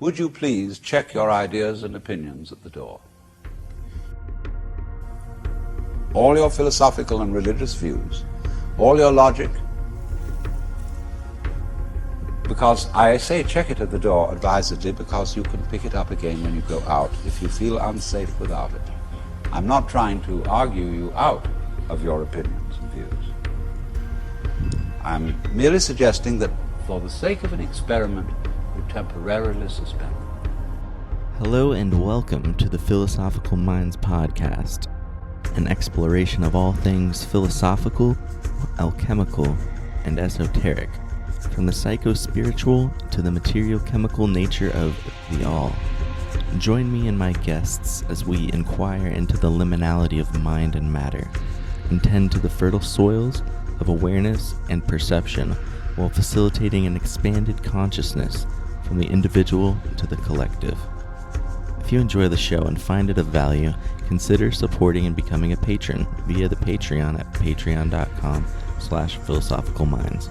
would you please check your ideas and opinions at the door? All your philosophical and religious views, all your logic, because I say check it at the door advisedly because you can pick it up again when you go out if you feel unsafe without it. I'm not trying to argue you out of your opinions and views. I'm merely suggesting that for the sake of an experiment, you temporarily suspend them. Hello and welcome to the Philosophical Minds podcast, an exploration of all things philosophical, alchemical, and esoteric, from the psycho-spiritual to the material-chemical nature of the all. Join me and my guests as we inquire into the liminality of mind and matter, and tend to the fertile soils of awareness and perception while facilitating an expanded consciousness from the individual to the collective. If you enjoy the show and find it of value, consider supporting and becoming a patron via the Patreon at patreon.com/philosophicalminds.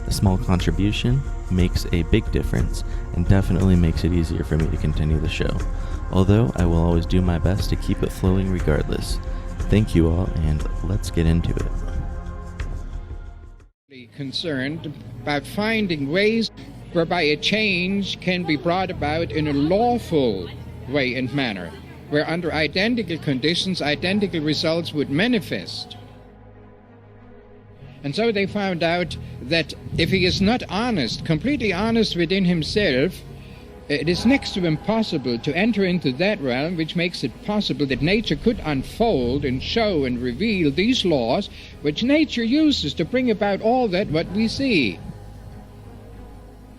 A small contribution makes a big difference and definitely makes it easier for me to continue the show, although I will always do my best to keep it flowing regardless. Thank you all, and let's get into it. Concerned about finding ways whereby a change can be brought about in a lawful way and manner, where under identical conditions, identical results would manifest. And so they found out that if he is not honest, completely honest within himself, it is next to impossible to enter into that realm which makes it possible that nature could unfold and show and reveal these laws which nature uses to bring about all that what we see.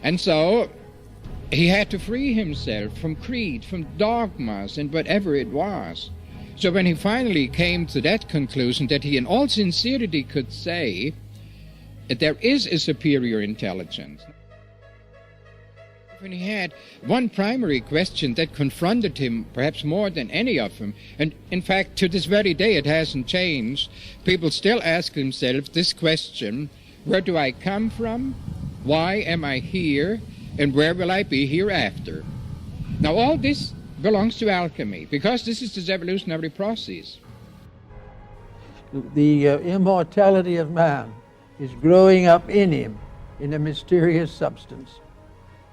And so he had to free himself from creed, from dogmas, and whatever it was. So when he finally came to that conclusion that he in all sincerity could say that there is a superior intelligence, when he had one primary question that confronted him perhaps more than any of them, and in fact to this very day it hasn't changed, people still ask themselves this question: where do I come from? Why am I here? And where will I be hereafter? Now all this belongs to alchemy, because this is this evolutionary process. The immortality of man is growing up in him in a mysterious substance.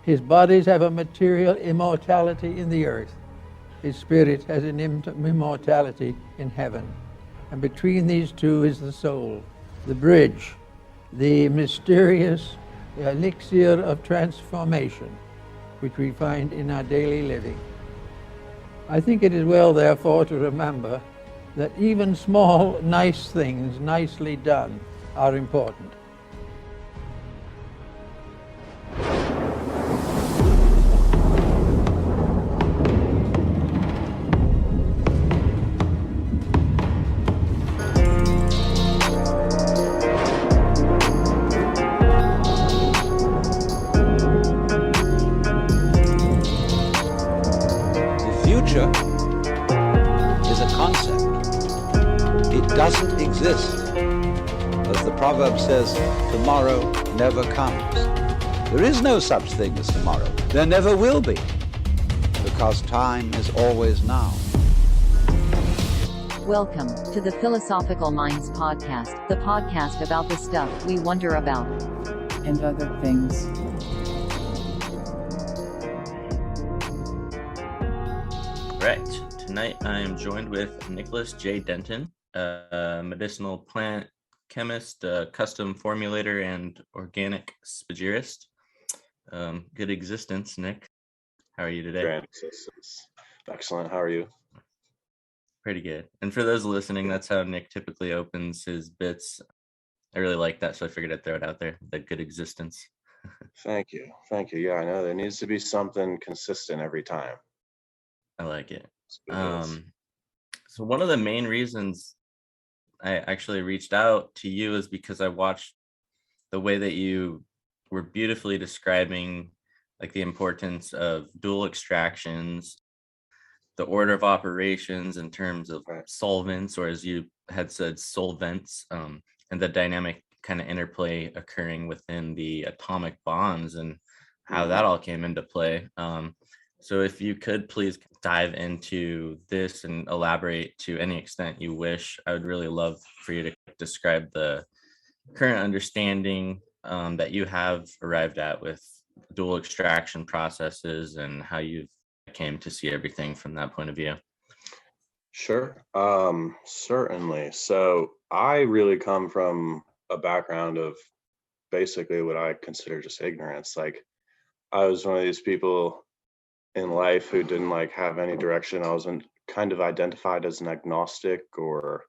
His bodies have a material immortality in the earth. His spirit has an immortality in heaven. And between these two is the soul, the bridge, the mysterious elixir of transformation, which we find in our daily living. I think it is well, therefore, to remember that even small, nice things, nicely done, are important. Is a concept. It doesn't exist. As the proverb says, tomorrow never comes. There is no such thing as tomorrow. There never will be, because time is always now. Welcome to the Philosophical Minds podcast, the podcast about the stuff we wonder about. And other things. Right. Tonight I am joined with Nicholas J. Denton, a medicinal plant chemist, custom formulator, and organic spagyrist. Good existence, Nick. How are you today? Grand existence. Excellent. How are you? Pretty good. And for those listening, that's how Nick typically opens his bits. I really like that, so I figured I'd throw it out there. That good existence. Thank you. Thank you. Yeah, I know there needs to be something consistent every time. I like it. So one of the main reasons I actually reached out to you is because I watched the way that you were beautifully describing like the importance of dual extractions, the order of operations in terms of solvents, or as you had said, solvents, and the dynamic kind of interplay occurring within the atomic bonds and how that all came into play. So if you could please dive into this and elaborate to any extent you wish, I would really love for you to describe the current understanding that you have arrived at with dual extraction processes and how you came to see everything from that point of view. Sure. Certainly. So I really come from a background of basically what I consider just ignorance. Like I was one of these people in life who didn't like have any direction. I wasn't kind of identified as an agnostic or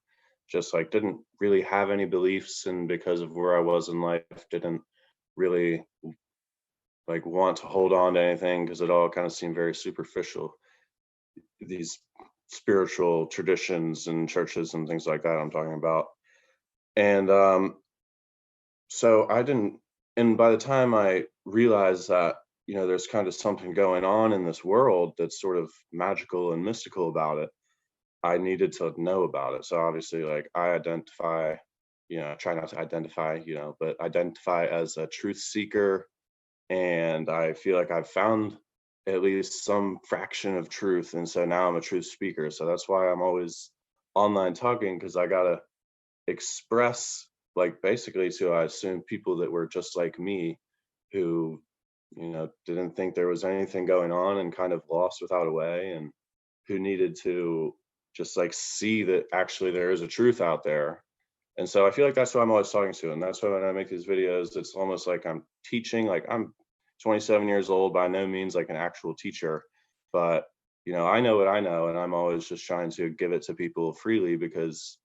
just like didn't really have any beliefs, and because of where I was in life, didn't really like want to hold on to anything because it all kind of seemed very superficial. These spiritual traditions and churches and things like that I'm talking about. And so I didn't, and by the time I realized that, there's kind of something going on in this world that's sort of magical and mystical about it, I needed to know about it. So obviously, like I identify, try not to identify, but identify as a truth seeker. And I feel like I've found at least some fraction of truth. And so now I'm a truth speaker. So that's why I'm always online talking, because I got to express, like, basically to, I assume, people that were just like me who, didn't think there was anything going on and kind of lost without a way, and who needed to just like see that actually there is a truth out there. And so I feel like that's what I'm always talking to. And that's why when I make these videos, it's almost like I'm teaching. Like I'm 27 years old, by no means like an actual teacher, but I know what I know, and I'm always just trying to give it to people freely, because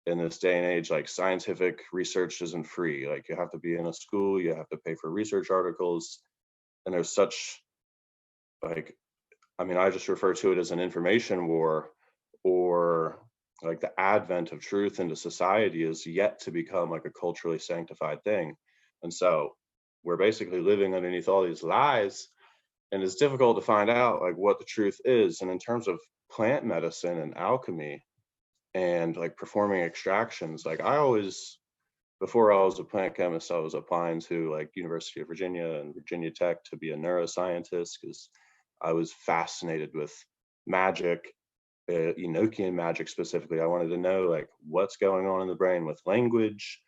in this day and age, like scientific research isn't free. Like you have to be in a school, you have to pay for research articles, and there's such like, I just refer to it as an information war, or like the advent of truth into society is yet to become like a culturally sanctified thing. And so we're basically living underneath all these lies, and it's difficult to find out like what the truth is. And in terms of plant medicine and alchemy and like performing extractions, like I always, before I was a plant chemist, I was applying to like University of Virginia and Virginia Tech to be a neuroscientist, because I was fascinated with magic, Enochian magic specifically. I wanted to know like what's going on in the brain with language,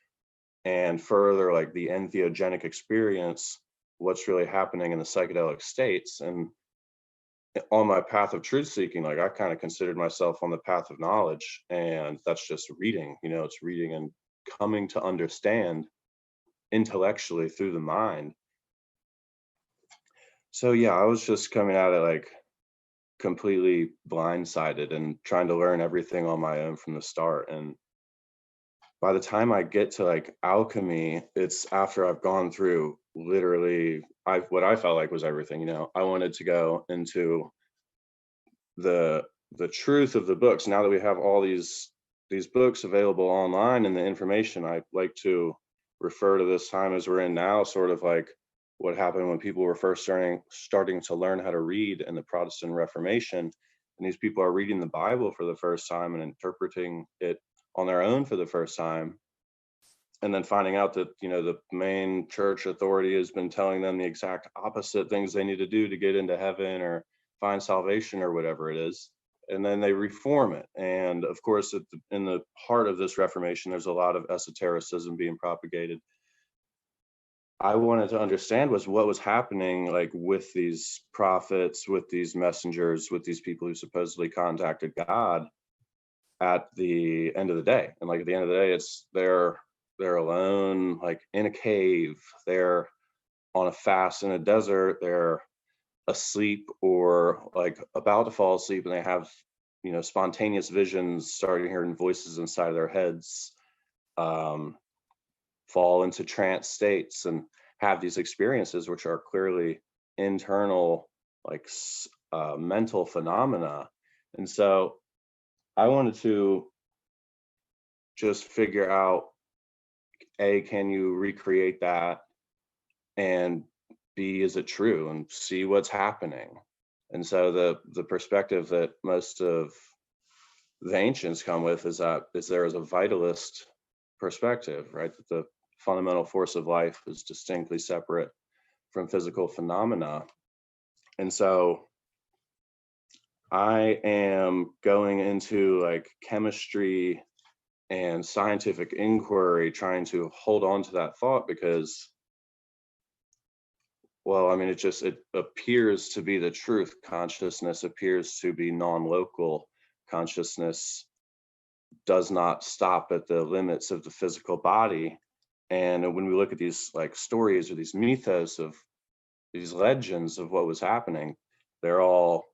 and further like the entheogenic experience, what's really happening in the psychedelic states. And on my path of truth seeking, like I kind of considered myself on the path of knowledge, and that's just reading, it's reading and coming to understand intellectually through the mind. So yeah, I was just coming at it like completely blindsided and trying to learn everything on my own from the start. And by the time I get to like alchemy, it's after I've gone through literally what I felt like was everything. I wanted to go into the truth of the books. Now that we have all these books available online and the information, I like to refer to this time as we're in now sort of like what happened when people were first starting to learn how to read in the Protestant Reformation. And these people are reading the Bible for the first time and interpreting it on their own for the first time, and then finding out that the main church authority has been telling them the exact opposite things they need to do to get into heaven or find salvation or whatever it is, and then they reform it. And of course, in the heart of this Reformation, there's a lot of esotericism being propagated. I wanted to understand what was happening like with these prophets, with these messengers, with these people who supposedly contacted God at the end of the day. And like at the end of the day, it's they're alone, like in a cave, they're on a fast in a desert, they're asleep or like about to fall asleep, and they have spontaneous visions, starting hearing voices inside of their heads, fall into trance states and have these experiences which are clearly internal, like mental phenomena. And so I wanted to just figure out, A, can you recreate that? And B, is it true? And see what's happening. And so the perspective that most of the ancients come with is there is a vitalist perspective, right? That the fundamental force of life is distinctly separate from physical phenomena. And so I am going into like chemistry and scientific inquiry, trying to hold on to that thought because, well, I mean, it appears to be the truth. Consciousness appears to be non-local. Consciousness does not stop at the limits of the physical body. And when we look at these like stories or these mythos of these legends of what was happening, they're all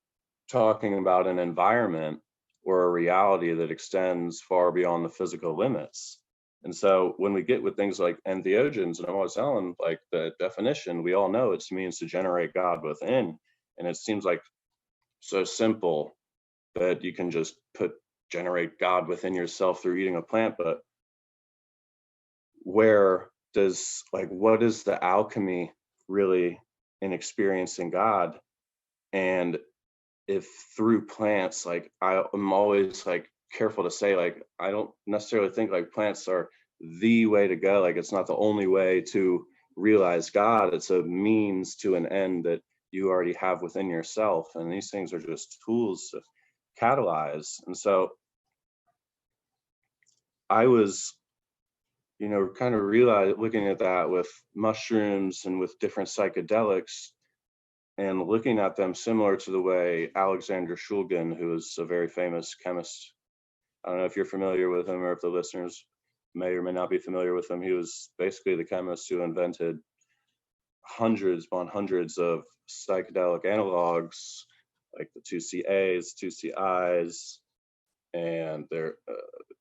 talking about an environment or a reality that extends far beyond the physical limits. And so when we get with things like entheogens, and I'm always telling like the definition, we all know it means to generate God within. And it seems like so simple that you can just generate God within yourself through eating a plant, but what is the alchemy really in experiencing God? And if through plants, like I'm always like careful to say, like, I don't necessarily think like plants are the way to go. Like it's not the only way to realize God. It's a means to an end that you already have within yourself. And these things are just tools to catalyze. And so I was, kind of looking at that with mushrooms and with different psychedelics, and looking at them similar to the way Alexander Shulgin, who is a very famous chemist, I don't know if you're familiar with him or if the listeners may or may not be familiar with him. He was basically the chemist who invented hundreds upon hundreds of psychedelic analogs, like the 2CAs, 2CIs, and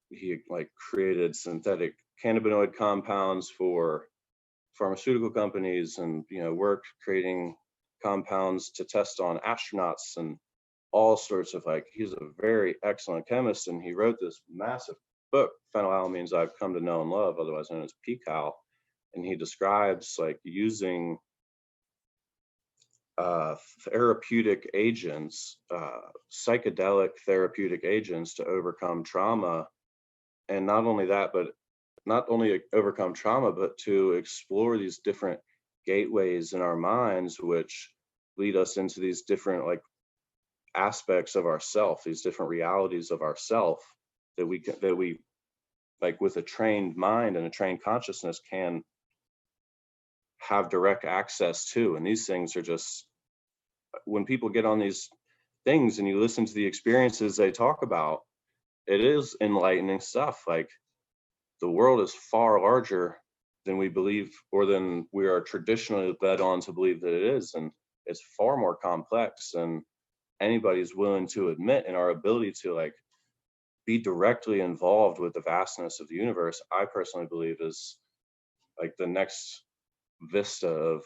he like created synthetic cannabinoid compounds for pharmaceutical companies, and worked creating compounds to test on astronauts and all sorts of he's a very excellent chemist, and he wrote this massive book, Phenylalanines I've Come to Know and Love, otherwise known as PCAL, and he describes like using therapeutic agents, psychedelic therapeutic agents to overcome trauma. And not only that, but not only overcome trauma, but to explore these different gateways in our minds, which lead us into these different like aspects of ourself, these different realities of ourself that we like with a trained mind and a trained consciousness can have direct access to. And these things are just, when people get on these things and you listen to the experiences they talk about, it is enlightening stuff. Like the world is far larger than we believe, or than we are traditionally led on to believe that it is. And it's far more complex than anybody's willing to admit. And our ability to like be directly involved with the vastness of the universe, I personally believe is like the next vista of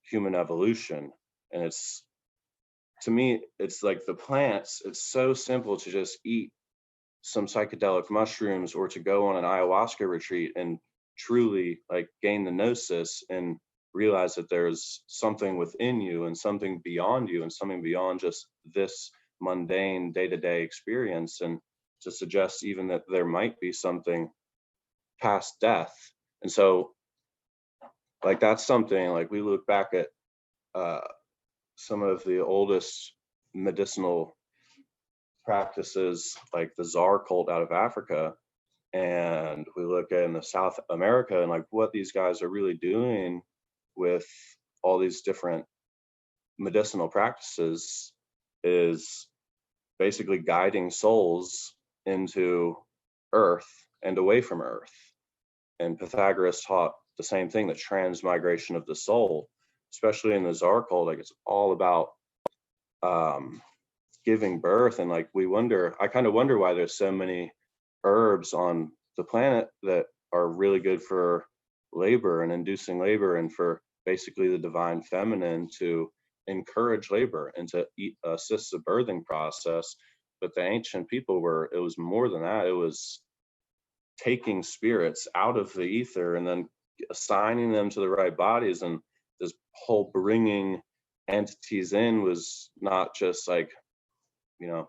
human evolution. And it's, to me, it's like the plants, it's so simple to just eat some psychedelic mushrooms or to go on an ayahuasca retreat and truly like gain the gnosis and realize that there's something within you and something beyond you and something beyond just this mundane day-to-day experience, and to suggest even that there might be something past death. And so like that's something like we look back at some of the oldest medicinal practices like the Tsar cult out of Africa, and we look at in the South America and like what these guys are really doing with all these different medicinal practices is basically guiding souls into earth and away from earth. And Pythagoras taught the same thing, the transmigration of the soul, especially in the Tsar cult. Like it's all about giving birth. And like I kind of wonder why there's so many herbs on the planet that are really good for labor and inducing labor, and for basically the divine feminine to encourage labor and to assist the birthing process. But the ancient people it was more than that. It was taking spirits out of the ether and then assigning them to the right bodies. And this whole bringing entities in was not just like, it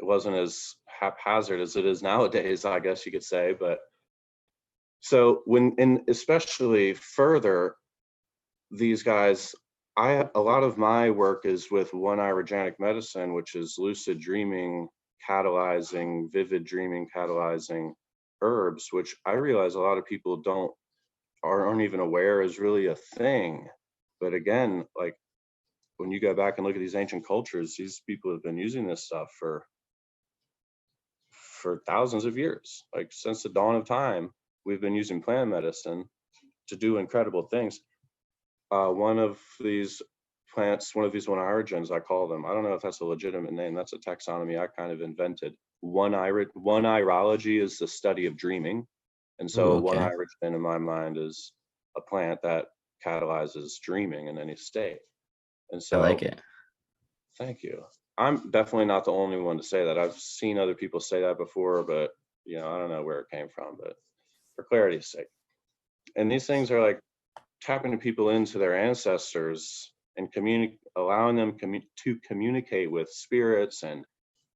wasn't as haphazard as it is nowadays, I guess you could say. But so especially further, these guys a lot of my work is with one organic medicine, which is lucid dreaming catalyzing, vivid dreaming catalyzing herbs, which I realize a lot of people aren't even aware is really a thing. But again, like when you go back and look at these ancient cultures, these people have been using this stuff for thousands of years. Like since the dawn of time, we've been using plant medicine to do incredible things. One of these plants, one of these one-irogens, I call them. I don't know if that's a legitimate name. That's a taxonomy I kind of invented. One-irology is the study of dreaming. And so Ooh, a okay. one-irogen in my mind is a plant that catalyzes dreaming in any state. And I so, like it. thank you. I'm definitely not the only one to say that. I've seen other people say that before, but I don't know where it came from, but for clarity's sake. And these things are like tapping people into their ancestors and allowing them to communicate with spirits and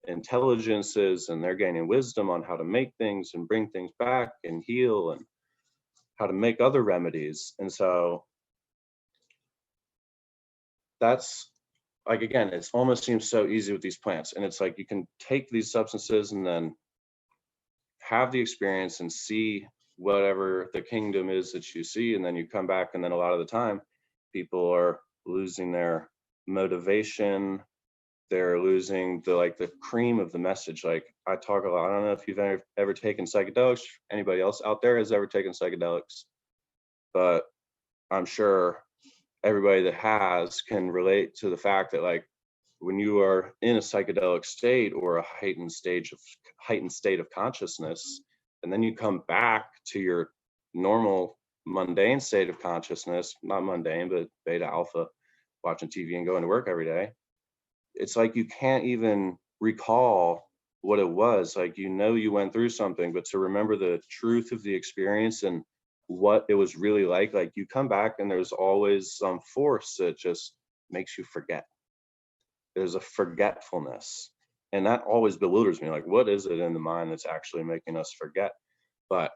intelligences, and they're gaining wisdom on how to make things and bring things back and heal and how to make other remedies. And so that's like, again, it almost seems so easy with these plants, and it's like you can take these substances and then have the experience and see whatever the kingdom is that you see, and then you come back, and then a lot of the time people are losing their motivation, they're losing the cream of the message. Like I talk a lot, I don't know if you've ever taken psychedelics, anybody else out there has ever taken psychedelics, but I'm sure everybody that has can relate to the fact that like when you are in a psychedelic state or a heightened state of consciousness, and then you come back to your normal mundane state of consciousness, not mundane, but beta alpha, watching TV and going to work every day, it's like you can't even recall what it was. Like, you went through something, but to remember the truth of the experience and what it was really like you come back and there's always some force that just makes you forget. There's a forgetfulness. And that always bewilders me. Like, what is it in the mind that's actually making us forget? But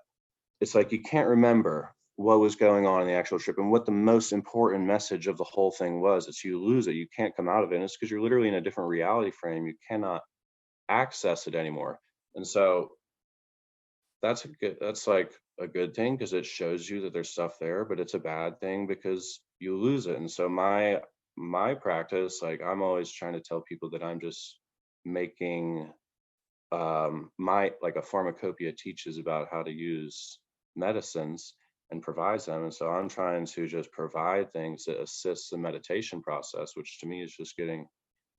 it's like you can't remember what was going on in the actual trip and what the most important message of the whole thing was. It's you lose it. You can't come out of it. And it's because you're literally in a different reality frame. You cannot access it anymore. And so that's like a good thing because it shows you that there's stuff there, but it's a bad thing because you lose it. And so my practice, like I'm always trying to tell people that I'm just making like a pharmacopoeia teaches about how to use medicines and provides them. And so I'm trying to just provide things that assist the meditation process, which to me is just getting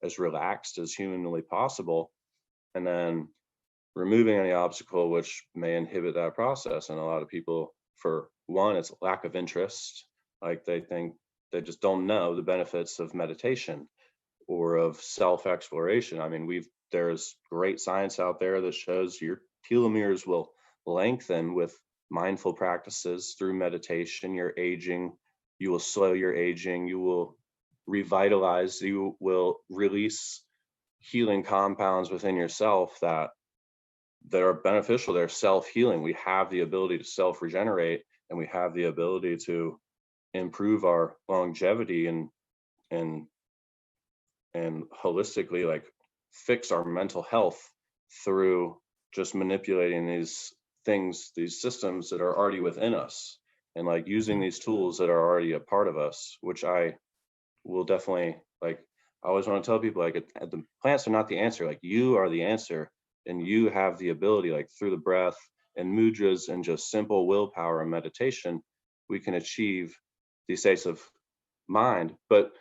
as relaxed as humanly possible. And then removing any obstacle which may inhibit that process. And a lot of people, for one, it's lack of interest. Like they just don't know the benefits of meditation or of self-exploration. I mean, there's great science out there that shows your telomeres will lengthen with mindful practices through meditation. Your aging, you will slow your aging, you will revitalize, you will release healing compounds within yourself that are beneficial. They're self-healing. We have the ability to self-regenerate, and we have the ability to improve our longevity and holistically like fix our mental health through just manipulating these things, these systems that are already within us, and like using these tools that are already a part of us, which I will definitely like. I always want to tell people like the plants are not the answer. Like you are the answer, and you have the ability, like through the breath and mudras and just simple willpower and meditation, we can achieve these states of mind. But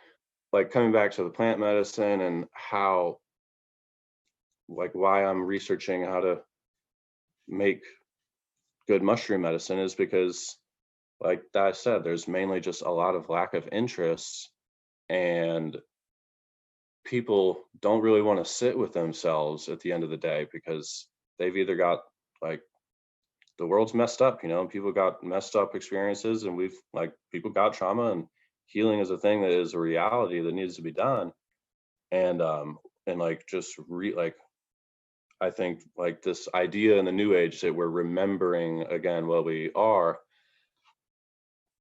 like coming back to the plant medicine and how, like why I'm researching how to make good mushroom medicine is because, like I said, there's mainly just a lot of lack of interest, and people don't really want to sit with themselves at the end of the day because they've either got like the world's messed up, people got messed up experiences, and people got trauma, and healing is a thing that is a reality that needs to be done. And like just I think like this idea in the new age that we're remembering again what we are,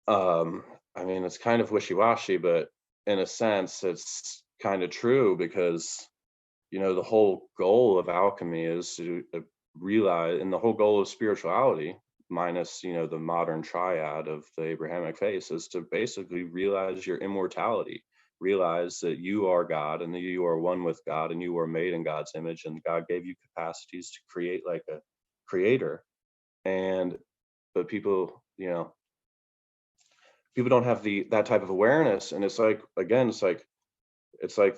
I mean, it's kind of wishy-washy, but in a sense, it's kind of true, because, the whole goal of alchemy is to realize, and the whole goal of spirituality, minus, the modern triad of the Abrahamic faith, is to basically realize your immortality, realize that you are God and that you are one with God and you are made in God's image, and God gave you capacities to create like a creator. But people, people don't have that type of awareness. And it's like, again, it's like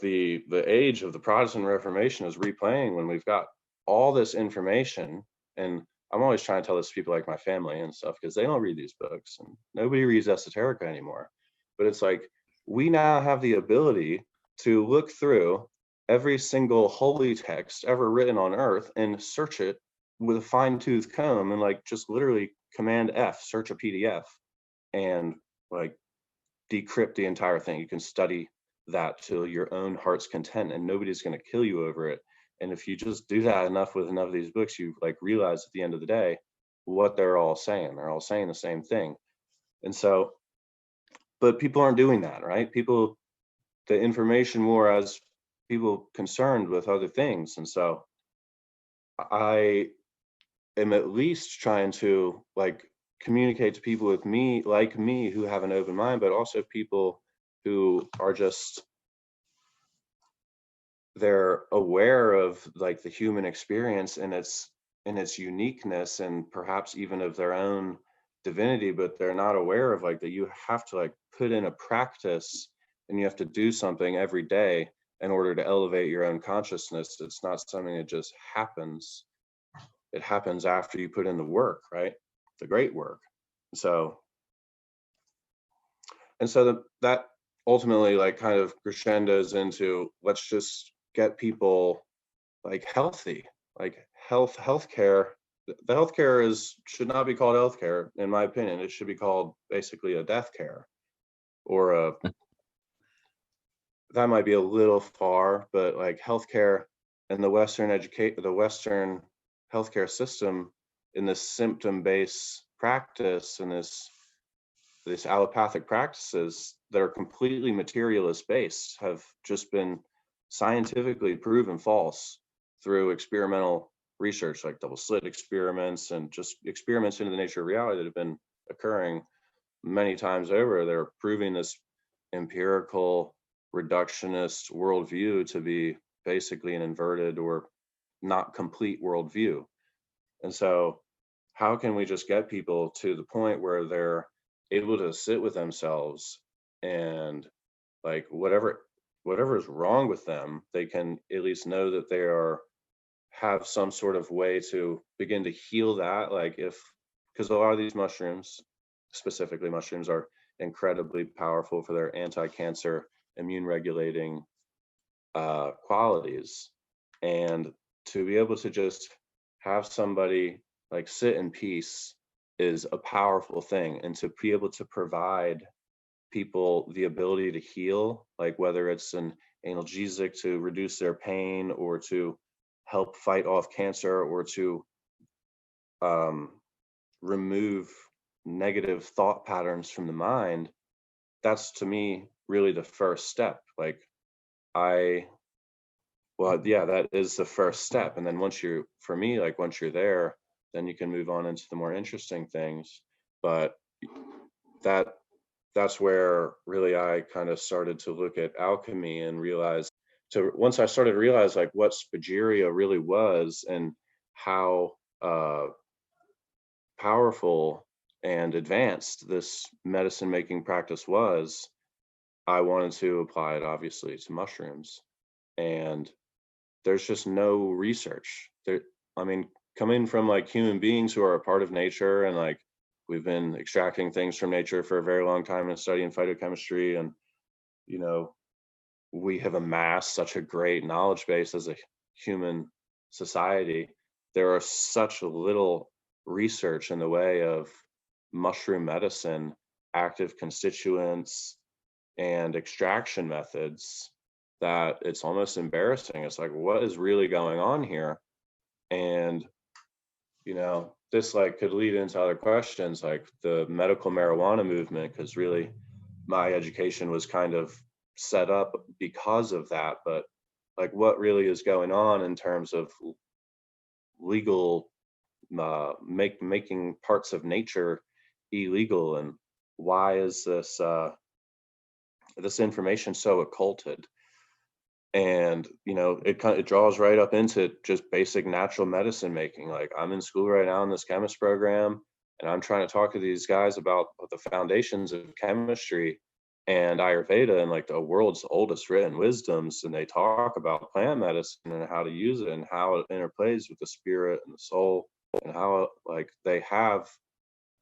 the age of the Protestant Reformation is replaying, when we've got all this information. And I'm always trying to tell this to people like my family and stuff, because they don't read these books and nobody reads esoterica anymore. But it's like, we now have the ability to look through every single holy text ever written on earth and search it with a fine-tooth comb, and like just literally Command F, search a PDF, and like decrypt the entire thing. You can study that to your own heart's content, and nobody's going to kill you over it. And if you just do that enough with enough of these books, you like realize at the end of the day what they're all saying. They're all saying the same thing. And so, but people aren't doing that, right? People, the information war has people concerned with other things. And so I am at least trying to like communicate to people with me, like me, who have an open mind, but also people who are just, they're aware of like the human experience and its uniqueness, and perhaps even of their own divinity, but they're not aware of like that you have to like put in a practice, and you have to do something every day in order to elevate your own consciousness. It's not something that just happens. It happens after you put in the work, right? The great work. So that ultimately like kind of crescendos into, let's just get people like healthy, like healthcare. The healthcare should not be called healthcare, in my opinion. It should be called basically a death care, or that might be a little far, but like healthcare and the Western healthcare system, in this symptom-based practice and this allopathic practices that are completely materialist based, have just been scientifically proven false through experimental research, like double slit experiments and just experiments into the nature of reality that have been occurring many times over. They're proving this empirical reductionist worldview to be basically an inverted or not complete worldview. And so how can we just get people to the point where they're able to sit with themselves, and like whatever is wrong with them, they can at least know that they have some sort of way to begin to heal that. Like because a lot of these mushrooms, specifically mushrooms, are incredibly powerful for their anti-cancer, immune regulating qualities. And to be able to just have somebody like sit in peace is a powerful thing. And to be able to provide people the ability to heal, like whether it's an analgesic to reduce their pain, or to help fight off cancer, or to remove negative thought patterns from the mind, that's to me really the first step. Like that is the first step. And then once you're there, then you can move on into the more interesting things. But that's where really I kind of started to look at alchemy and once I started to realize like what Spagyria really was, and how powerful and advanced this medicine making practice was, I wanted to apply it obviously to mushrooms. And there's just no research there. I mean, coming from like human beings who are a part of nature, and like we've been extracting things from nature for a very long time and studying phytochemistry, and we have amassed such a great knowledge base as a human society. There are such little research in the way of mushroom medicine, active constituents, and extraction methods, that it's almost embarrassing. It's like, what is really going on here? And this like could lead into other questions, like the medical marijuana movement, because really my education was kind of set up because of that, but like what really is going on in terms of legal making parts of nature illegal, and why is this information so occulted? And it draws right up into just basic natural medicine making. Like, I'm in school right now in this chemist program, and I'm trying to talk to these guys about the foundations of chemistry and Ayurveda and like the world's oldest written wisdoms, and they talk about plant medicine and how to use it and how it interplays with the spirit and the soul, and how like they have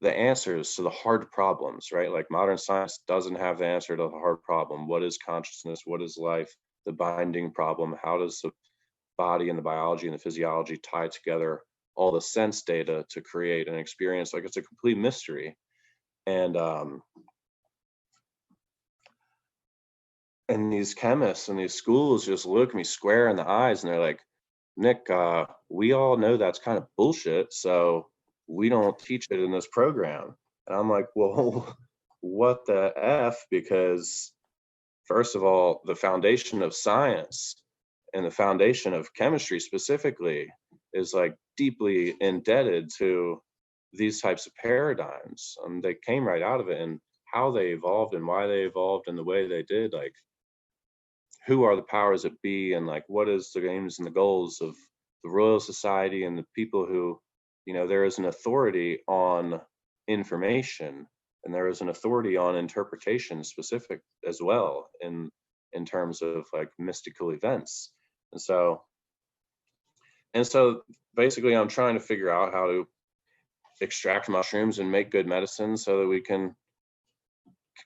the answers to the hard problems, right? Like, modern science doesn't have the answer to the hard problem. What is consciousness? What is life? The binding problem? How does the body and the biology and the physiology tie together all the sense data to create an experience? Like, it's a complete mystery. And these chemists and these schools just look me square in the eyes and they're like, Nick, we all know that's kind of bullshit, so we don't teach it in this program. And I'm like, well, what the F? Because first of all, the foundation of science and the foundation of chemistry specifically is like deeply indebted to these types of paradigms. They came right out of it, and how they evolved and why they evolved in the way they did, like who are the powers that be, and like what is the aims and the goals of the Royal Society and the people who, there is an authority on information, and there is an authority on interpretation specific as well in terms of like mystical events. And so basically I'm trying to figure out how to extract mushrooms and make good medicine so that we can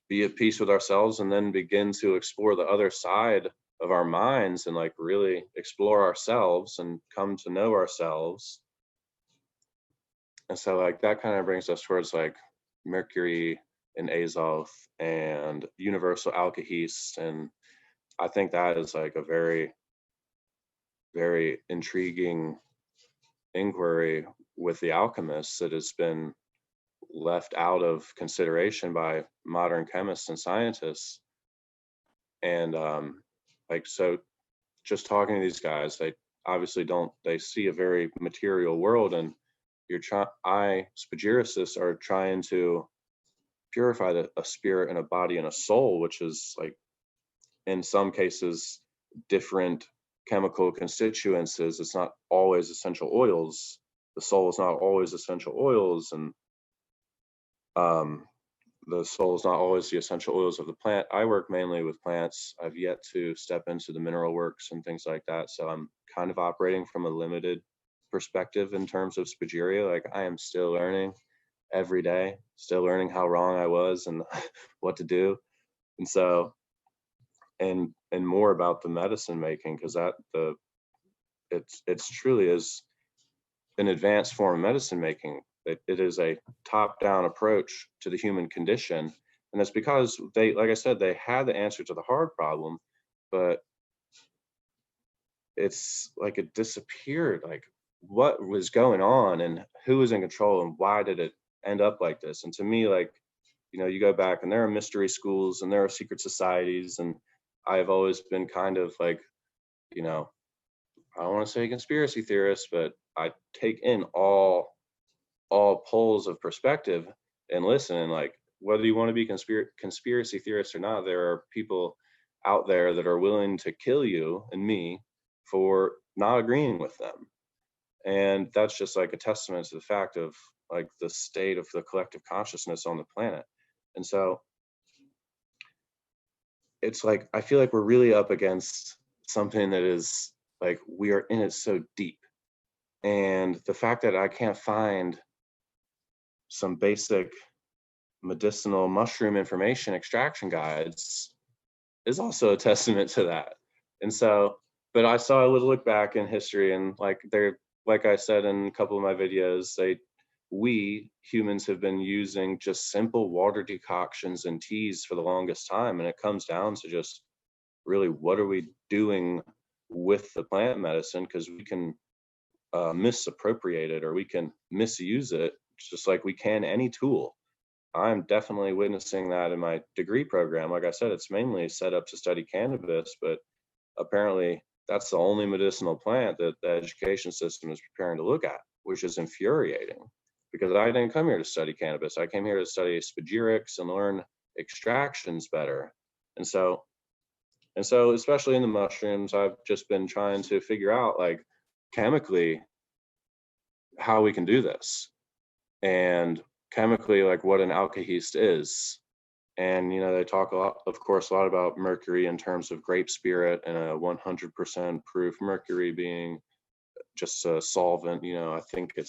be at peace with ourselves, and then begin to explore the other side of our minds and like really explore ourselves and come to know ourselves. And so like that kind of brings us towards like Mercury and Azoth and universal alkahest. And I think that is like a very, very intriguing inquiry with the alchemists that has been left out of consideration by modern chemists and scientists. And so just talking to these guys, they obviously they see a very material world, and Spagyricists are trying to purify a spirit and a body and a soul, which is like in some cases different chemical constituents. It's not always essential oils. The soul is not always essential oils, and the soul is not always the essential oils of the plant. I work mainly with plants. I've yet to step into the mineral works and things like that. So I'm kind of operating from a limited perspective in terms of Spagyria. Like, I am still learning every day, still learning how wrong I was and what to do. And so, and more about the medicine making, because it's truly is an advanced form of medicine making. It is a top-down approach to the human condition, and that's because they, like I said, they had the answer to the hard problem, but it's like it disappeared. Like, what was going on, and who was in control, and why did it end up like this? And to me, like, you go back, and there are mystery schools, and there are secret societies, and I've always been kind of like, I don't want to say conspiracy theorist, but I take in all poles of perspective and listen. And like, whether you want to be conspiracy theorist or not, there are people out there that are willing to kill you and me for not agreeing with them. And that's just like a testament to the fact of like the state of the collective consciousness on the planet. And so it's like, I feel like we're really up against something that is like, we are in it so deep. And the fact that I can't find some basic medicinal mushroom information extraction guides is also a testament to that. And so, but I saw a little look back in history, and like I said in a couple of my videos, we humans have been using just simple water decoctions and teas for the longest time. And it comes down to just really, what are we doing with the plant medicine? Because we can misappropriate it, or we can misuse it, just like we can any tool. I'm definitely witnessing that in my degree program. Like I said, it's mainly set up to study cannabis, but apparently that's the only medicinal plant that the education system is preparing to look at, which is infuriating, because I didn't come here to study cannabis. I came here to study spagyrics and learn extractions better. And so, especially in the mushrooms, I've just been trying to figure out, like, chemically how we can do this, and chemically, like, what an alkahest is. And, they talk a lot, of course, a lot about mercury in terms of grape spirit and a 100% proof mercury being just a solvent. I think I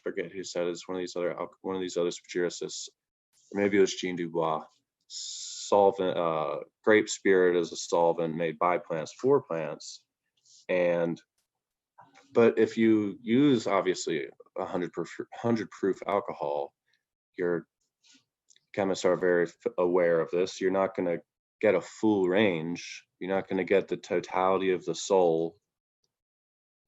forget who said it's one of these other spiritualists, or maybe it was Jean Dubois. Solvent, grape spirit is a solvent made by plants for plants. But if you use, obviously, 100 proof alcohol, your chemists are very aware of this. You're not going to get a full range. You're not going to get the totality of the soul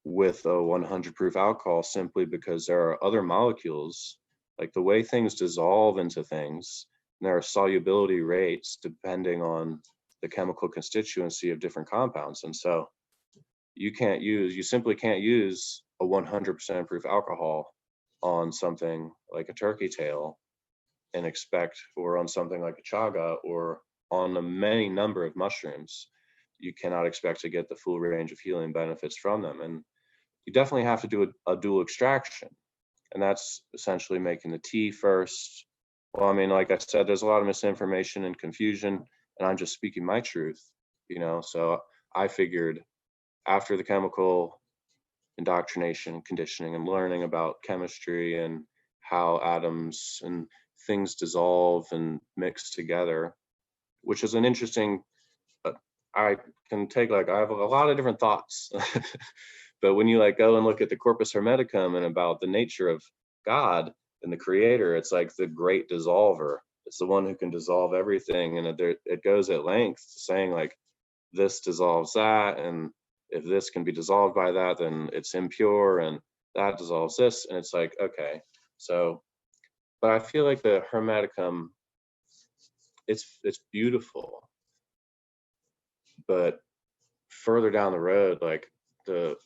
with a 100 proof alcohol, simply because there are other molecules, like the way things dissolve into things, and there are solubility rates depending on the chemical constituency of different compounds. And so you simply can't use a 100% proof alcohol on something like a turkey tail and expect, or on something like a chaga, or on a many number of mushrooms, you cannot expect to get the full range of healing benefits from them. And you definitely have to do a dual extraction. And that's essentially making the tea first. Well, I mean, like I said, there's a lot of misinformation and confusion, and I'm just speaking my truth, so I figured, after the chemical indoctrination, conditioning, and learning about chemistry and how atoms and things dissolve and mix together, which is an interesting, I have a lot of different thoughts. But when you go and look at the Corpus Hermeticum and about the nature of God and the creator, it's like the great dissolver. It's the one who can dissolve everything. And it goes at length saying, like, this dissolves that, and if this can be dissolved by that, then it's impure, and that dissolves this. And it's like, okay, so, but I feel like the Hermeticum, it's beautiful, but further down the road, like the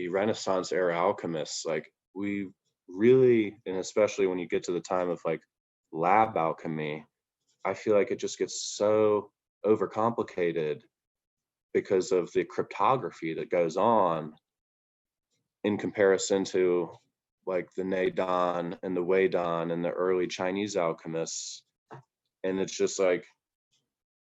Renaissance era alchemists, like, we really, and especially when you get to the time of like lab alchemy, I feel like it just gets so overcomplicated because of the cryptography that goes on in comparison to like the Neidan and the Weidan and the early Chinese alchemists. And it's just like,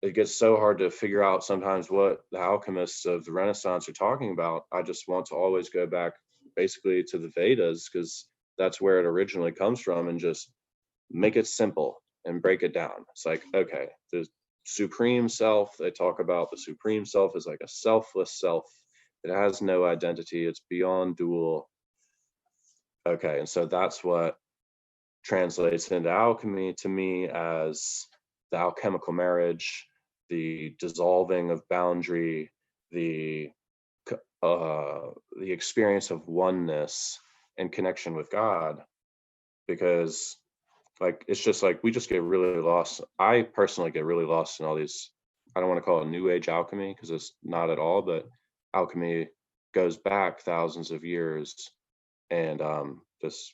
it gets so hard to figure out sometimes what the alchemists of the Renaissance are talking about. I just want to always go back basically to the Vedas, because that's where it originally comes from, and just make it simple and break it down. It's like, okay, the supreme self, they talk about the supreme self is like a selfless self. It has no identity. It's beyond dual. Okay, and so that's what translates into alchemy to me as the alchemical marriage, the dissolving of boundary, the experience of oneness and connection with God. Because like, it's just like, we just get really lost. I personally get really lost in all these, I don't want to call it new age alchemy, because it's not at all, but alchemy goes back thousands of years. And this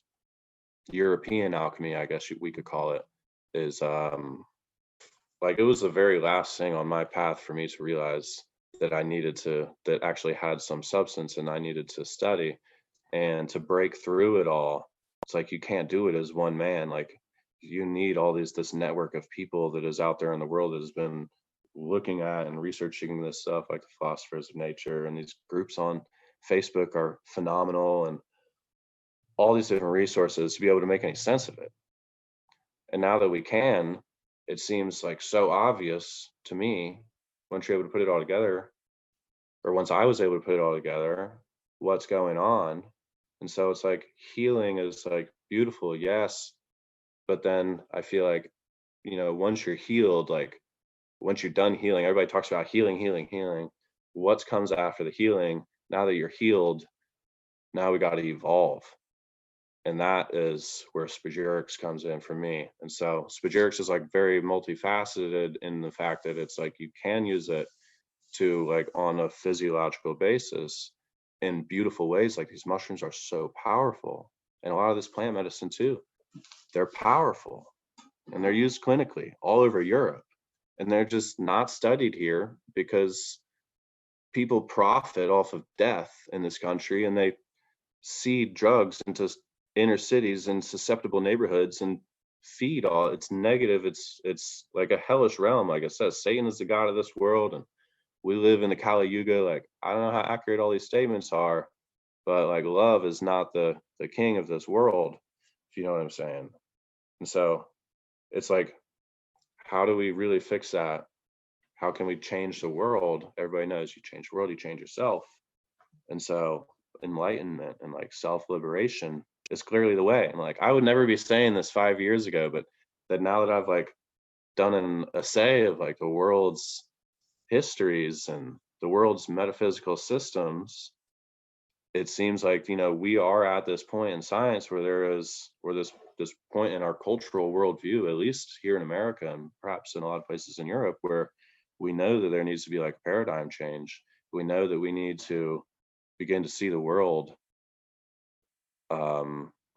European alchemy, I guess we could call it, is like, it was the very last thing on my path for me to realize that that actually had some substance, and I needed to study and to break through it all. It's like, you can't do it as one man. Like, you need all this network of people that is out there in the world that has been looking at and researching this stuff, like the Philosophers of Nature, and these groups on Facebook are phenomenal, and all these different resources to be able to make any sense of it. And now that we can, it seems like so obvious to me, once you're able to put it all together, or once I was able to put it all together, what's going on. And so it's like, healing is like beautiful, yes, but then I feel like, once you're healed, like, once you're done healing, everybody talks about healing. What comes after the healing? Now that you're healed, now we got to evolve. And that is where spagyrics comes in for me. And so spagyrics is like very multifaceted in the fact that it's like you can use it to like on a physiological basis in beautiful ways. Like these mushrooms are so powerful, and a lot of this plant medicine too, they're powerful, and they're used clinically all over Europe, and they're just not studied here because people profit off of death in this country, and they seed drugs into inner cities and susceptible neighborhoods and feed all. It's negative. It's like a hellish realm. Like I said, Satan is the god of this world, and we live in the Kali Yuga. Like, I don't know how accurate all these statements are, but like love is not the king of this world, if you know what I'm saying. And so it's like, how do we really fix that? How can we change the world? Everybody knows you change the world, you change yourself. And so enlightenment and like self-liberation is clearly the way. And like, I would never be saying this 5 years ago, but that now that I've like done an essay of like the world's histories and the world's metaphysical systems, it seems like, you know, we are at this point in science where this point in our cultural worldview, at least here in America and perhaps in a lot of places in Europe, where we know that there needs to be like a paradigm change. We know that we need to begin to see the world,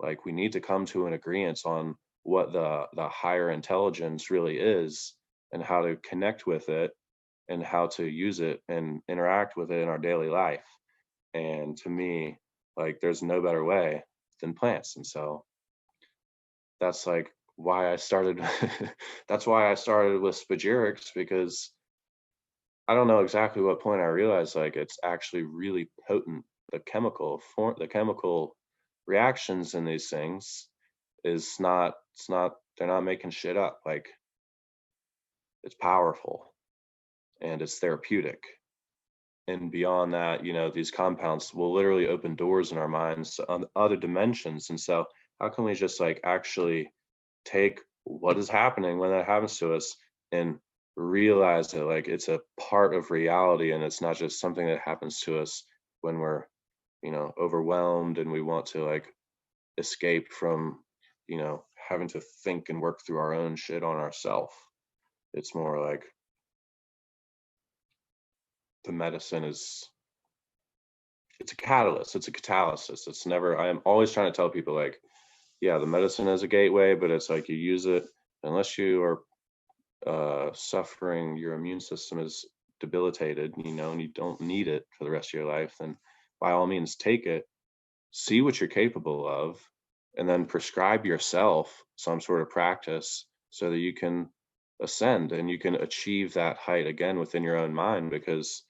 like we need to come to an agreement on what the higher intelligence really is and how to connect with it and how to use it and interact with it in our daily life. And to me, like there's no better way than plants. And so that's like why I started that's why I started with spagyrics, because I don't know exactly what point I realized like it's actually really potent. The chemical reactions in these things is not, they're not making shit up. Like it's powerful and it's therapeutic. And beyond that, you know, these compounds will literally open doors in our minds on other dimensions. And so how can we just like actually take what is happening when that happens to us and realize that like it's a part of reality, and it's not just something that happens to us when we're, you know, overwhelmed and we want to like escape from, you know, having to think and work through our own shit on ourselves. It's more like the medicine is, it's a catalyst, it's a catalysis. It's never, I am always trying to tell people like, yeah, the medicine is a gateway, but it's like you use it unless you are suffering, your immune system is debilitated, you know, and you don't need it for the rest of your life, then by all means take it, see what you're capable of, and then prescribe yourself some sort of practice so that you can ascend and you can achieve that height again within your own mind. Because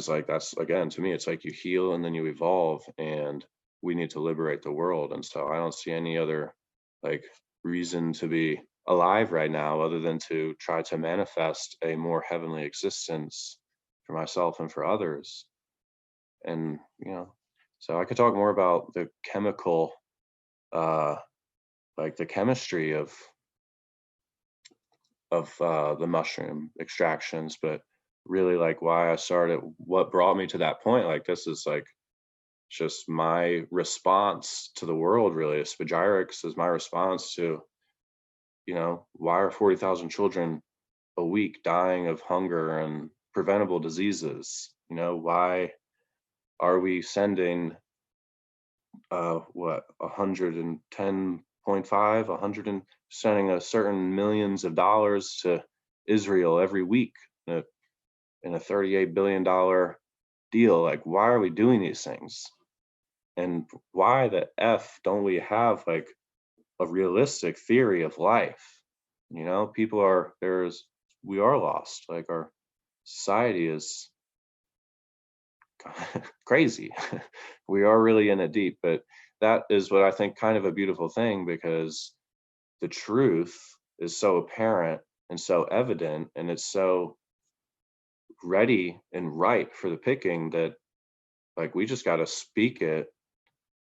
like that's, again, to me, it's like you heal and then you evolve, and we need to liberate the world. And so I don't see any other like reason to be alive right now other than to try to manifest a more heavenly existence for myself and for others. And you know, so I could talk more about the chemical like the chemistry of the mushroom extractions, but really like why I started, what brought me to that point. Like this is like just my response to the world, really. Spagyrics is my response to, you know, why are 40,000 children a week dying of hunger and preventable diseases? You know, why are we sending 110.5 sending a certain millions of dollars to Israel every week in a $38 billion deal? Like, why are we doing these things? And why the F don't we have like a realistic theory of life? You know, people are, we are lost. Like our society is crazy. We are really in it deep, but that is what I think kind of a beautiful thing, because the truth is so apparent and so evident, and it's so ready and ripe for the picking that like we just got to speak it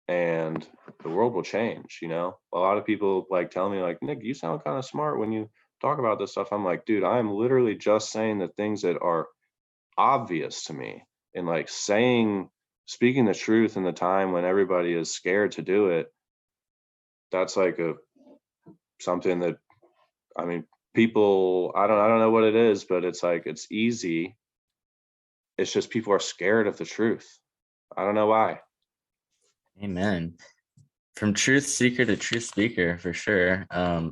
and the world will change. You know, a lot of people like tell me like, Nick, you sound kind of smart when you talk about this stuff. I'm like, dude, I'm literally just saying the things that are obvious to me, and like saying speaking the truth in the time when everybody is scared to do it, that's like something that, I mean, people, I don't know what it is, but it's like, it's easy. It's just people are scared of the truth. I don't know why. Amen. From truth seeker to truth speaker, for sure. Yeah.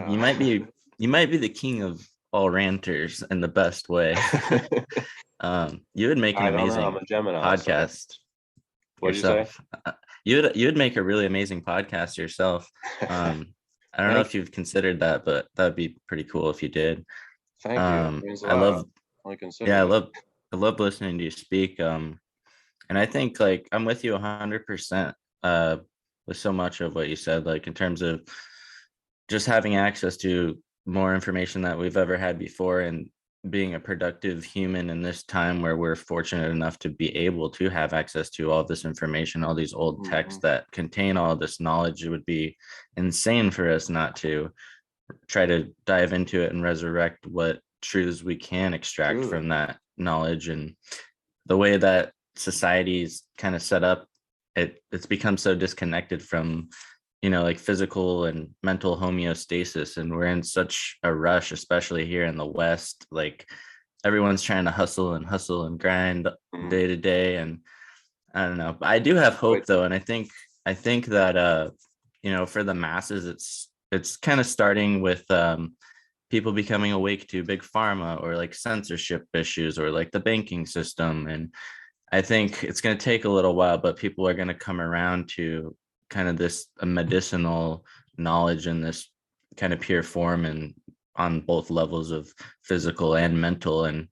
You might be the king of all ranters in the best way. You would make an I don't know, amazing I'm a Gemini. podcast What'd you say? yourself. You would make a really amazing podcast yourself. I don't know if you've considered that, but that would be pretty cool if you did. Thank you. It means a I lot. love, Only yeah, considered it. I love listening to you speak. And I think like I'm with you 100% with so much of what you said, like in terms of just having access to more information that we've ever had before, and being a productive human in this time where we're fortunate enough to be able to have access to all this information, all these old texts that contain all this knowledge. It would be insane for us not to try to dive into it and resurrect what truths we can extract from that knowledge. And the way that society's kind of set up, it's become so disconnected from, like physical and mental homeostasis, and we're in such a rush, especially here in the West. Like everyone's trying to hustle and grind day to day, and I don't know. I do have hope though, and I think that for the masses, it's kind of starting with people becoming awake to big pharma, or like censorship issues, or like the banking system. And I think it's going to take a little while, but people are going to come around to kind of this medicinal knowledge in this kind of pure form, and on both levels of physical and mental. And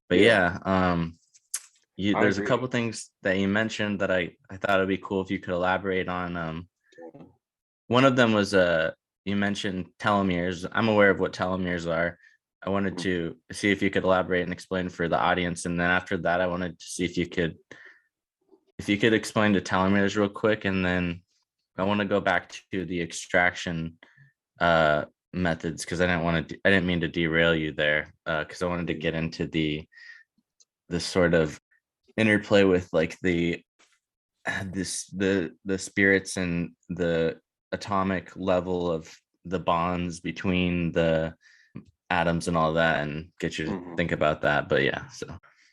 but there's a couple things that you mentioned that I thought it'd be cool if you could elaborate on. One of them was you mentioned telomeres. I'm aware of what telomeres are. I wanted to see if you could elaborate and explain for the audience, and then after that I wanted to see if you could explain the telomeres real quick, and then I want to go back to the extraction methods, because I didn't mean to derail you there, because I wanted to get into the sort of interplay with like the spirits and the atomic level of the bonds between the atoms and all that, and get you to think about that. But yeah,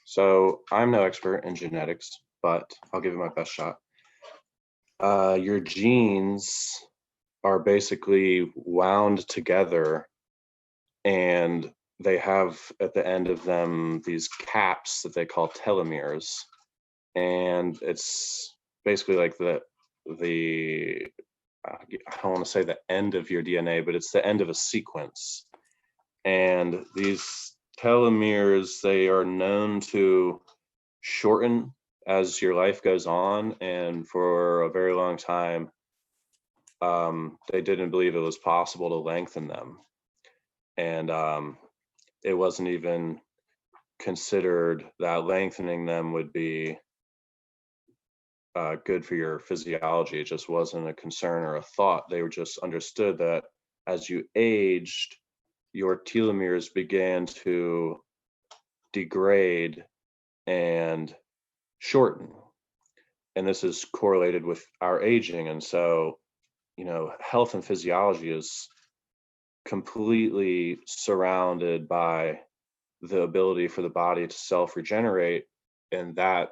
so I'm no expert in genetics, but I'll give it my best shot. Your genes are basically wound together, and they have at the end of them these caps that they call telomeres, and it's basically like the I don't want to say the end of your DNA, but it's the end of a sequence. And these telomeres, they are known to shorten as your life goes on, and for a very long time they didn't believe it was possible to lengthen them, and it wasn't even considered that lengthening them would be good for your physiology. It just wasn't a concern or a thought. They were just understood that as you aged, your telomeres began to degrade and shorten, and this is correlated with our aging. And so health and physiology is completely surrounded by the ability for the body to self-regenerate, and that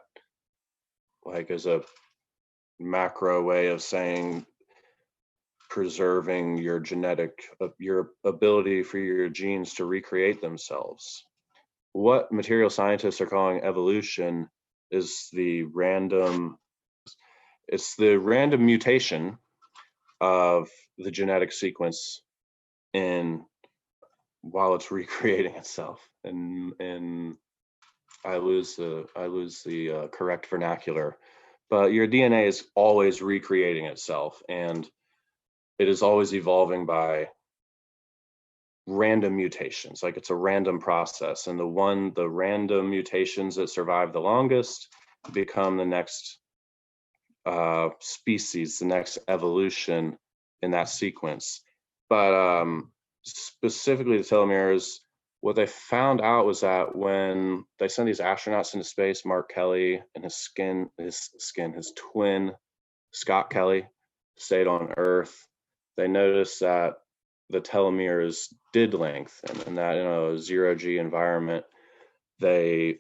like is a macro way of saying preserving your your ability for your genes to recreate themselves. What material scientists are calling evolution is the random mutation of the genetic sequence while it's recreating itself. And I lose the correct vernacular, but your DNA is always recreating itself, and it is always evolving by random mutations. Like it's a random process, and the random mutations that survive the longest become the next species, the next evolution in that sequence. But specifically the telomeres, what they found out was that when they sent these astronauts into space, Mark Kelly and his twin, Scott Kelly, stayed on Earth, they noticed that the telomeres did lengthen, and that in a zero-G environment, they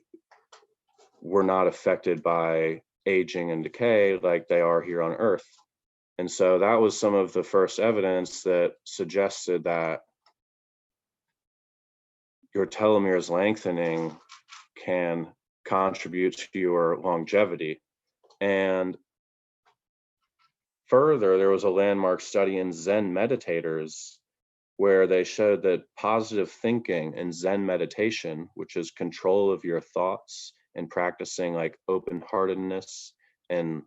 were not affected by aging and decay like they are here on Earth. And so that was some of the first evidence that suggested that your telomeres lengthening can contribute to your longevity. And further, there was a landmark study in Zen meditators where they showed that positive thinking and Zen meditation, which is control of your thoughts and practicing like open-heartedness and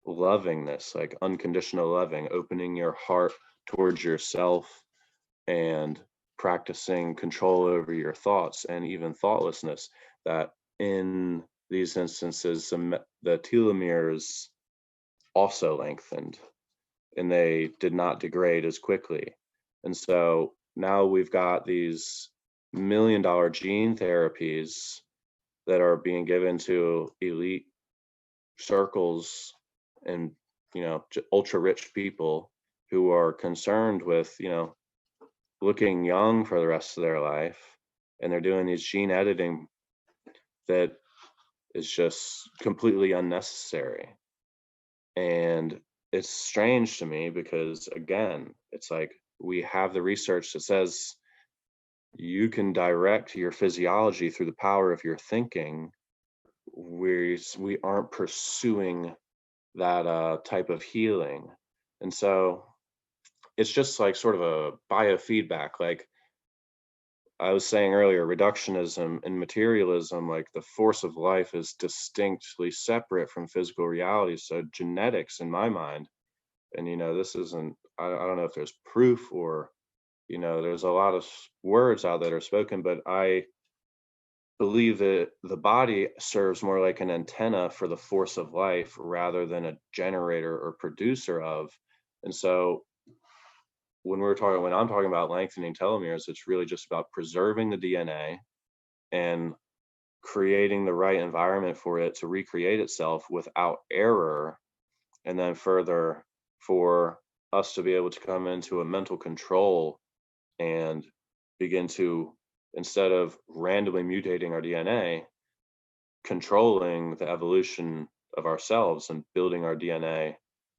lovingness, like unconditional loving, opening your heart towards yourself and practicing control over your thoughts and even thoughtlessness, that in these instances, the telomeres also lengthened and they did not degrade as quickly. And so now we've got these $1 million gene therapies that are being given to elite circles and, ultra rich people who are concerned with, looking young for the rest of their life, and they're doing these gene editing that is just completely unnecessary. And it's strange to me because, again, it's like we have the research that says you can direct your physiology through the power of your thinking. We aren't pursuing that type of healing. And so it's just like sort of a biofeedback. Like I was saying earlier, reductionism and materialism, like the force of life is distinctly separate from physical reality. So genetics, in my mind, and this isn't, I don't know if there's proof or, there's a lot of words out that are spoken, but I believe that the body serves more like an antenna for the force of life rather than a generator or producer of. And so when I'm talking about lengthening telomeres, it's really just about preserving the DNA and creating the right environment for it to recreate itself without error. And then further, for us to be able to come into a mental control and begin to, instead of randomly mutating our DNA, controlling the evolution of ourselves and building our DNA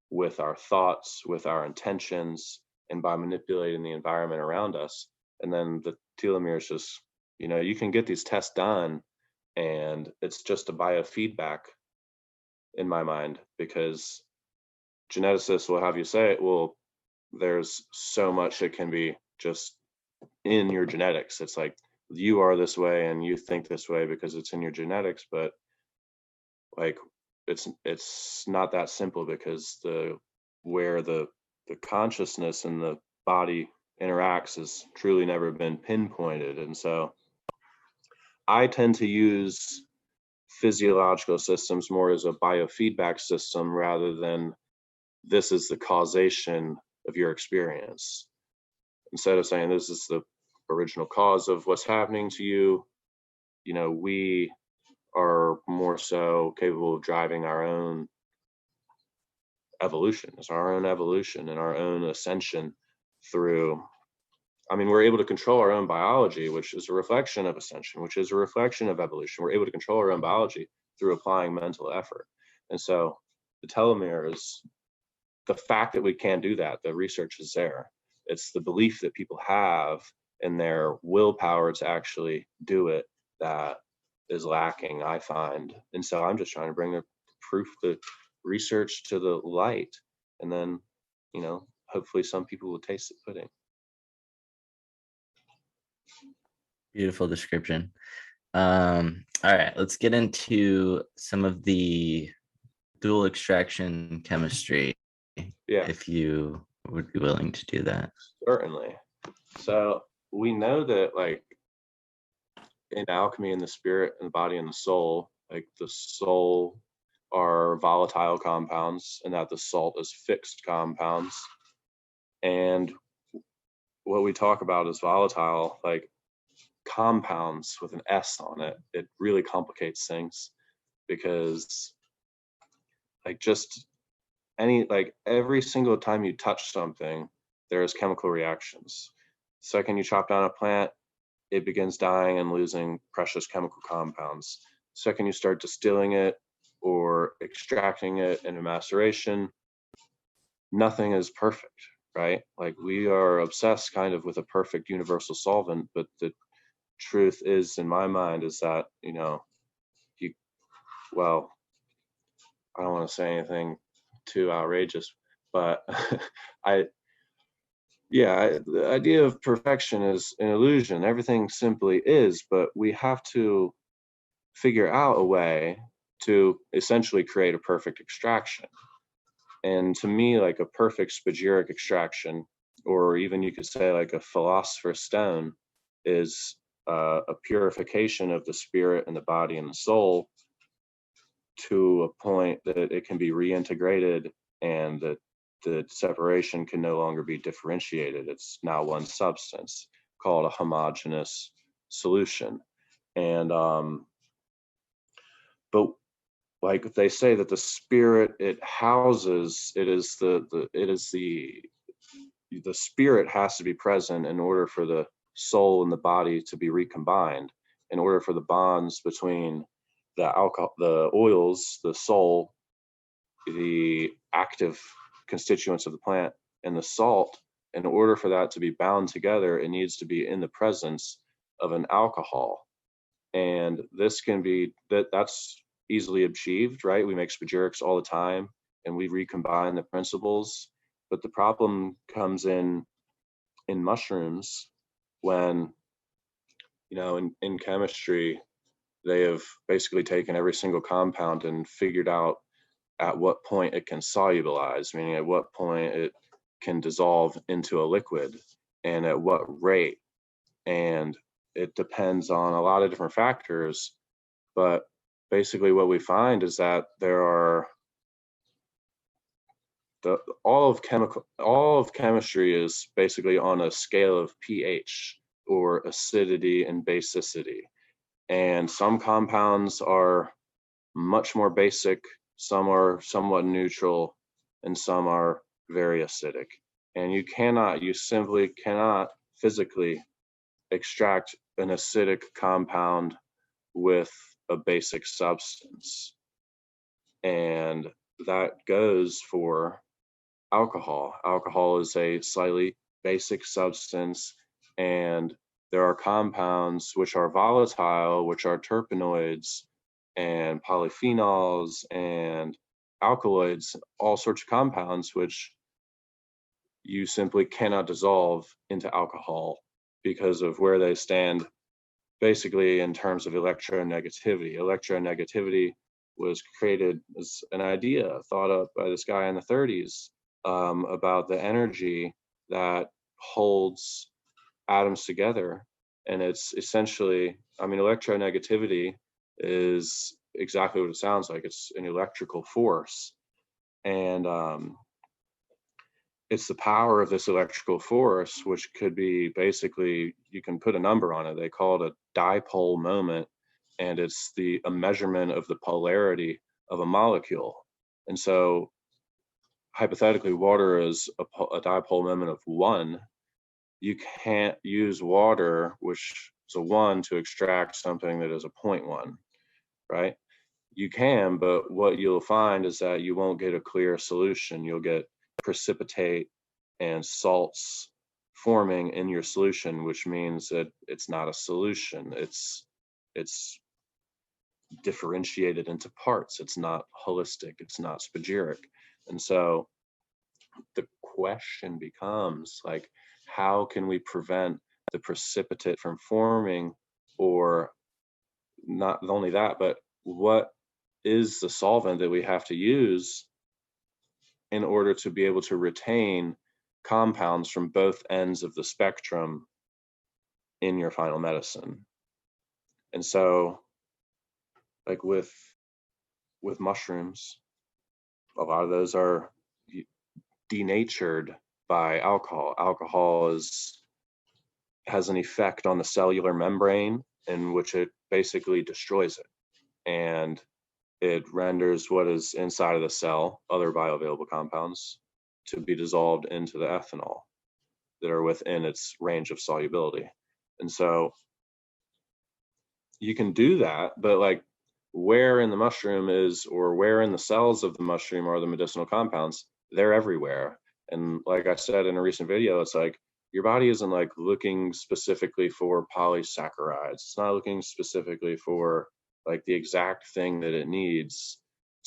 with our thoughts, with our intentions, and by manipulating the environment around us. And then the telomeres just, you can get these tests done and it's just a biofeedback in my mind, because geneticists will have you say, well, there's so much that can be just in your genetics. It's like you are this way and you think this way because it's in your genetics, but like it's not that simple, because where the consciousness and the body interacts has truly never been pinpointed. And so I tend to use physiological systems more as a biofeedback system rather than this is the causation of your experience. Instead of saying this is the original cause of what's happening to you, we are more so capable of driving our own evolution. It's our own evolution and our own ascension through, we're able to control our own biology, which is a reflection of ascension, which is a reflection of evolution. We're able to control our own biology through applying mental effort. And so the telomeres, the fact that we can do that, the research is there. It's the belief that people have in their willpower to actually do it that is lacking, I find. And so I'm just trying to bring the proof, the research to the light, and then, hopefully some people will taste the pudding. Beautiful description. All right, let's get into some of the dual extraction chemistry. Yeah, if you would be willing to do that. Certainly. So we know that, like, in alchemy, and the spirit and the body and the soul, like the soul are volatile compounds and that the salt is fixed compounds. And what we talk about as volatile, like compounds with an S on it, it really complicates things, because like just every single time you touch something, there's chemical reactions. Second you chop down a plant, it begins dying and losing precious chemical compounds. Second you start distilling it or extracting it into maceration, nothing is perfect, right? Like, we are obsessed kind of with a perfect universal solvent, but the truth is, in my mind, is that, well, I don't want to say anything too outrageous, but the idea of perfection is an illusion. Everything simply is, but we have to figure out a way to essentially create a perfect extraction. And to me, like a perfect spagyric extraction, or even you could say like a philosopher's stone, is a purification of the spirit and the body and the soul to a point that it can be reintegrated, and that the separation can no longer be differentiated. It's now one substance called a homogeneous solution. And but like they say that the spirit it houses, the spirit has to be present in order for the soul and the body to be recombined, in order for the bonds between the alcohol, the oils, the soul, the active constituents of the plant, and the salt, in order for that to be bound together, it needs to be in the presence of an alcohol. And this can be, that's easily achieved, right? We make spagyrics all the time and we recombine the principles. But the problem comes in mushrooms, when, in chemistry, they have basically taken every single compound and figured out at what point it can solubilize, meaning at what point it can dissolve into a liquid and at what rate. And it depends on a lot of different factors. But basically what we find is that there are all of chemistry is basically on a scale of pH, or acidity and basicity. And some compounds are much more basic, some are somewhat neutral, and some are very acidic. And you simply cannot physically extract an acidic compound with a basic substance. And that goes for alcohol. Alcohol is a slightly basic substance, and there are compounds which are volatile, which are terpenoids and polyphenols and alkaloids, all sorts of compounds which you simply cannot dissolve into alcohol because of where they stand basically in terms of electronegativity. Electronegativity was created as an idea thought up by this guy in the 30s about the energy that holds atoms together. And it's essentially, electronegativity is exactly what it sounds like. It's an electrical force. And it's the power of this electrical force, which could be basically, you can put a number on it. They call it a dipole moment. And it's a measurement of the polarity of a molecule. And so hypothetically, water is a dipole moment of 1. You can't use water, which is a 1, to extract something that is a 0.1, right? You can, but what you'll find is that you won't get a clear solution. You'll get precipitate and salts forming in your solution, which means that it's not a solution. It's differentiated into parts. It's not holistic. It's not spagyric. And so the question becomes, like, how can we prevent the precipitate from forming? Or not only that, but what is the solvent that we have to use in order to be able to retain compounds from both ends of the spectrum in your final medicine? And so, like with mushrooms, a lot of those are denatured by alcohol. Alcohol is has an effect on the cellular membrane in which it basically destroys it. And it renders what is inside of the cell, other bioavailable compounds, to be dissolved into the ethanol that are within its range of solubility. And so you can do that, but like where in the mushroom is, or where in the cells of the mushroom are the medicinal compounds? They're everywhere. And like I said in a recent video, it's like your body isn't like looking specifically for polysaccharides. It's not looking specifically for like the exact thing that it needs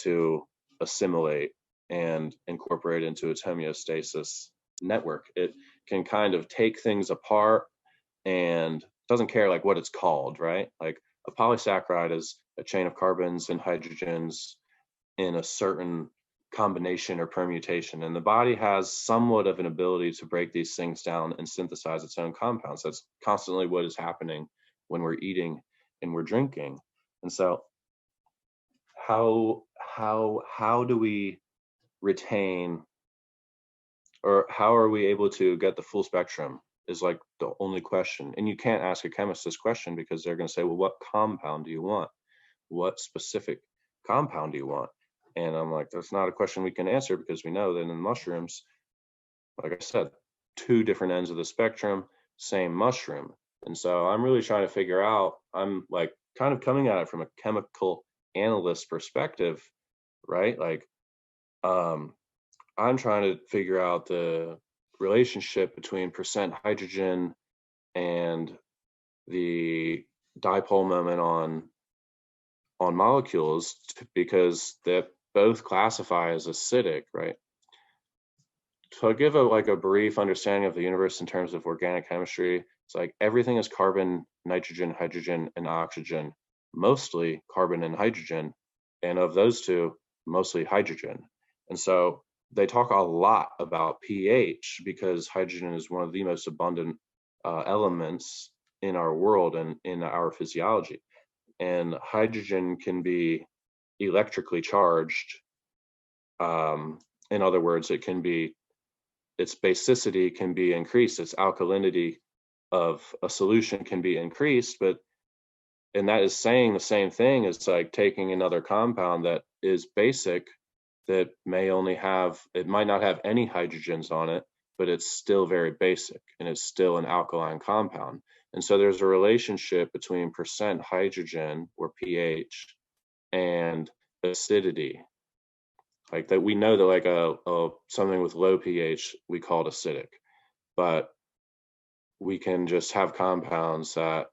to assimilate and incorporate into its homeostasis network. It can kind of take things apart and doesn't care like what it's called, right? Like a polysaccharide is a chain of carbons and hydrogens in a certain combination or permutation, and the body has somewhat of an ability to break these things down and synthesize its own compounds. That's constantly what is happening when we're eating and we're drinking. And so how do we retain, or how are we able to get the full spectrum is like the only question. And you can't ask a chemist this question because they're going to say, well, what compound do you want? What specific compound do you want? And I'm like, that's not a question we can answer, because we know that in mushrooms, like I said, 2 different ends of the spectrum, same mushroom. And so I'm really trying to figure out, I'm like kind of coming at it from a chemical analyst perspective, right? Like, I'm trying to figure out the relationship between percent hydrogen and the dipole moment on molecules, because they both classify as acidic, right? To give a brief understanding of the universe in terms of organic chemistry, it's like everything is carbon, nitrogen, hydrogen, and oxygen, mostly carbon and hydrogen, and of those 2, mostly hydrogen. And so they talk a lot about pH because hydrogen is one of the most abundant elements in our world and in our physiology. And hydrogen can be electrically charged. In other words, its basicity can be increased, its alkalinity of a solution can be increased, and that is saying the same thing as like taking another compound that is basic, that it might not have any hydrogens on it, but it's still very basic and it's still an alkaline compound. And so there's a relationship between percent hydrogen, or pH, and acidity. Like that, we know that like something with low pH, we call it acidic, but we can just have compounds that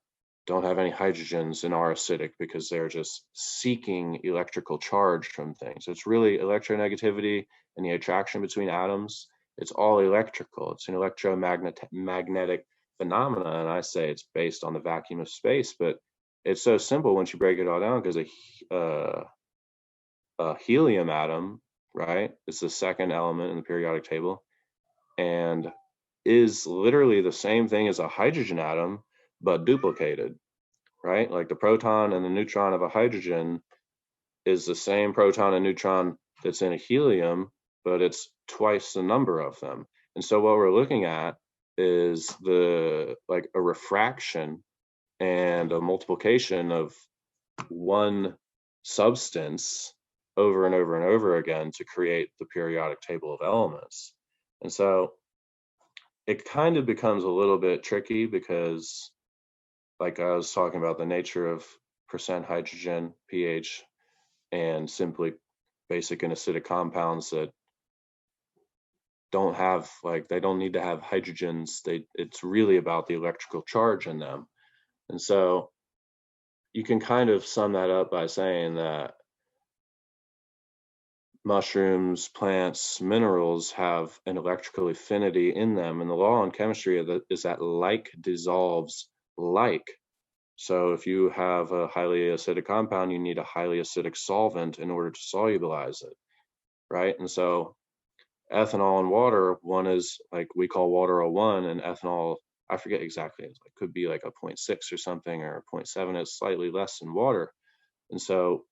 don't have any hydrogens and are acidic because they're just seeking electrical charge from things. It's really electronegativity and the attraction between atoms. It's all electrical. It's an electromagnetic phenomena, and I say it's based on the vacuum of space, but it's so simple once you break it all down, because a helium atom, right, it's the second element in the periodic table, and is literally the same thing as a hydrogen atom, but duplicated, right? Like the proton and the neutron of a hydrogen is the same proton and neutron that's in a helium, but it's twice the number of them. And so what we're looking at is a refraction and a multiplication of one substance over and over and over again to create the periodic table of elements. And so it kind of becomes a little bit tricky, because like I was talking about the nature of percent hydrogen, pH, and simply basic and acidic compounds that don't have, they don't need to have hydrogens. It's really about the electrical charge in them. And so you can kind of sum that up by saying that mushrooms, plants, minerals have an electrical affinity in them. And the law in chemistry is that like dissolves like. So if you have a highly acidic compound, you need a highly acidic solvent in order to solubilize it, right? And so ethanol and water, one is like we call water a 1, and ethanol, I forget exactly, it could be like a 0.6 or something, or 0.7. It's slightly less than water. And so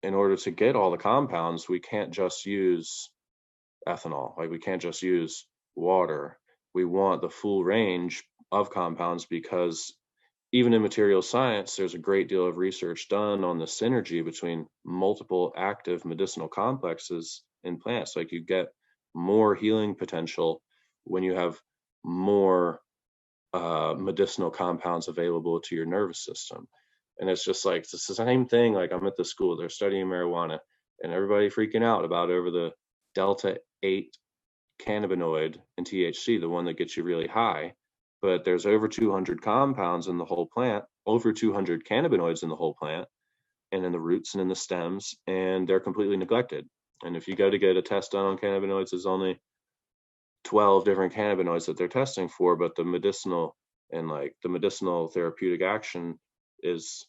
in order to get all the compounds, we can't just use ethanol, we can't just use water. We want the full range of compounds, because even in material science, there's a great deal of research done on the synergy between multiple active medicinal complexes in plants. Like, you get more healing potential when you have more medicinal compounds available to your nervous system. And it's just like, it's the same thing. Like, I'm at the school, they're studying marijuana, and everybody freaking out about over the delta 8 cannabinoid and THC, the one that gets you really high. But there's over 200 compounds in the whole plant, over 200 cannabinoids in the whole plant, and in the roots and in the stems, and they're completely neglected. And if you go to get a test done on cannabinoids, there's only 12 different cannabinoids that they're testing for, but the medicinal and like the medicinal therapeutic action is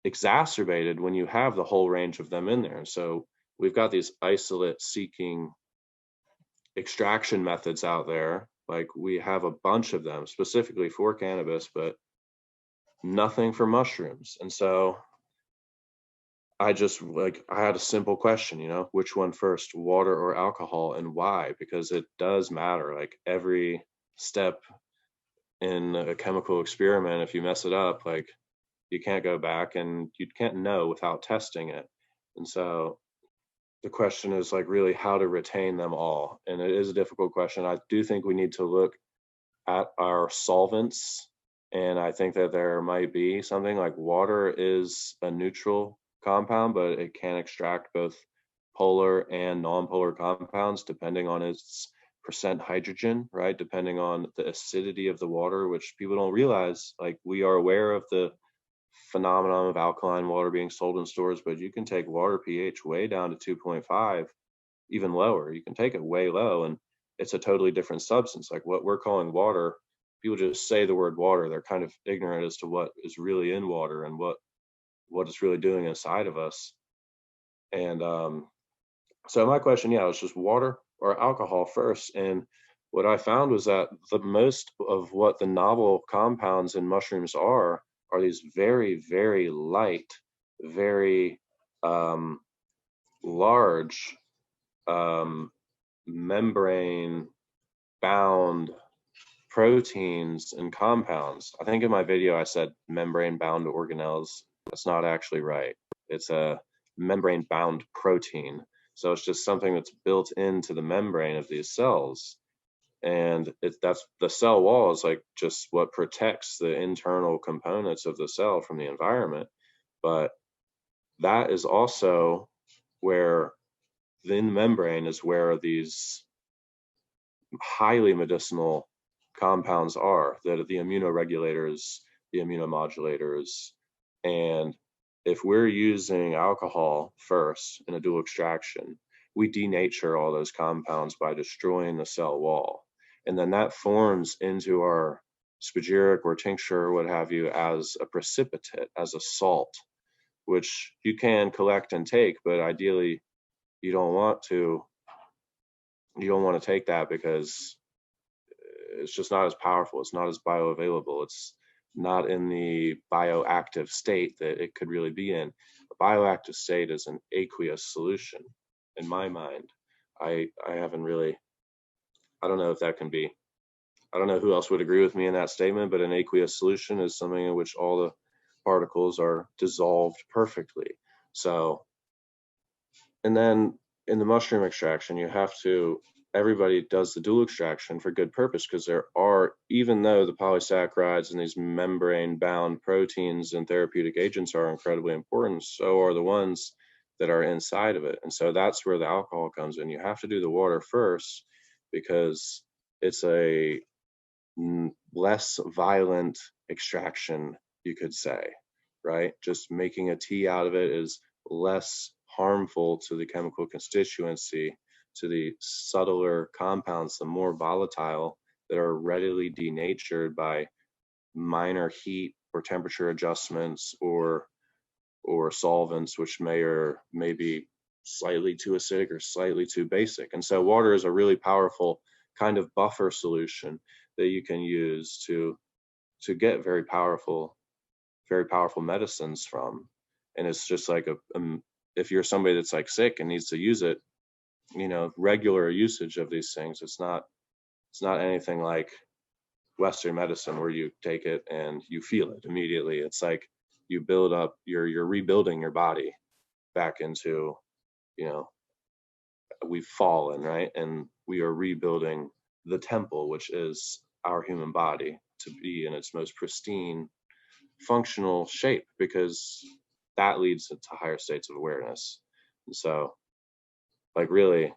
exacerbated when you have the whole range of them in there. And so we've got these isolate seeking extraction methods out there. Like, we have a bunch of them specifically for cannabis, but nothing for mushrooms. And so I had a simple question, which one first, water or alcohol, and why? Because it does matter. Like, every step in a chemical experiment, if you mess it up, like, you can't go back, and you can't know without testing it. And so the question is, like, really how to retain them all. And it is a difficult question. I do think we need to look at our solvents, and I think that there might be something like water is a neutral compound, but it can extract both polar and non-polar compounds depending on its percent hydrogen, right? Depending on the acidity of the water, which people don't realize. Like, we are aware of the phenomenon of alkaline water being sold in stores, but you can take water pH way down to 2.5, even lower. You can take it way low, and it's a totally different substance. Like, what we're calling water, people just say the word water. They're kind of ignorant as to what is really in water and what it's really doing inside of us. And so my question, was just water or alcohol first. And what I found was that the most of what the novel compounds in mushrooms are these very, very light, very large membrane bound proteins and compounds. I think in my video I said membrane bound organelles. That's not actually right. It's a membrane bound protein. So it's just something that's built into the membrane of these cells. And that's the cell wall is like just what protects the internal components of the cell from the environment. But that is also where in the membrane is where these highly medicinal compounds are, that the immunoregulators, the immunomodulators. And if we're using alcohol first in a dual extraction, we denature all those compounds by destroying the cell wall. And then that forms into our spagyric or tincture or what have you as a precipitate, as a salt, which you can collect and take, but ideally you don't want to take that because it's just not as powerful. It's not as bioavailable. It's not in the bioactive state that it could really be in. A bioactive state is an aqueous solution in my mind. I don't know if that can be. I don't know who else would agree with me in that statement, but an aqueous solution is something in which all the particles are dissolved perfectly. So, and then in the mushroom extraction, everybody does the dual extraction for good purpose, because there are, even though the polysaccharides and these membrane bound proteins and therapeutic agents are incredibly important, so are the ones that are inside of it. And so that's where the alcohol comes in. You have to do the water first because it's a less violent extraction, you could say, right? Just making a tea out of it is less harmful to the chemical constituency, to the subtler compounds, the more volatile, that are readily denatured by minor heat or temperature adjustments or solvents, which may be slightly too acidic or slightly too basic. And so water is a really powerful kind of buffer solution that you can use to get very powerful medicines from. And it's just like if you're somebody that's like sick and needs to use it, regular usage of these things, it's not anything like Western medicine where you take it and you feel it immediately. It's like you build up, you're rebuilding your body back into, you know, we've fallen, right? And we are rebuilding the temple, which is our human body, to be in its most pristine, functional shape, because that leads to higher states of awareness. And so, like, really,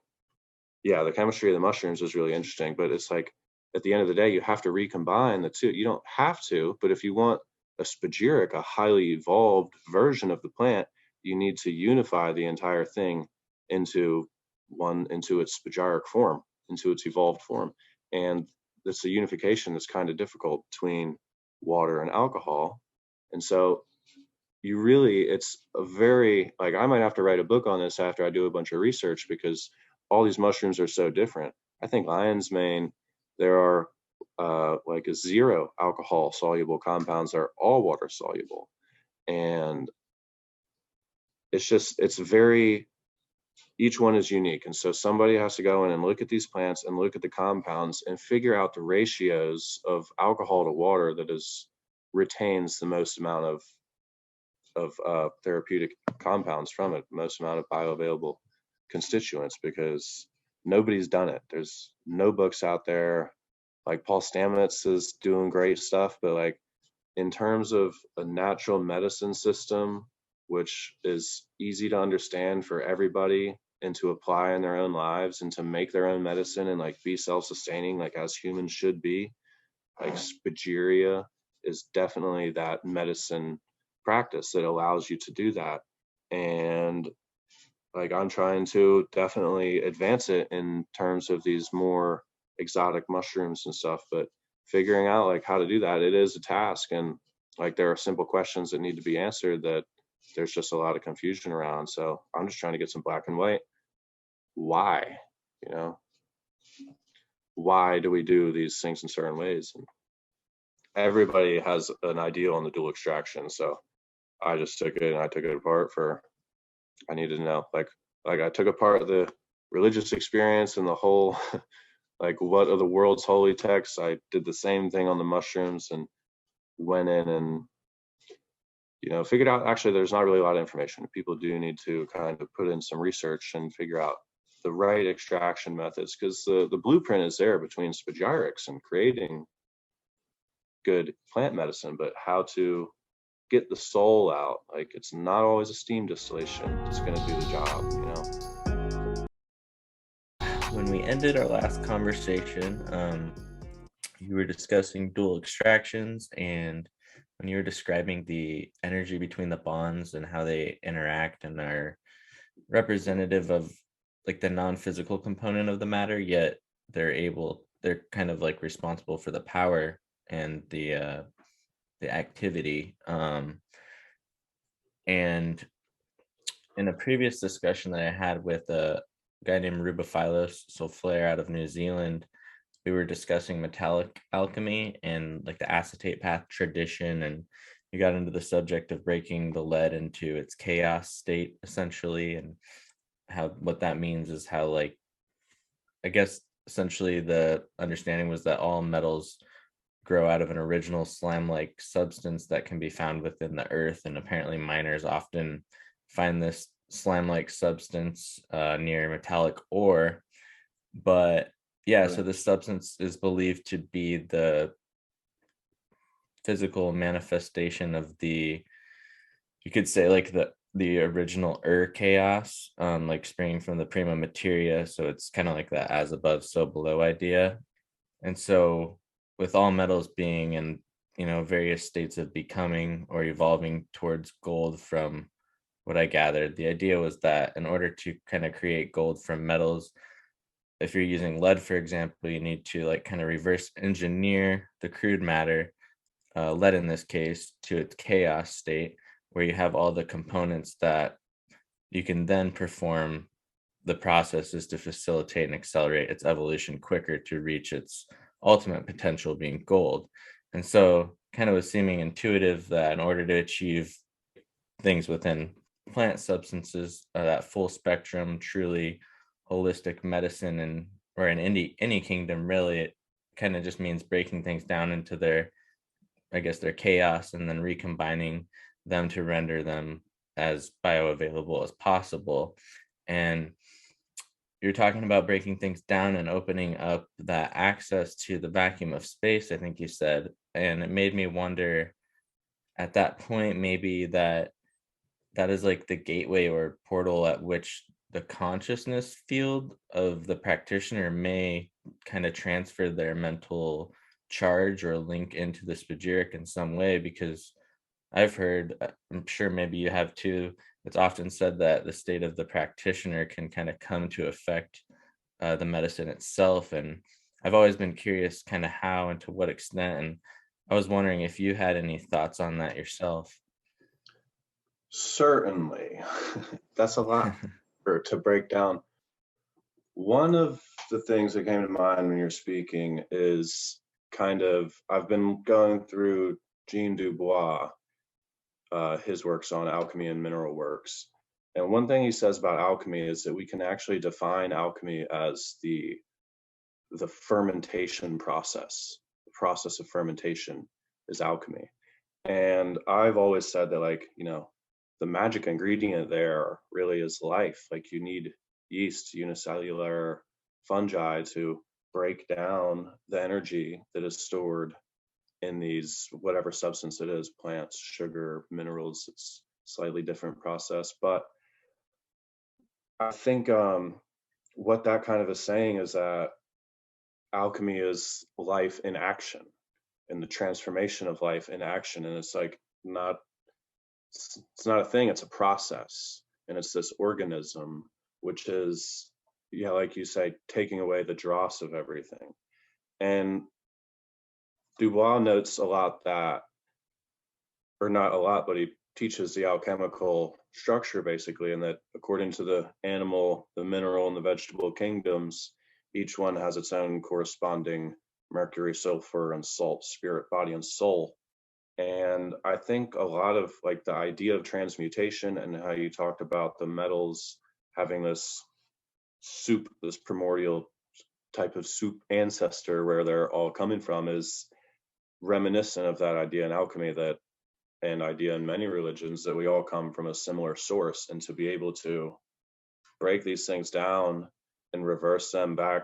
yeah, the chemistry of the mushrooms is really interesting, but it's like at the end of the day, you have to recombine the two. You don't have to, but if you want a spagyric, a highly evolved version of the plant, you need to unify the entire thing into its spagyric form, into its evolved form. And it's a unification that's kind of difficult between water and alcohol. And so it's a very, like, I might have to write a book on this after I do a bunch of research, because all these mushrooms are so different. I think lion's mane, there are like a 0 alcohol soluble compounds that are all water soluble. And each one is unique. And so somebody has to go in and look at these plants and look at the compounds and figure out the ratios of alcohol to water that retains the most amount of therapeutic compounds from it, most amount of bioavailable constituents, because nobody's done it. There's no books out there. Like, Paul Stamets is doing great stuff, but like, in terms of a natural medicine system, which is easy to understand for everybody and to apply in their own lives and to make their own medicine and like be self-sustaining, like as humans should be, like Spagyria is definitely that medicine practice that allows you to do that. And like, I'm trying to definitely advance it in terms of these more exotic mushrooms and stuff, but figuring out like how to do that, it is a task. And like, there are simple questions that need to be answered that there's just a lot of confusion around. So I'm just trying to get some black and white. Why, why do we do these things in certain ways? And everybody has an ideal on the dual extraction. So I just took it and I took it apart I needed to know, like I took apart the religious experience and the whole, like, what are the world's holy texts? I did the same thing on the mushrooms and went in and, figured out actually there's not really a lot of information. People do need to kind of put in some research and figure out the right extraction methods, because the blueprint is there between spagyrics and creating good plant medicine, but how to get the soul out. Like, it's not always a steam distillation that's going to do the job. When we ended our last conversation, you were discussing dual extractions, and when you were describing the energy between the bonds and how they interact and are representative of like the non-physical component of the matter, yet they're kind of like responsible for the power and the activity. And in a previous discussion that I had with a guy named Rubophilos Solflair out of New Zealand, we were discussing metallic alchemy and like the acetate path tradition, and you got into the subject of breaking the lead into its chaos state, essentially, and what that means is how, like, I guess essentially the understanding was that all metals grow out of an original slime-like substance that can be found within the earth, and apparently miners often find this slime-like substance near metallic ore. But yeah, so this substance is believed to be the physical manifestation of you could say, like, the original chaos, like springing from the prima materia. So it's kind of like that as above, so below idea. And so with all metals being in, various states of becoming or evolving towards gold, from what I gathered, the idea was that in order to kind of create gold from metals, if you're using lead, for example, you need to like kind of reverse engineer the crude matter, lead in this case, to its chaos state, where you have all the components that you can then perform the processes to facilitate and accelerate its evolution quicker to reach its ultimate potential, being gold. And so kind of was seeming intuitive that in order to achieve things within plant substances, that full spectrum, truly holistic medicine, or in any kingdom really, kind of just means breaking things down into their, I guess, their chaos, and then recombining them to render them as bioavailable as possible. And you're talking about breaking things down and opening up that access to the vacuum of space, I think you said. And it made me wonder at that point, maybe that is like the gateway or portal at which the consciousness field of the practitioner may kind of transfer their mental charge or link into the spagyric in some way. Because I've heard, I'm sure maybe you have too, it's often said that the state of the practitioner can kind of come to affect the medicine itself. And I've always been curious kind of how and to what extent. And I was wondering if you had any thoughts on that yourself. Certainly. That's a lot to break down. One of the things that came to mind when you're speaking is kind of, I've been going through Jean Dubois, his works on alchemy and mineral works. And one thing he says about alchemy is that we can actually define alchemy as the fermentation process. The process of fermentation is alchemy. And I've always said that, like, the magic ingredient there really is life. Like, you need yeast, unicellular fungi to break down the energy that is stored in these, whatever substance it is, plants, sugar, minerals. It's slightly different process. But I think what that kind of is saying is that alchemy is life in action, and the transformation of life in action. And it's like it's not a thing, it's a process. And it's this organism, which is, yeah, like you say, taking away the dross of everything. And Dubois notes a lot that, or not a lot, but he teaches the alchemical structure basically, and that according to the animal, the mineral, and the vegetable kingdoms, each one has its own corresponding mercury, sulfur, and salt, spirit, body, and soul. And I think a lot of, like, the idea of transmutation and how you talked about the metals having this soup, this primordial type of soup ancestor where they're all coming from, is reminiscent of that idea in alchemy, that an idea in many religions, that we all come from a similar source. And to be able to break these things down and reverse them back,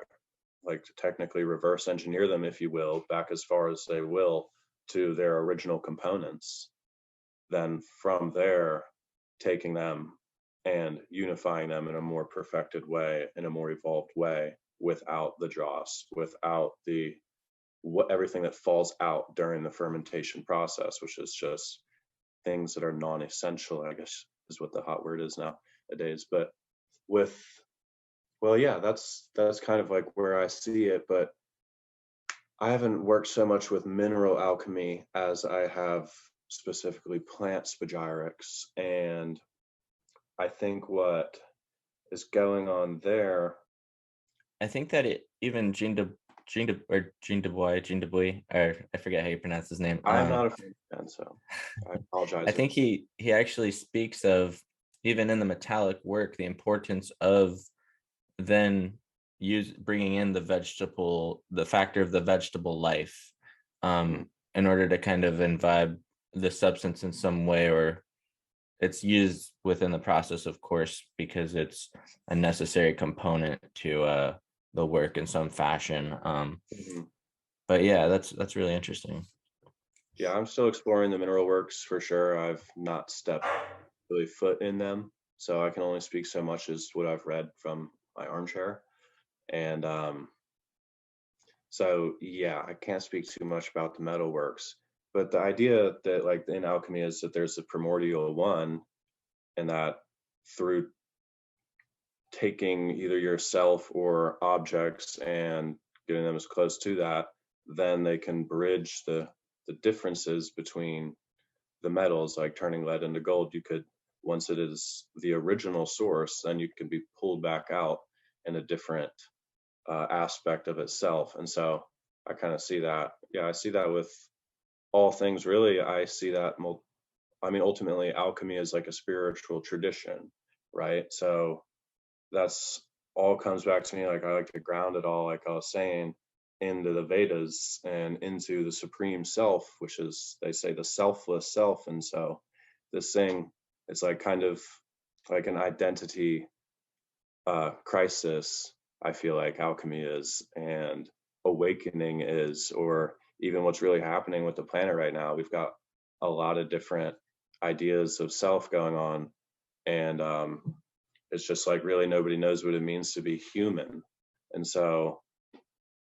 like to technically reverse engineer them, if you will, back as far as they will to their original components, then from there taking them and unifying them in a more perfected way, in a more evolved way, without the dross, without the everything that falls out during the fermentation process, which is just things that are non-essential, I guess is what the hot word is nowadays. But yeah, that's kind of like where I see it. But I haven't worked so much with mineral alchemy as I have specifically plant spagyrics. And I think what is going on there, I think that even Jean Dubois, or I forget how you pronounce his name. I'm not a fan, so I apologize. I think he actually speaks of, even in the metallic work, the importance of then bringing in the factor of the vegetable life, in order to kind of imbibe the substance in some way, or it's used within the process, of course, because it's a necessary component to the work in some fashion. But yeah, that's really interesting. Yeah, I'm still exploring the mineral works for sure. I've not stepped really foot in them, so I can only speak so much as what I've read from my armchair. And so yeah, I can't speak too much about the metal works. But the idea that, like, in alchemy is that there's a primordial one, and that through taking either yourself or objects and getting them as close to that, then they can bridge the differences between the metals, like turning lead into gold. You could, once it is the original source, then you can be pulled back out in a different aspect of itself. And so I kind of see that. Yeah, I see that with all things, really. I see that, I mean, ultimately alchemy is like a spiritual tradition, right? So that's all comes back to me. Like, I like to ground it all, like I was saying, into the Vedas and into the supreme self, which is, they say, the selfless self. And so this thing, it's like kind of like an identity crisis, I feel like alchemy is, and awakening is, or even what's really happening with the planet right now. We've got a lot of different ideas of self going on, and it's just like really nobody knows what it means to be human. And so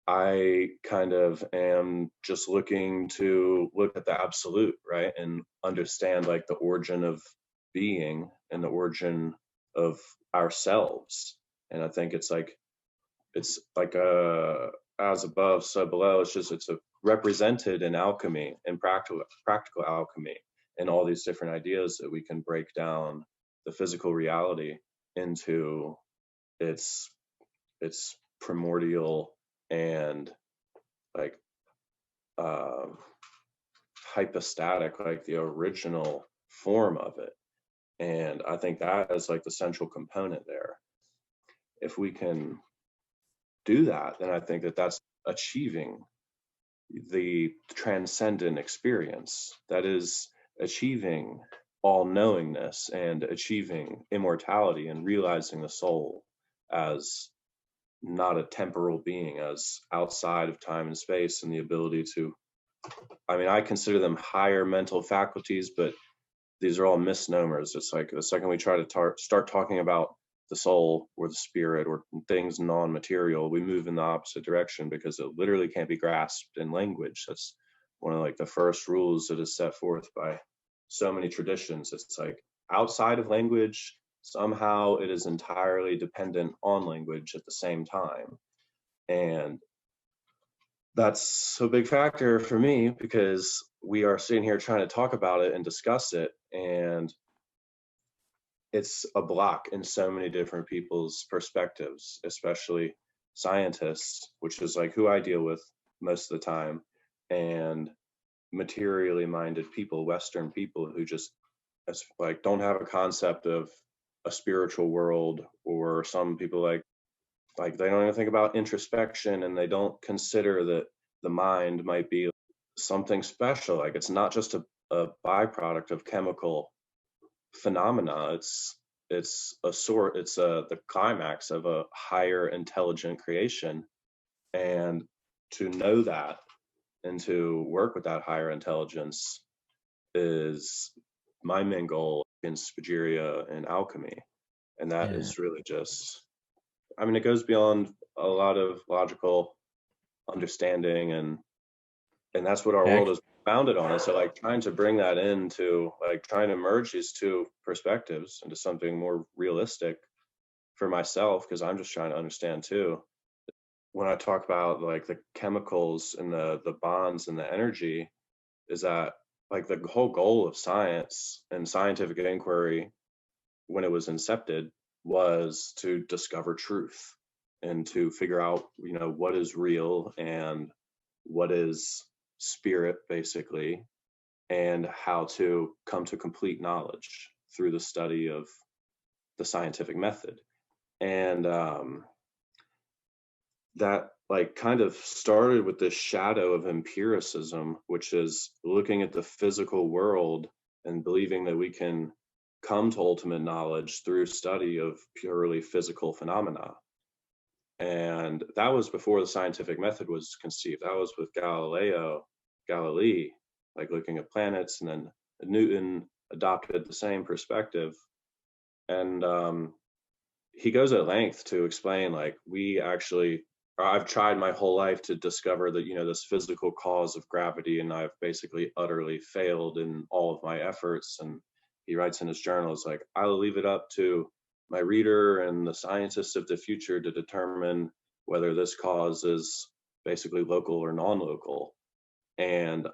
I kind of am just looking to look at the absolute, right, and understand like the origin of being and the origin of ourselves. And I think it's like a as above, so below. It's a represented in alchemy and practical alchemy, and all these different ideas that we can break down the physical reality into its primordial and like hypostatic, like the original form of it. And I think that is like the central component there. If we can do that, then I think that that's achieving the transcendent experience. That is achieving all knowingness and achieving immortality and realizing the soul as not a temporal being, as outside of time and space, and the ability to, I mean, I consider them higher mental faculties, but these are all misnomers. It's like the second we try to start talking about the soul or the spirit or things non-material, we move in the opposite direction, because it literally can't be grasped in language. That's one of like the first rules that is set forth by so many traditions. It's like outside of language, somehow it is entirely dependent on language at the same time. And that's a big factor for me, because we are sitting here trying to talk about it and discuss it, and it's a block in so many different people's perspectives, especially scientists, which is like who I deal with most of the time, and materially minded people, Western people, who just like don't have a concept of a spiritual world, or some people like they don't even think about introspection, and they don't consider that the mind might be something special. Like it's not just a byproduct of chemical phenomena. It's the climax of a higher intelligent creation. And to know that and to work with that higher intelligence is my main goal in Spagyria and alchemy. And that is really just, I mean, it goes beyond a lot of logical understanding, and that's what our world is founded on. And so like trying to bring that into, like trying to merge these two perspectives into something more realistic for myself, because I'm just trying to understand too. When I talk about like the chemicals and the bonds and the energy, is that like the whole goal of science and scientific inquiry when it was incepted was to discover truth and to figure out, you know, what is real and what is spirit, basically, and how to come to complete knowledge through the study of the scientific method. And that like kind of started with this shadow of empiricism, which is looking at the physical world and believing that we can come to ultimate knowledge through study of purely physical phenomena. And that was before the scientific method was conceived. That was with Galilei, like looking at planets, and then Newton adopted the same perspective. And he goes at length to explain, like, I've tried my whole life to discover that, you know, this physical cause of gravity, and I've basically utterly failed in all of my efforts. And he writes in his journal, it's like, I'll leave it up to my reader and the scientists of the future to determine whether this cause is basically local or non-local. And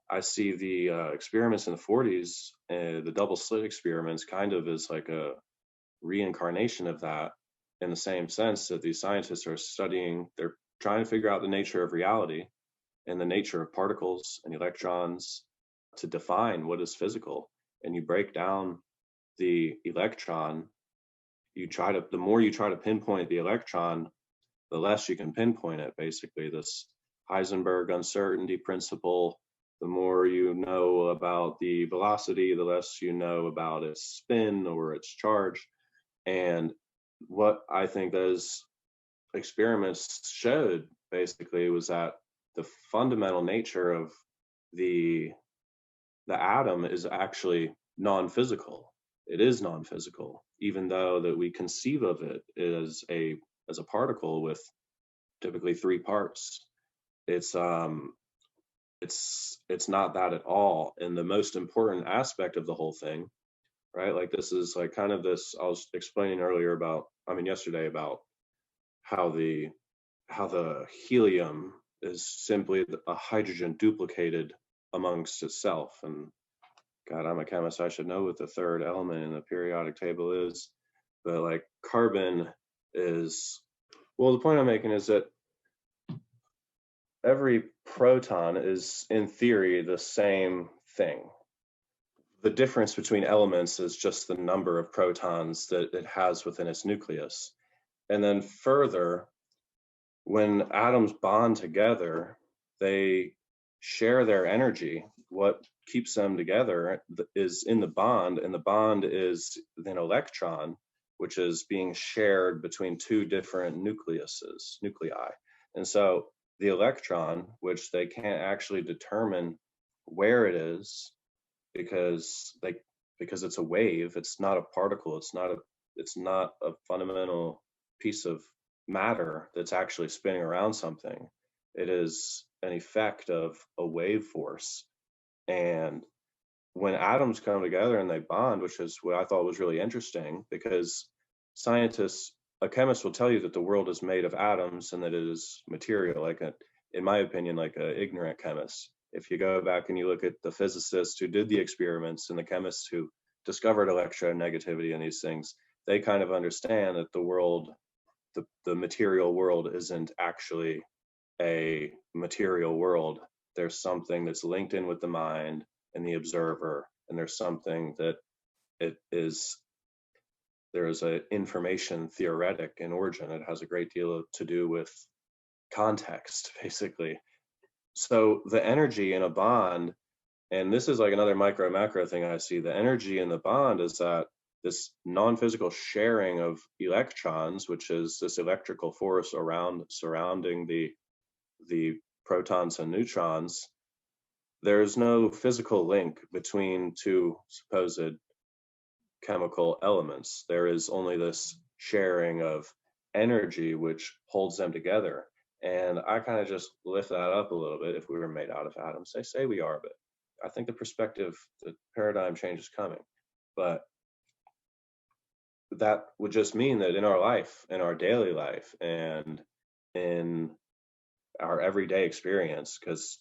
I see the experiments in the 40s, the double slit experiments, kind of as like a reincarnation of that, in the same sense that these scientists are studying, they're trying to figure out the nature of reality and the nature of particles and electrons to define what is physical. And you break down the electron, the more you try to pinpoint the electron, the less you can pinpoint it. Basically, this Heisenberg uncertainty principle, the more you know about the velocity, the less you know about its spin or its charge. And what I think those experiments showed basically was that the fundamental nature of the atom is actually non-physical. It is non-physical, even though that we conceive of it as a particle with typically 3 parts. It's not that at all. And the most important aspect of the whole thing, right? Like this is like kind of this, I was explaining yesterday about how the helium is simply a hydrogen duplicated amongst itself. And God, I'm a chemist, I should know what the third element in the periodic table is. But like carbon is, well, the point I'm making is that every proton is in theory the same thing. The difference between elements is just the number of protons that it has within its nucleus. And then further, when atoms bond together, they share their energy. What keeps them together is in the bond, and the bond is an electron, which is being shared between 2 different nuclei. And so the electron, which they can't actually determine where it is because it's a wave, it's not a particle, it's not a fundamental piece of matter that's actually spinning around something. It is an effect of a wave force. And when atoms come together and they bond, which is what I thought was really interesting, because a chemist will tell you that the world is made of atoms and that it is material, in my opinion, like an ignorant chemist. If you go back and you look at the physicists who did the experiments and the chemists who discovered electronegativity and these things, they kind of understand that the world, the material world, isn't actually a material world. There's something that's linked in with the mind and the observer, and there's something that there is an information theoretic in origin. It has a great deal to do with context, basically. So the energy in a bond, and this is like another micro macro thing I see, the energy in the bond is that this non-physical sharing of electrons, which is this electrical force surrounding the protons and neutrons, there's no physical link between 2 supposed chemical elements. There is only this sharing of energy which holds them together. And I kind of just lift that up a little bit. If we were made out of atoms, they say we are, but I think the paradigm change is coming. But that would just mean that in our life, in our daily life, and in our everyday experience, because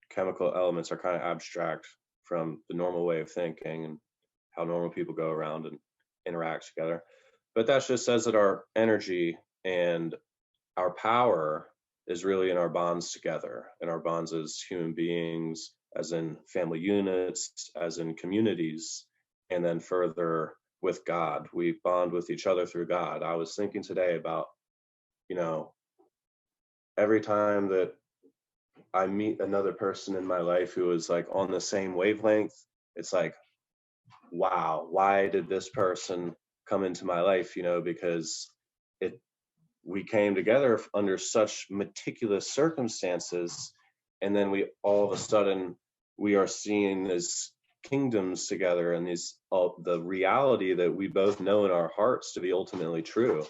chemical elements are kind of abstract from the normal way of thinking and how normal people go around and interact together. But that just says that our energy and our power is really in our bonds together, in our bonds as human beings, as in family units, as in communities, and then further with God. We bond with each other through God. I was thinking today about, every time that I meet another person in my life who is like on the same wavelength, it's like, wow, why did this person come into my life? Because we came together under such meticulous circumstances, and then we all of a sudden we are seeing these kingdoms together, and the reality that we both know in our hearts to be ultimately true.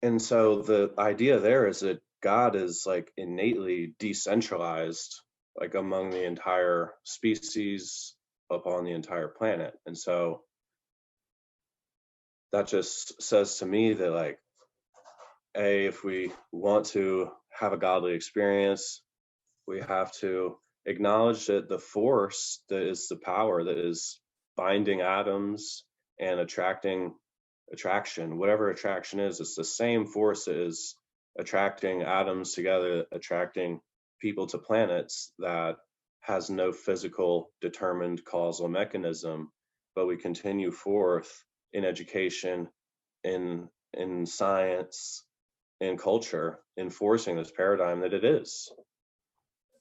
And so the idea there is that God is like innately decentralized, like among the entire species upon the entire planet. And so that just says to me that, like, if we want to have a godly experience, we have to acknowledge that the force that is the power that is binding atoms and attraction, whatever attraction is, it's the same force that is attracting atoms together, attracting people to planets, that has no physical determined causal mechanism. But we continue forth in education, in science, in culture enforcing this paradigm that it is.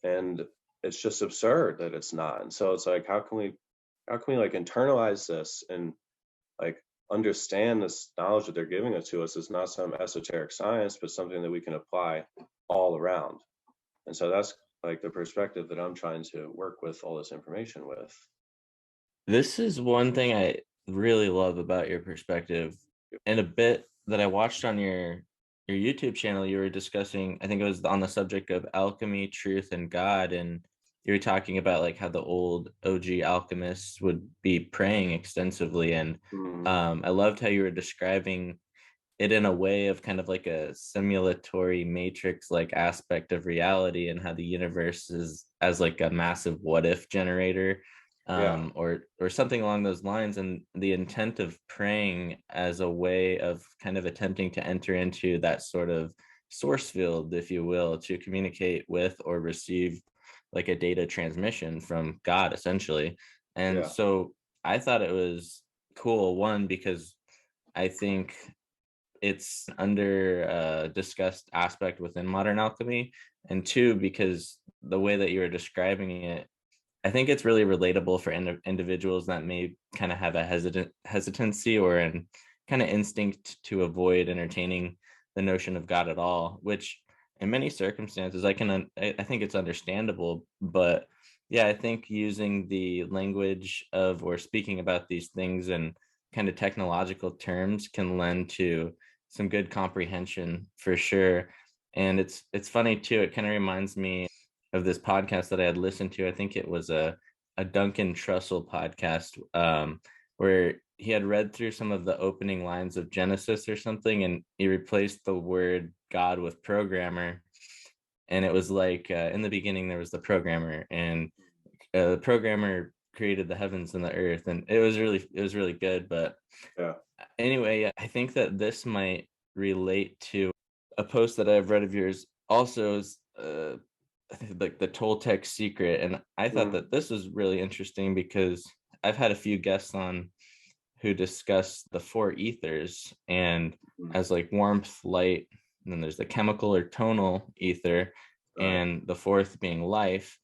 And it's just absurd that it's not. And so it's like, how can we like internalize this and like understand this knowledge that they're giving it to us is not some esoteric science, but something that we can apply all around. And so that's like the perspective that I'm trying to work with all this information with. This is one thing I really love about your perspective. And a bit that I watched on your YouTube channel, you were discussing, I think it was on the subject of alchemy, truth, and God. And you were talking about like how the old OG alchemists would be praying extensively. And I loved how you were describing it in a way of kind of like a simulatory matrix like aspect of reality, and how the universe is as like a massive what if generator, or something along those lines, and the intent of praying as a way of kind of attempting to enter into that sort of source field, if you will, to communicate with or receive like a data transmission from God, essentially. And so I thought it was cool, one, because I think it's under discussed aspect within modern alchemy, and two, because the way that you were describing it, I think it's really relatable for individuals that may kind of have a hesitancy or an kind of instinct to avoid entertaining the notion of God at all, which in many circumstances I think it's understandable. But yeah, I think using the language of, or speaking about these things in kind of technological terms, can lend to some good comprehension for sure. And it's funny too, it kind of reminds me of this podcast that I had listened to. I think it was a Duncan Trussell podcast, where he had read through some of the opening lines of Genesis or something, and he replaced the word God with programmer. And it was like, in the beginning there was the programmer, and the programmer created the heavens and the earth, and it was really good. But anyway, I think that this might relate to a post that I've read of yours also, is I think like the Toltec secret. And I thought that this was really interesting because I've had a few guests on who discuss the four ethers, and as like warmth, light, and then there's the chemical or tonal ether, and the fourth being life.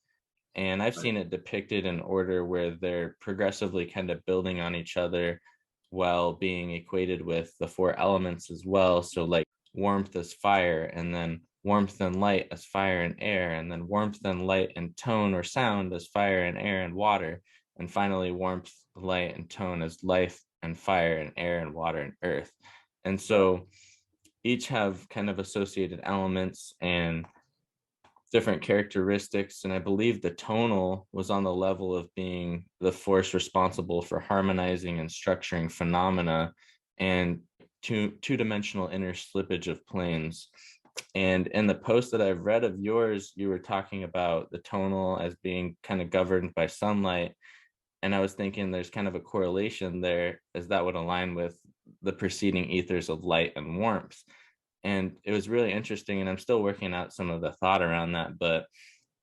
And I've seen it depicted in order where they're progressively kind of building on each other while being equated with the four elements as well. So like warmth as fire, and then warmth and light as fire and air, and then warmth and light and tone or sound as fire and air and water, and finally warmth, light, and tone as life and fire and air and water and earth. And so each have kind of associated elements and different characteristics. And I believe the tonal was on the level of being the force responsible for harmonizing and structuring phenomena and two-dimensional inner slippage of planes. And in the post that I've read of yours, you were talking about the tonal as being kind of governed by sunlight. And I was thinking there's kind of a correlation there, as that would align with the preceding ethers of light and warmth. And it was really interesting, and I'm still working out some of the thought around that, but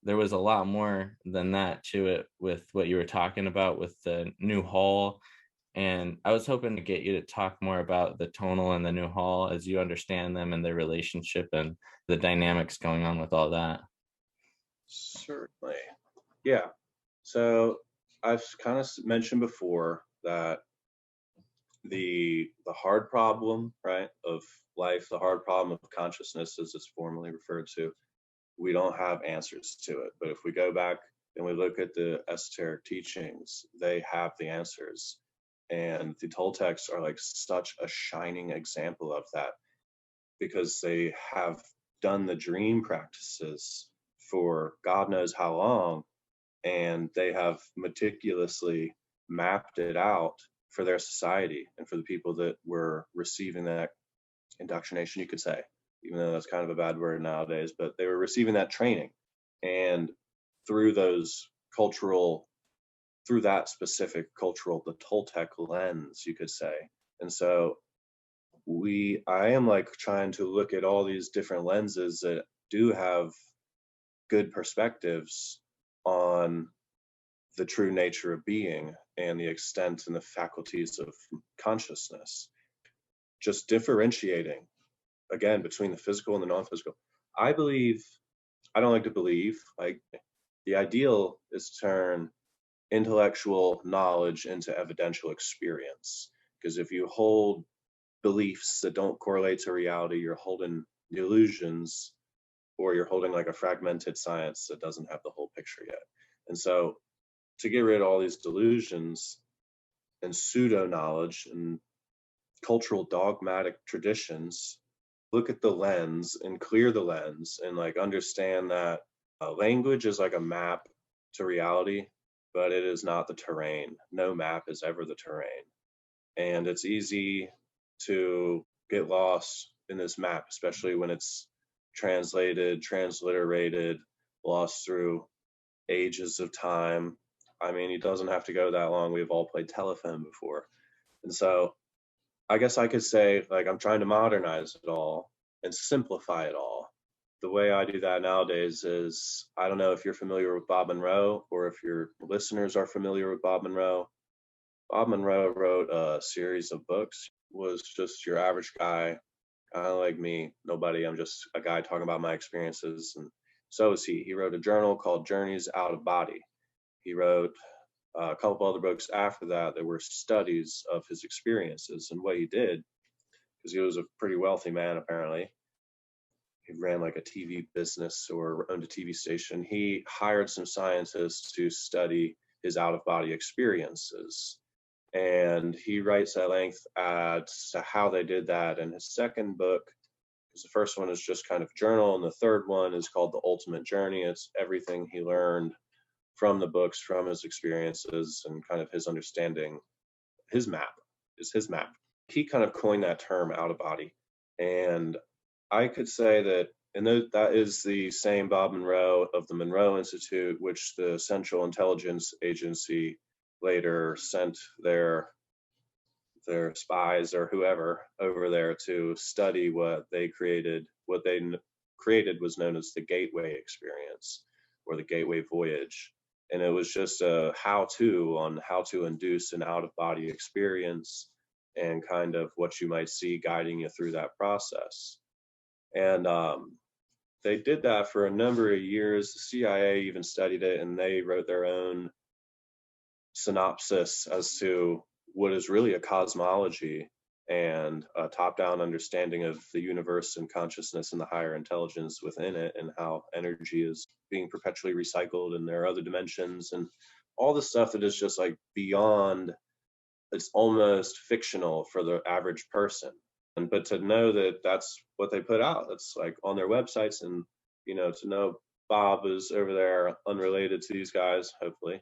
there was a lot more than that to it with what you were talking about with the new hall. And I was hoping to get you to talk more about the tonal and the new hall as you understand them and their relationship and the dynamics going on with all that. Certainly. Yeah. So I've kind of mentioned before that the hard problem, right, of life, the hard problem of consciousness, as it's formally referred to, we don't have answers to it. But if we go back and we look at the esoteric teachings, they have the answers. And the Toltecs are like such a shining example of that, because they have done the dream practices for God knows how long, and they have meticulously mapped it out for their society and for the people that were receiving that indoctrination, you could say, even though that's kind of a bad word nowadays, but they were receiving that training. And through that specific cultural, the Toltec lens, you could say. And so I am like trying to look at all these different lenses that do have good perspectives on the true nature of being and the extent and the faculties of consciousness. Just differentiating again, between the physical and the non-physical. I don't like to believe, like, the ideal is to turn intellectual knowledge into evidential experience. Because if you hold beliefs that don't correlate to reality, you're holding illusions, or you're holding like a fragmented science that doesn't have the whole picture yet. And so to get rid of all these delusions and pseudo knowledge and cultural dogmatic traditions, look at the lens and clear the lens and like understand that language is like a map to reality, but it is not the terrain. No map is ever the terrain. And it's easy to get lost in this map, especially when it's translated, transliterated, lost through ages of time. I mean, it doesn't have to go that long. We've all played telephone before. And so I guess I could say, like, I'm trying to modernize it all and simplify it all. The way I do that nowadays is, I don't know if you're familiar with Bob Monroe or if your listeners are familiar with Bob Monroe. Bob Monroe wrote a series of books, was just your average guy, kind of like me, nobody. I'm just a guy talking about my experiences. And so is he. He wrote a journal called Journeys Out of Body. He wrote a couple other books after that that were studies of his experiences. And what he did, because he was a pretty wealthy man apparently, he ran like a TV business or owned a TV station. He hired some scientists to study his out-of-body experiences. And he writes at length as to how they did that in his second book, because the first one is just kind of journal, and the third one is called The Ultimate Journey. It's everything he learned from the books, from his experiences, and kind of his understanding. His map is his map. He kind of coined that term out of body. And I could say that, and that is the same Bob Monroe of the Monroe Institute, which the Central Intelligence Agency later sent their spies or whoever over there to study what they created. What they created was known as the Gateway Experience or the Gateway Voyage. And it was just a how-to on how to induce an out-of-body experience and kind of what you might see guiding you through that process. And they did that for a number of years. The CIA even studied it, and they wrote their own synopsis as to what is really a cosmology and a top-down understanding of the universe and consciousness and the higher intelligence within it, and how energy is being perpetually recycled, and there are other dimensions and all the stuff that is just like beyond, it's almost fictional for the average person. But to know that that's what they put out, that's like on their websites, and to know Bob is over there unrelated to these guys, hopefully.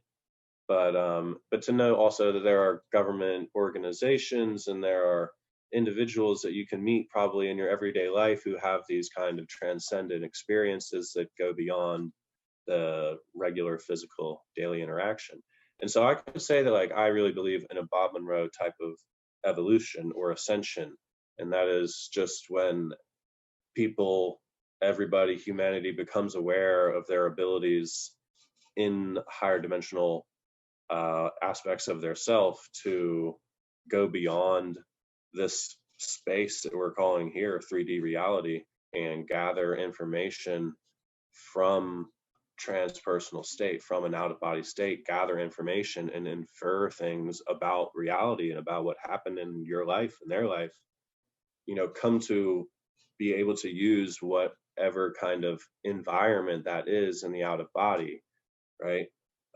But to know also that there are government organizations and there are individuals that you can meet probably in your everyday life who have these kind of transcendent experiences that go beyond the regular physical daily interaction. And so I could say that, like, I really believe in a Bob Monroe type of evolution or ascension. And that is just when everybody, humanity becomes aware of their abilities in higher dimensional aspects of their self to go beyond this space that we're calling here 3D reality and gather information from transpersonal state, from an out-of-body state, gather information and infer things about reality and about what happened in your life and their life, come to be able to use whatever kind of environment that is in the out-of-body, right?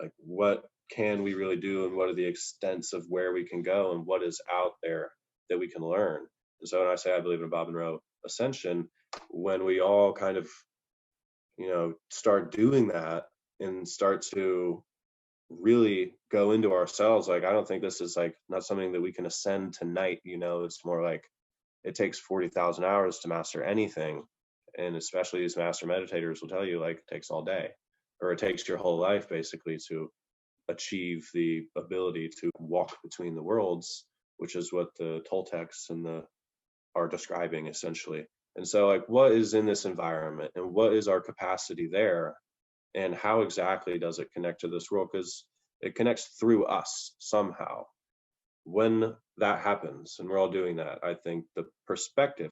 Like, what can we really do, and what are the extents of where we can go, and what is out there that we can learn? And so when I say I believe in Bob Monroe ascension, when we all kind of start doing that and start to really go into ourselves, like, I don't think this is like not something that we can ascend tonight. It's more like it takes 40,000 hours to master anything, and especially these master meditators will tell you, like, it takes all day, or it takes your whole life basically to achieve the ability to walk between the worlds, which is what the Toltecs are describing essentially. And so, like, what is in this environment, and what is our capacity there, and how exactly does it connect to this world? Because it connects through us somehow. When that happens, and we're all doing that, I think the perspective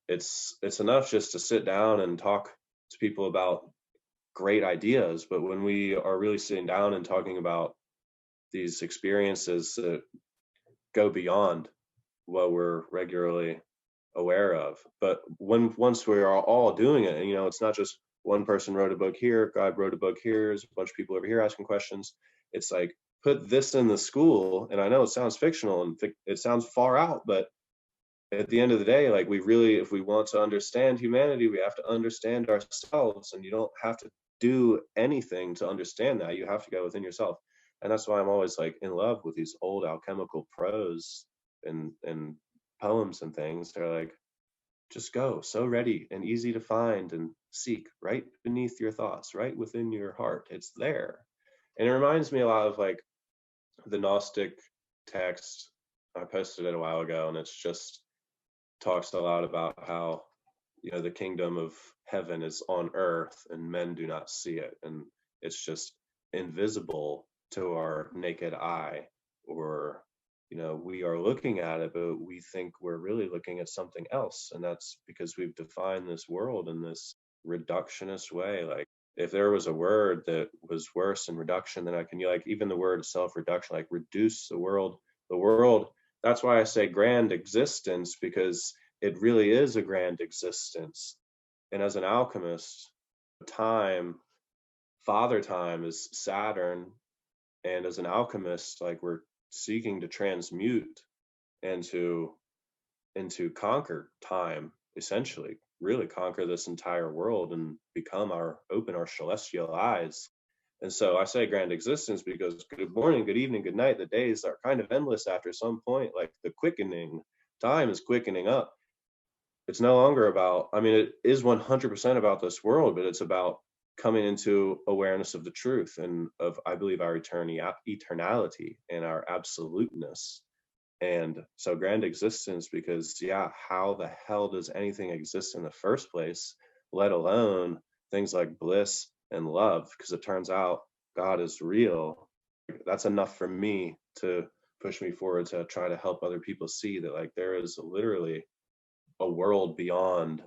it's enough just to sit down and talk to people about great ideas, but when we are really sitting down and talking about these experiences that go beyond what we're regularly aware of, but once we are all doing it, and it's not just one person wrote a book here, God wrote a book here, there's a bunch of people over here asking questions. It's like, put this in the school, and I know it sounds fictional and it sounds far out, but at the end of the day, like, we really, if we want to understand humanity, we have to understand ourselves, and you don't have to do anything to understand that. You have to go within yourself. And that's why I'm always like in love with these old alchemical prose and poems and things. They're like, just go, so ready and easy to find and seek, right beneath your thoughts, right within your heart. It's there. And it reminds me a lot of like the Gnostic text. I posted it a while ago, and it's just talks a lot about how the kingdom of heaven is on earth and men do not see it, and it's just invisible to our naked eye, or we are looking at it, but we think we're really looking at something else, and that's because we've defined this world in this reductionist way. Like, if there was a word that was worse in reduction than I can, like, even the word itself, reduction, like reduce the world. That's why I say grand existence, because it really is a grand existence. And as an alchemist, father time is Saturn. And as an alchemist, like, we're seeking to transmute and to conquer time, essentially, really conquer this entire world and open our celestial eyes. And so I say grand existence because good morning, good evening, good night, the days are kind of endless after some point. Like, the quickening, time is quickening up. It's no longer about, it is 100% about this world, but it's about coming into awareness of the truth and of, I believe, our eternality and our absoluteness. And so grand existence, because how the hell does anything exist in the first place, let alone things like bliss and love? Because it turns out God is real. That's enough for me to push me forward to try to help other people see that, like, there is literally a world beyond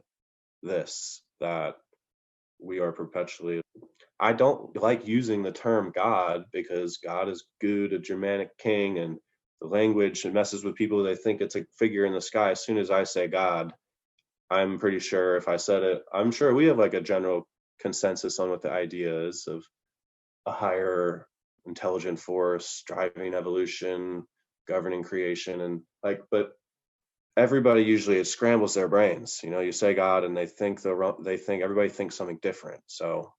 this, that we are perpetually. I don't like using the term God, because God is good, a Germanic king, and the language, it messes with people. They think it's a figure in the sky. As soon as I say God, I'm pretty sure if I said it, I'm sure we have like a general consensus on what the idea is of a higher intelligent force driving evolution, governing creation, and like, but everybody usually, it scrambles their brains. You say God and they think everybody thinks something different. So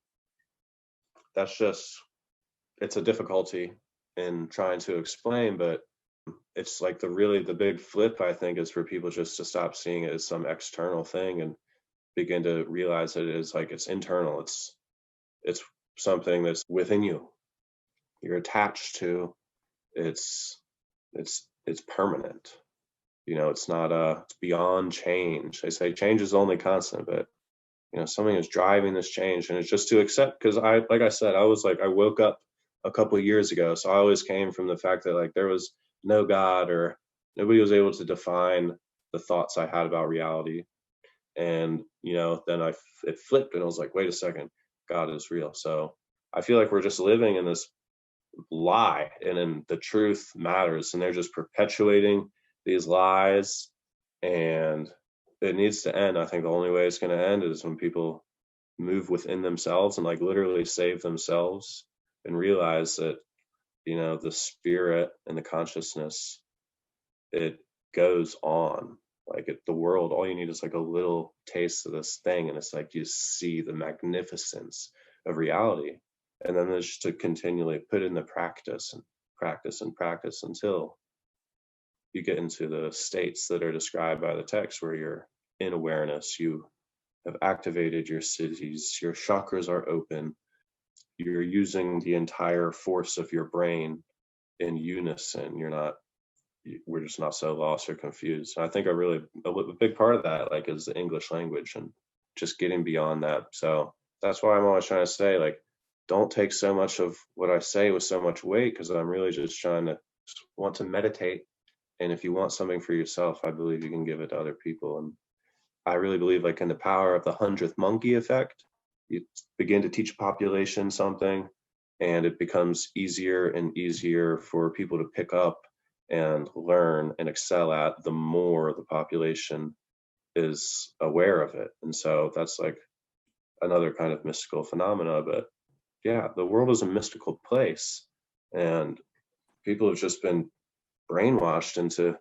that's just, it's a difficulty in trying to explain, but it's like the big flip, I think, is for people just to stop seeing it as some external thing and begin to realize that it is like, it's internal. It's something that's within you. You're attached to. It's permanent. It's not it's beyond change. They say change is only constant, but something is driving this change, and it's just to accept. Because I woke up a couple of years ago, so I always came from the fact that, like, there was no God, or nobody was able to define the thoughts I had about reality. And then it flipped, and I was like, wait a second, God is real. So I feel like we're just living in this lie, and then the truth matters, and they're just perpetuating these lies, and it needs to end. I think the only way it's going to end is when people move within themselves and, like, literally save themselves and realize that the spirit and the consciousness, it goes on. Like, the world, all you need is like a little taste of this thing, and it's like you see the magnificence of reality. And then there's just to continually put in the practice and practice and practice until you get into the states that are described by the text, where you're in awareness, you have activated your cities, your chakras are open, you're using the entire force of your brain in unison. We're just not so lost or confused. And I think a big part of that, like, is the English language and just getting beyond that. So that's why I'm always trying to say, like, don't take so much of what I say with so much weight, because I'm really just want to meditate. And if you want something for yourself, I believe you can give it to other people. And I really believe like in the power of the 100th monkey effect. You begin to teach a population something, and it becomes easier and easier for people to pick up and learn and excel at the more the population is aware of it. And so that's like another kind of mystical phenomena. But yeah, the world is a mystical place, and people have just been brainwashed into,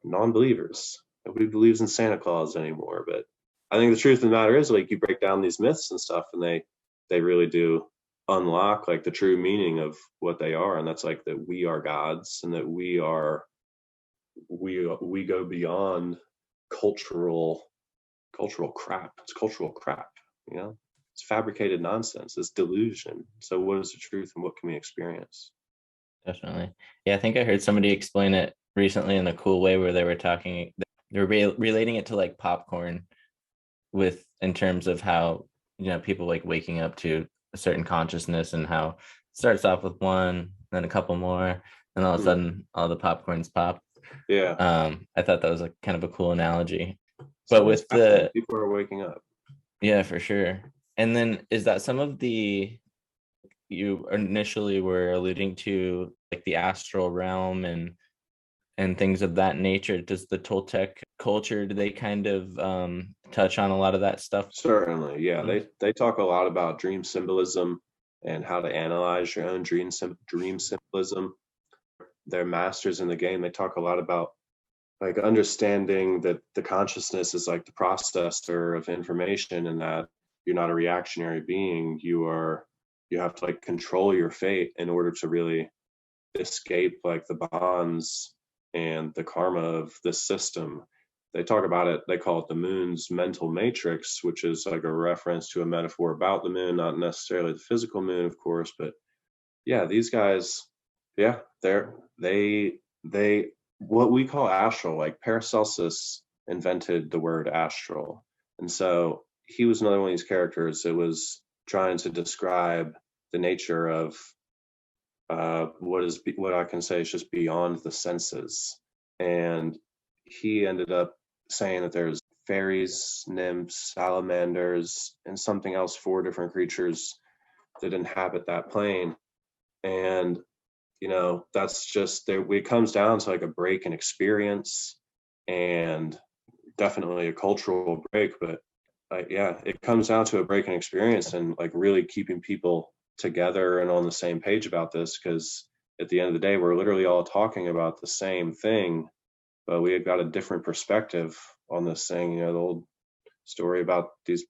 non-believers. Nobody believes in Santa Claus anymore. But I think the truth of the matter is, like, you break down these myths and stuff, and they really do unlock like the true meaning of what they are, and that's like that we are gods, and that we go beyond cultural crap. It's cultural crap, it's fabricated nonsense, it's delusion. So what is the truth, and what can we experience? Definitely. Yeah, I think I heard somebody explain it recently in a cool way where they were relating it to like popcorn in terms of how, people like waking up to a certain consciousness, and how it starts off with one, then a couple more, and all of a sudden all the popcorns pop. Yeah. I thought that was like kind of a cool analogy. So But with people are waking up. Yeah, for sure. And then is that some of you initially were alluding to, like the astral realm and things of that nature? Does the Toltec culture, do they kind of touch on a lot of that stuff? Certainly, yeah. They talk a lot about dream symbolism and how to analyze your own dream symbolism. They're masters in the game. They talk a lot about like understanding that the consciousness is like the processor of information, and that you're not a reactionary being. You have to like control your fate in order to really escape like the bonds and the karma of this system. They talk about it, they call it the moon's mental matrix, which is like a reference to a metaphor about the moon, not necessarily the physical moon, of course. But yeah, these guys, yeah, they what we call astral, like Paracelsus invented the word astral. And so he was another one of these characters that was trying to describe the nature of what I can say is just beyond the senses. And he ended up saying that there's fairies, nymphs, salamanders, and something else, 4 different creatures that inhabit that plane. And that's just there. It comes down to like a break in experience, and definitely a cultural break. But yeah, it comes down to a break in experience, and like really keeping people together and on the same page about this, because at the end of the day, we're literally all talking about the same thing, but we have got a different perspective on this thing. The old story about these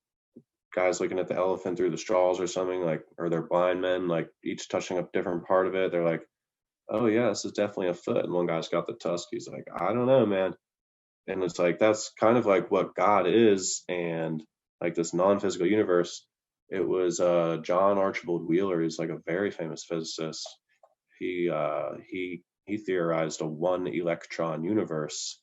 guys looking at the elephant through the straws or something, like, or they're blind men, like each touching a different part of it. They're like, oh yeah, this is definitely a foot. And one guy's got the tusk. He's like, I don't know, man. And it's like, that's kind of like what God is, and like this non-physical universe. It was John Archibald Wheeler, who's like a very famous physicist. He theorized a one electron universe.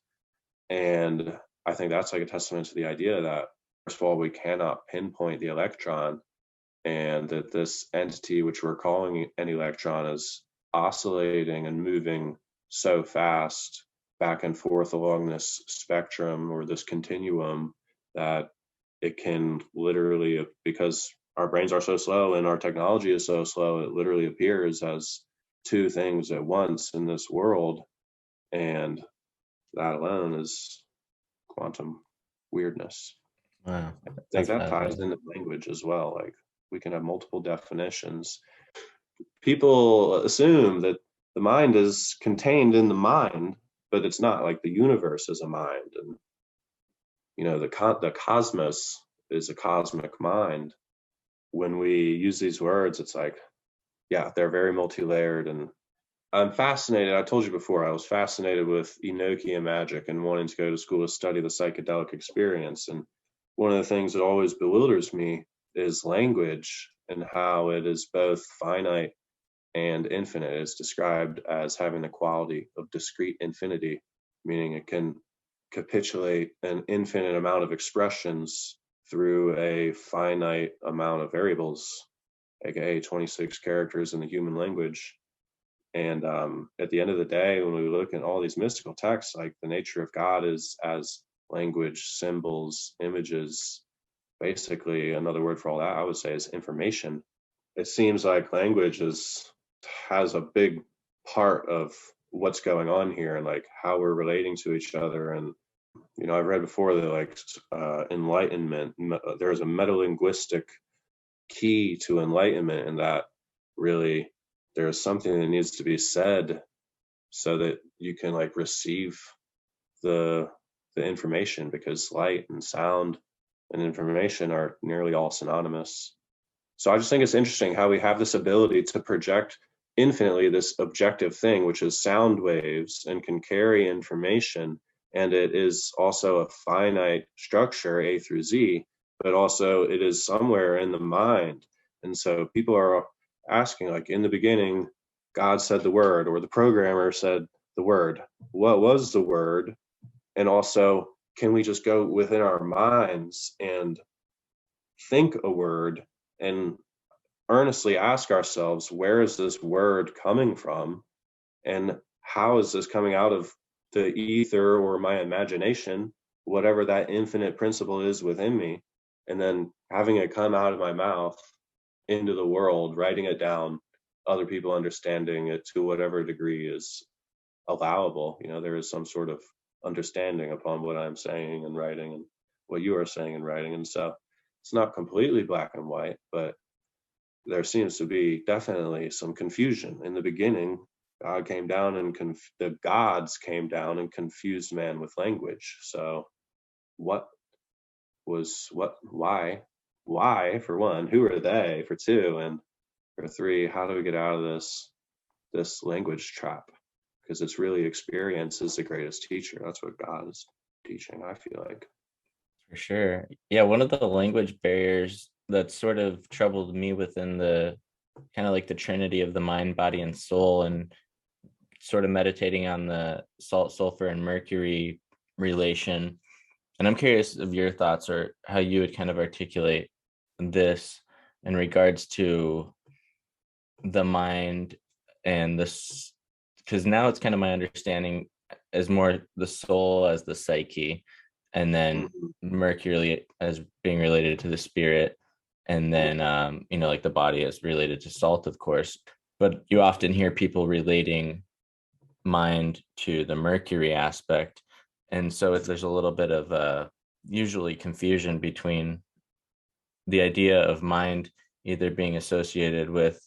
And I think that's like a testament to the idea that, first of all, we cannot pinpoint the electron, and that this entity, which we're calling an electron, is oscillating and moving so fast back and forth along this spectrum or this continuum that it can literally, because our brains are so slow and our technology is so slow, it literally appears as 2 things at once in this world. And that alone is quantum weirdness. Wow. I think that ties into language as well. Like, we can have multiple definitions. People assume that the mind is contained in the mind, but it's not. Like, the universe is a mind, and the cosmos is a cosmic mind. When we use these words, it's like, yeah, they're very multi-layered. And I'm fascinated. I told you before, I was fascinated with Enochian magic and wanting to go to school to study the psychedelic experience. And one of the things that always bewilders me is language, and how it is both finite and infinite. It's described as having the quality of discrete infinity, meaning it can capitulate an infinite amount of expressions through a finite amount of variables, aka 26 characters in the human language. And at the end of the day, when we look at all these mystical texts, like the nature of God is as language, symbols, images. Basically, another word for all that I would say is information. It seems like language has a big part of what's going on here, and like how we're relating to each other. And I've read before that like enlightenment, there's a metalinguistic key to enlightenment, and that really there's something that needs to be said so that you can like receive the information, because light and sound and information are nearly all synonymous. So I just think it's interesting how we have this ability to project infinitely this objective thing, which is sound waves, and can carry information. And it is also a finite structure, A through Z, but also it is somewhere in the mind. And so people are asking, like, in the beginning, God said the word, or the programmer said the word. What was the word? And also, can we just go within our minds and think a word and earnestly ask ourselves, where is this word coming from? And how is this coming out of the ether or my imagination, whatever that infinite principle is within me? And then having it come out of my mouth into the world, writing it down, other people understanding it to whatever degree is allowable. There is some sort of understanding upon what I'm saying and writing, and what you are saying and writing. And so it's not completely black and white, but there seems to be definitely some confusion. In the beginning, God came down and the gods came down and confused man with language. So why, for one, who are they, for two, and for three, how do we get out of this language trap? Because it's really experience is the greatest teacher. That's what God is teaching, I feel like. For sure. Yeah, one of the language barriers that sort of troubled me within the kind of like the trinity of the mind, body, and soul, and sort of meditating on the salt, sulfur, and mercury relation. And I'm curious of your thoughts, or how you would kind of articulate this in regards to the mind and this, because now it's kind of my understanding as more the soul as the psyche, and then mercury as being related to the spirit, and then like the body is related to salt, of course. But you often hear people relating mind to the mercury aspect, and so there's a little bit of usually confusion between the idea of mind either being associated with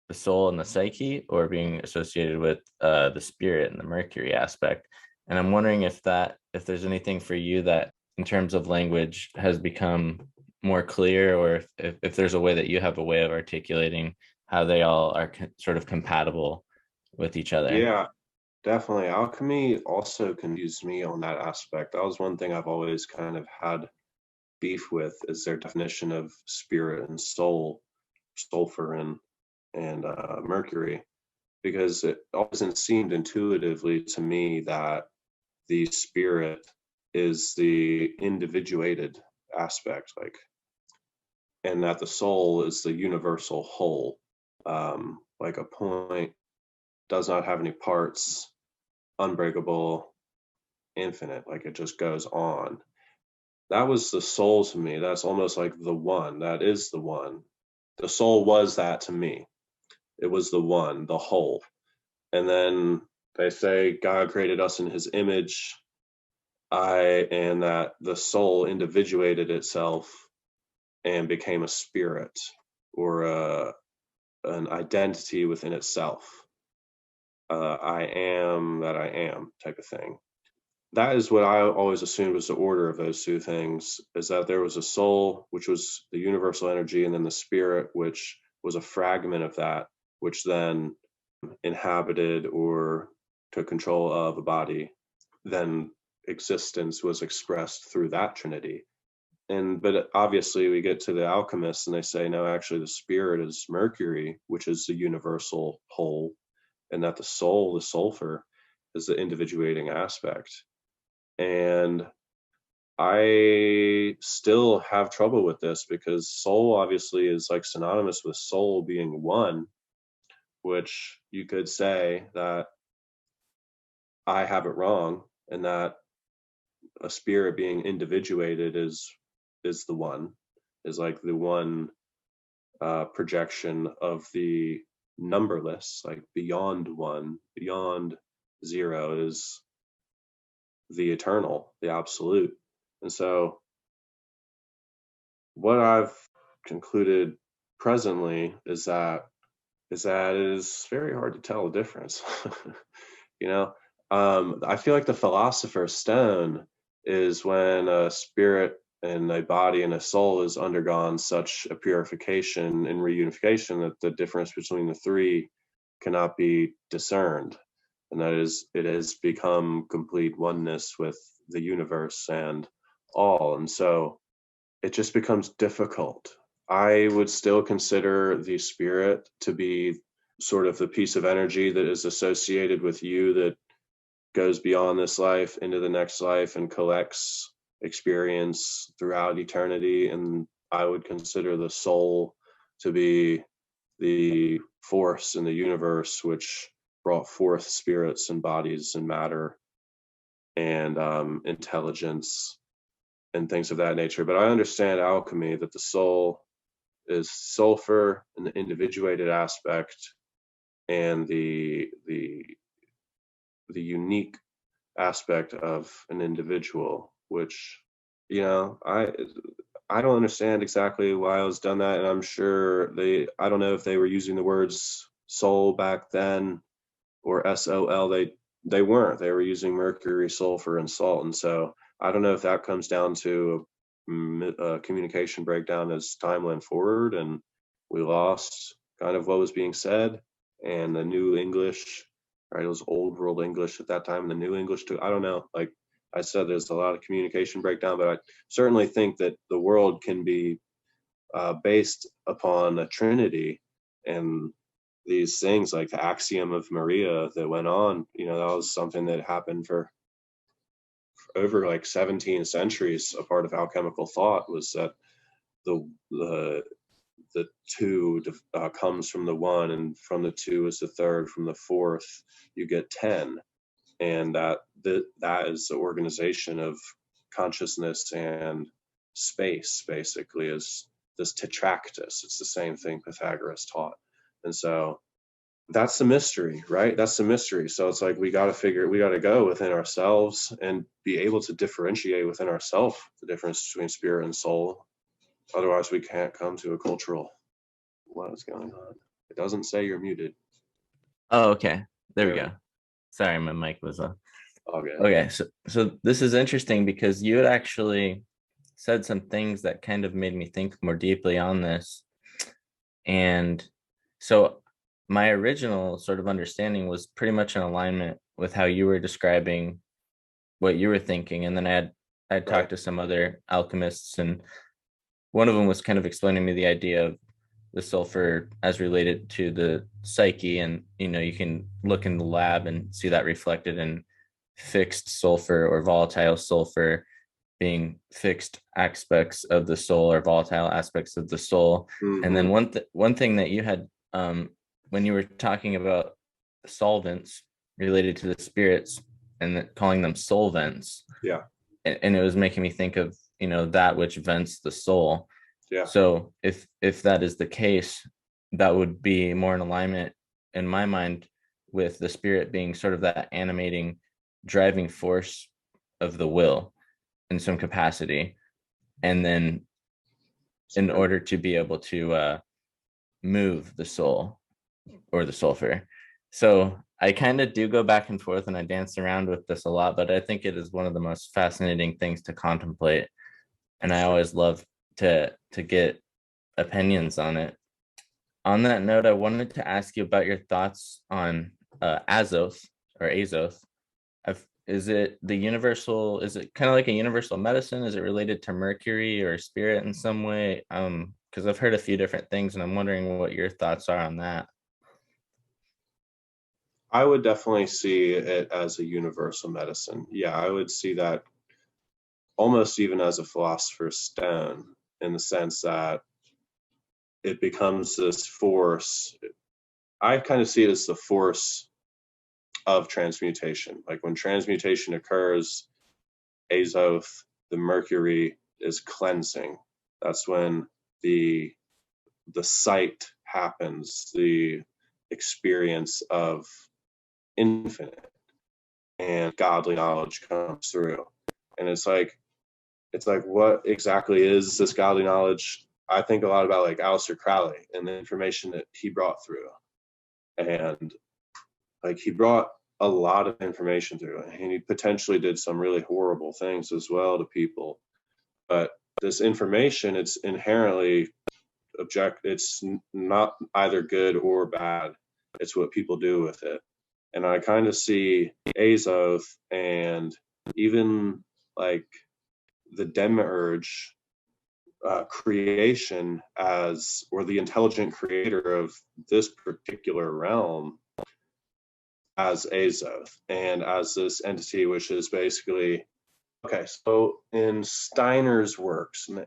the soul and the psyche, or being associated with the spirit and the mercury aspect. And I'm wondering if there's anything for you that in terms of language has become more clear, or if there's a way that you have a way of articulating how they all are sort of compatible with each other. Yeah, definitely. Alchemy also confused me on that aspect. That was one thing I've always kind of had beef with, is their definition of spirit and soul, sulfur and mercury, because it always seemed intuitively to me that the spirit is the individuated aspect, and that the soul is the universal whole, like a point does not have any parts, unbreakable, infinite, like it just goes on. That was the soul to me. That's almost like the one. That is the one. The soul was that to me. It was the one, the whole. And then they say God created us in his image, and that the soul individuated itself and became a spirit, or an identity within itself. I am that I am type of thing. That is what I always assumed was the order of those two things, is that there was a soul, which was the universal energy, and then the spirit, which was a fragment of that, which then inhabited or took control of a body. Then existence was expressed through that trinity. But obviously we get to the alchemists and they say, no, actually the spirit is Mercury, which is the universal whole, and that the soul, the sulfur, is the individuating aspect. And I still have trouble with this, because soul obviously is like synonymous with soul being one, which you could say that I have it wrong, and that a spirit being individuated is the one, is like the one projection of the numberless, like beyond one, beyond zero is the eternal, the absolute. And so what I've concluded presently is that it is very hard to tell the difference. You know, I feel like the philosopher's stone is when a spirit and a body and a soul has undergone such a purification and reunification that the difference between the three cannot be discerned, and that is, it has become complete oneness with the universe and all. And so it just becomes difficult. I would still consider the spirit to be sort of the piece of energy that is associated with you, that goes beyond this life into the next life and collects experience throughout eternity. And I would consider the soul to be the force in the universe which brought forth spirits and bodies and matter and intelligence and things of that nature. But I understand alchemy, that the soul is sulfur in the individuated aspect, and the unique aspect of an individual, which, you know, I don't understand exactly why it was done that, and I'm sure I don't know if they were using the words soul back then or SOL. They weren't. They were using mercury, sulfur, and salt. And so I don't know if that comes down to a communication breakdown as time went forward and we lost kind of what was being said, and the new English, right? It was old world English at that time, and the new English too. I don't know. Like I said, there's a lot of communication breakdown, but I certainly think that the world can be based upon a trinity, and these things like the axiom of Maria that went on, you know, that was something that happened for over like 17 centuries. A part of alchemical thought was that the two comes from the one, and from the two is the third, from the fourth you get 10, and that is the organization of consciousness and space, basically, is this tetractys. It's the same thing Pythagoras taught. And so that's the mystery, right? That's the mystery. So it's like we got to go within ourselves and be able to differentiate within ourselves the difference between spirit and soul. Otherwise, we can't come to a cultural. What is going on? It doesn't say you're muted. Oh, okay. There we go. Sorry, my mic was on. Okay. Okay, so this is interesting because you had actually said some things that kind of made me think more deeply on this. And so my original sort of understanding was pretty much in alignment with how you were describing what you were thinking. And then I had talked to some other alchemists, and one of them was kind of explaining me the idea of the sulfur as related to the psyche. And, you know, you can look in the lab and see that reflected in fixed sulfur or volatile sulfur being fixed aspects of the soul or volatile aspects of the soul. Mm-hmm. And then one thing that you had, when you were talking about solvents related to the spirits and calling them solvents. Yeah. And it was making me think of, you know, that which vents the soul. Yeah. So if that is the case, that would be more in alignment in my mind with the spirit being sort of that animating, driving force of the will in some capacity. And then in order to be able to move the soul or the sulfur. So I kind of do go back and forth and I dance around with this a lot, but I think it is one of the most fascinating things to contemplate. And I always love to get opinions on it. On that note, I wanted to ask you about your thoughts on Azoth or Azoth. Is it kind of like a universal medicine? Is it related to Mercury or spirit in some way? Because I've heard a few different things and I'm wondering what your thoughts are on that. I would definitely see it as a universal medicine. Yeah, I would see that almost even as a philosopher's stone, in the sense that it becomes this force. I kind of see it as the force of transmutation. Like when transmutation occurs, Azoth, the mercury is cleansing. That's when the sight happens, the experience of infinite and godly knowledge comes through. And it's like, what exactly is this godly knowledge? I think a lot about like Aleister Crowley and the information that he brought through. And like he brought a lot of information through, and he potentially did some really horrible things as well to people. But this information, it's inherently it's not either good or bad. It's what people do with it. And I kind of see Azoth and even like the demiurge creation as, or the intelligent creator of this particular realm as Azoth, and as this entity which is basically, okay, so in Steiner's works and the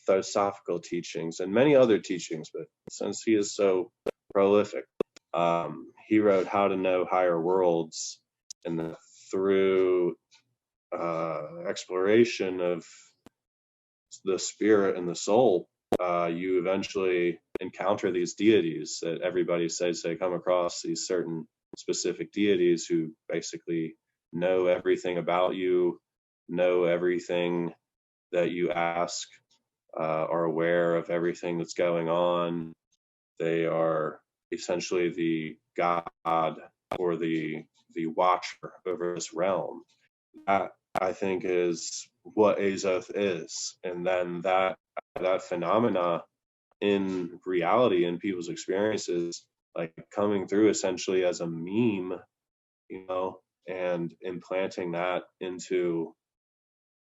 Anthroposophical teachings and many other teachings, but since he is so prolific, he wrote How to Know Higher Worlds, and through exploration of the spirit and the soul, you eventually encounter these deities that everybody says they come across, these certain specific deities who basically know everything about you, know everything that you ask, are aware of everything that's going on. They are essentially the god or the watcher over this realm. That, I think, is what Azoth is. And then that phenomena in reality, in people's experiences, like coming through essentially as a meme, and implanting that into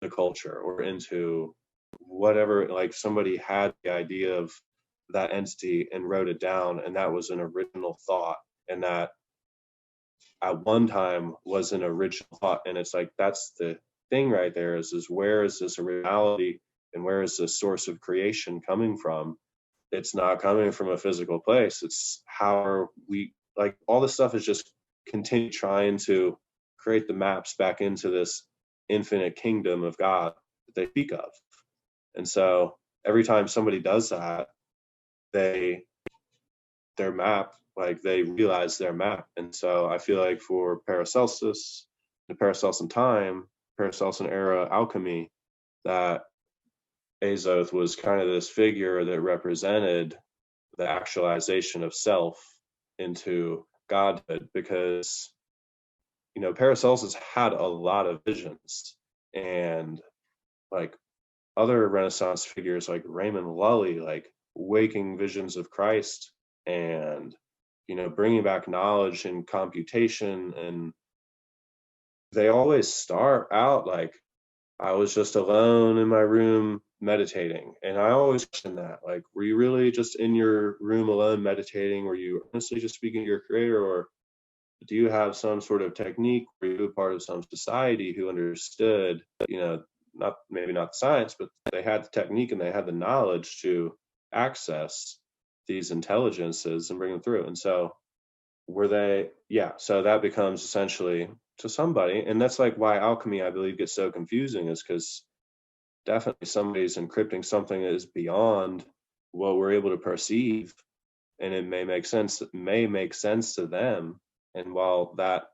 the culture or into whatever, like somebody had the idea of that entity and wrote it down, and that was an original thought, and that at one time was an original thought. And it's like, that's the thing right there, is where is this originality and where is the source of creation coming from? It's not coming from a physical place. It's how are we, like, all this stuff is just continue trying to create the maps back into this infinite kingdom of God that they speak of. And so every time somebody does that, their map, like they realize their map. And so I feel like for Paracelsus, the Paracelsian time, Paracelsian era alchemy, that Azoth was kind of this figure that represented the actualization of self into godhood, because Paracelsus had a lot of visions, and like other Renaissance figures like Raymond Lully, like waking visions of Christ, and bringing back knowledge and computation. And they always start out like, I was just alone in my room meditating. And I always question that, like, were you really just in your room alone meditating? Were you honestly just speaking to your creator? Or do you have some sort of technique? Were you a part of some society who understood, maybe not science, but they had the technique and they had the knowledge to access these intelligences and bring them through? And so so that becomes essentially to somebody. And that's like why alchemy, I believe, gets so confusing, is because definitely somebody's encrypting something that is beyond what we're able to perceive, and it may make sense to them. And while that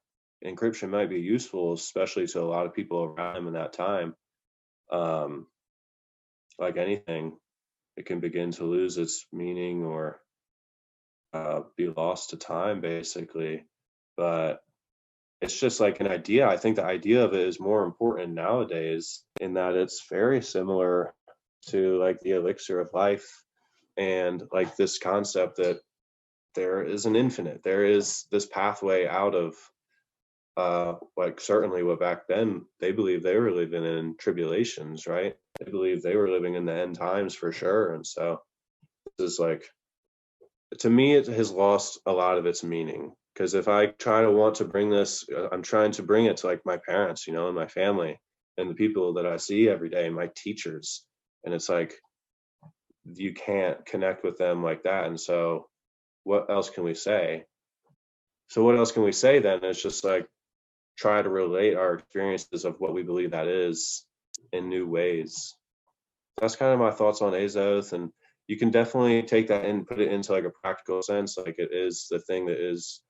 encryption might be useful, especially to a lot of people around them in that time, like anything, it can begin to lose its meaning or be lost to time, basically. But it's just like an idea. I think the idea of it is more important nowadays, in that it's very similar to like the elixir of life, and like this concept that there is an infinite, there is this pathway out of like certainly what back then they believed they were living in tribulations, right? They believed they were living in the end times for sure. And so this is like, to me, it has lost a lot of its meaning, because if I try to want to bring this, I'm trying to bring it to like my parents, and my family and the people that I see every day, my teachers, and it's like, you can't connect with them like that. And so what else can we say? So what else can we say then? It's just like, try to relate our experiences of what we believe that is in new ways. That's kind of my thoughts on Azoth, and you can definitely take that and put it into like a practical sense, like it is the thing that is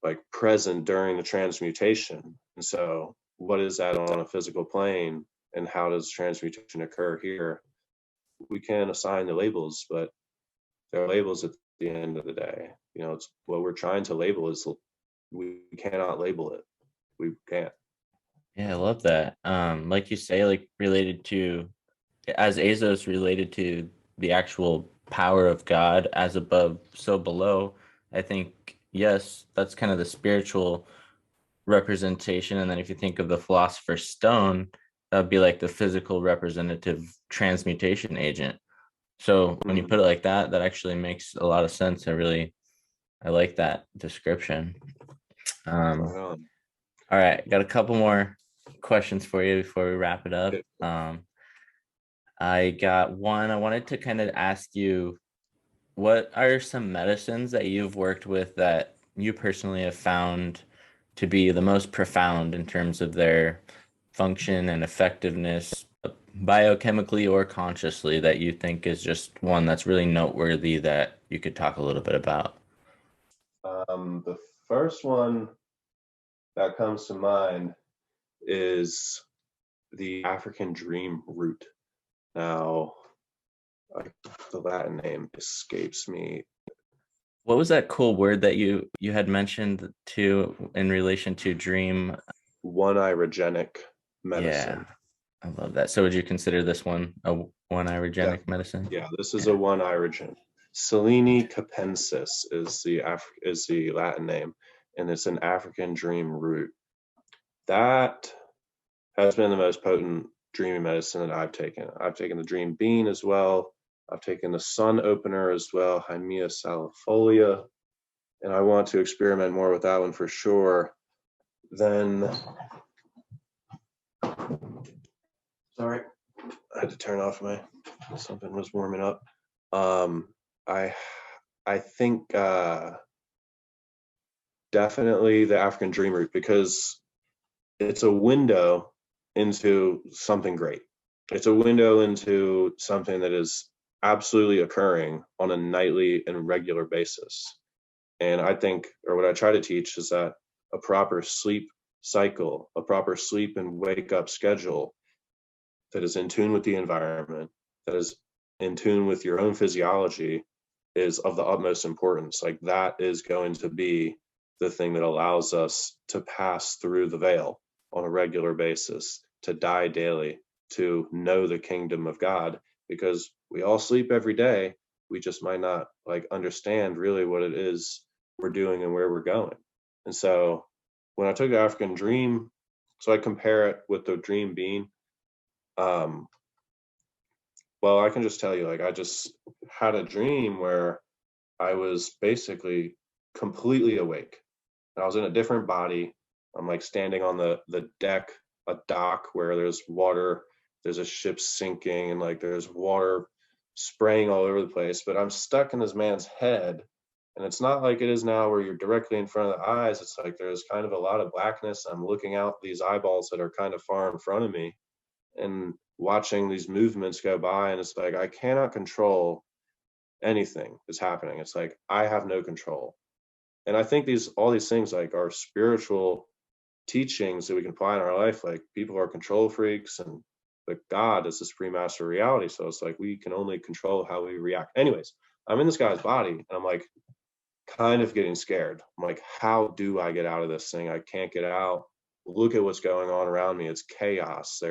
like present during the transmutation. And so what is that on a physical plane, and how does transmutation occur here? We can assign the labels, but they're labels at the end of the day. You know, it's what we're trying to label is we cannot label it. We can't. Yeah, I love that. Like you say, like related to, as Azos related to the actual power of God, as above, so below. I think, yes, that's kind of the spiritual representation. And then if you think of the philosopher's stone, that would be like the physical representative transmutation agent. So when you put it like that, that actually makes a lot of sense. I like that description. All right, got a couple more questions for you before we wrap it up. I got one. I wanted to kind of ask you, what are some medicines that you've worked with that you personally have found to be the most profound in terms of their function and effectiveness, biochemically or consciously, that you think is just one that's really noteworthy that you could talk a little bit about? The first one that comes to mind is the African dream root. Now, the Latin name escapes me. What was that cool word that you had mentioned to in relation to dream? One-irogenic medicine. Yeah, I love that. So would you consider this one a one-irogenic medicine? Yeah, this is a one-irogen. Selene capensis is the Latin name, and it's an African dream root. That has been the most potent dreaming medicine that I've taken. I've taken the dream bean as well. I've taken the sun opener as well, Hymia salifolia, and I want to experiment more with that one for sure. Then, sorry, I had to turn off something was warming up. I think definitely the African dream root, because it's a window into something great. It's a window into something that is absolutely occurring on a nightly and regular basis. And I think, or what I try to teach, is that a proper sleep cycle, a proper sleep and wake up schedule that is in tune with the environment, that is in tune with your own physiology, is of the utmost importance. Like, that is going to be the thing that allows us to pass through the veil on a regular basis, to die daily, to know the kingdom of God, because we all sleep every day. We just might not like understand really what it is we're doing and where we're going. And so when I took the African dream, so I compare it with the dream bean. Well, I can just tell you, like, I just had a dream where I was basically completely awake. And I was in a different body. I'm like standing on the deck, a dock where there's water, there's a ship sinking, and like there's water spraying all over the place. But I'm stuck in this man's head. And it's not like it is now where you're directly in front of the eyes. It's like there's kind of a lot of blackness. I'm looking out these eyeballs that are kind of far in front of me and watching these movements go by. And it's like, I cannot control anything that's happening. It's like, I have no control. And I think all these things like are spiritual teachings that we can apply in our life. Like, people are control freaks, and but God is the supreme master of reality. So it's like, we can only control how we react. Anyways, I'm in this guy's body, and I'm like kind of getting scared. I'm like, how do I get out of this thing? I can't get out. Look at what's going on around me. It's chaos.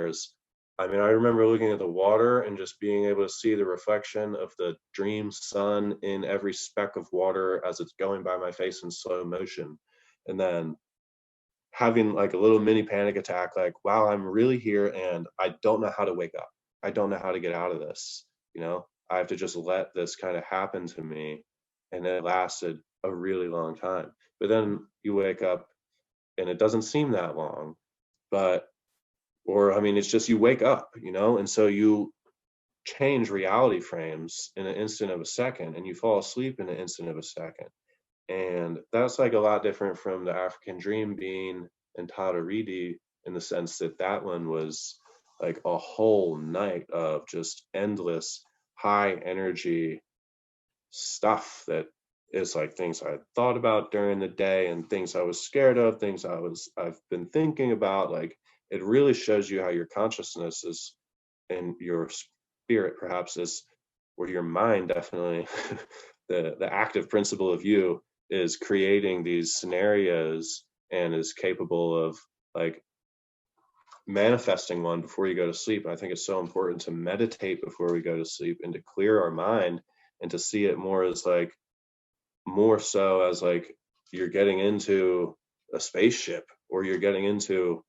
I remember looking at the water and just being able to see the reflection of the dream sun in every speck of water as it's going by my face in slow motion. And then having like a little mini panic attack, like, wow, I'm really here and I don't know how to wake up. I don't know how to get out of this. I have to just let this kind of happen to me. And it lasted a really long time. But then you wake up and it doesn't seem that long, it's just you wake up, and so you change reality frames in an instant of a second, and you fall asleep in an instant of a second. And that's like a lot different from the African Dream being and Tadaridi, in the sense that that one was like a whole night of just endless high energy stuff that is like things I thought about during the day and things I was scared of, things I've been thinking about. Like, it really shows you how your consciousness is, and your spirit perhaps is, or your mind definitely, the active principle of you is creating these scenarios and is capable of like manifesting one before you go to sleep. I think it's so important to meditate before we go to sleep and to clear our mind and to see it more as like, more so as like you're getting into a spaceship, or you're getting into,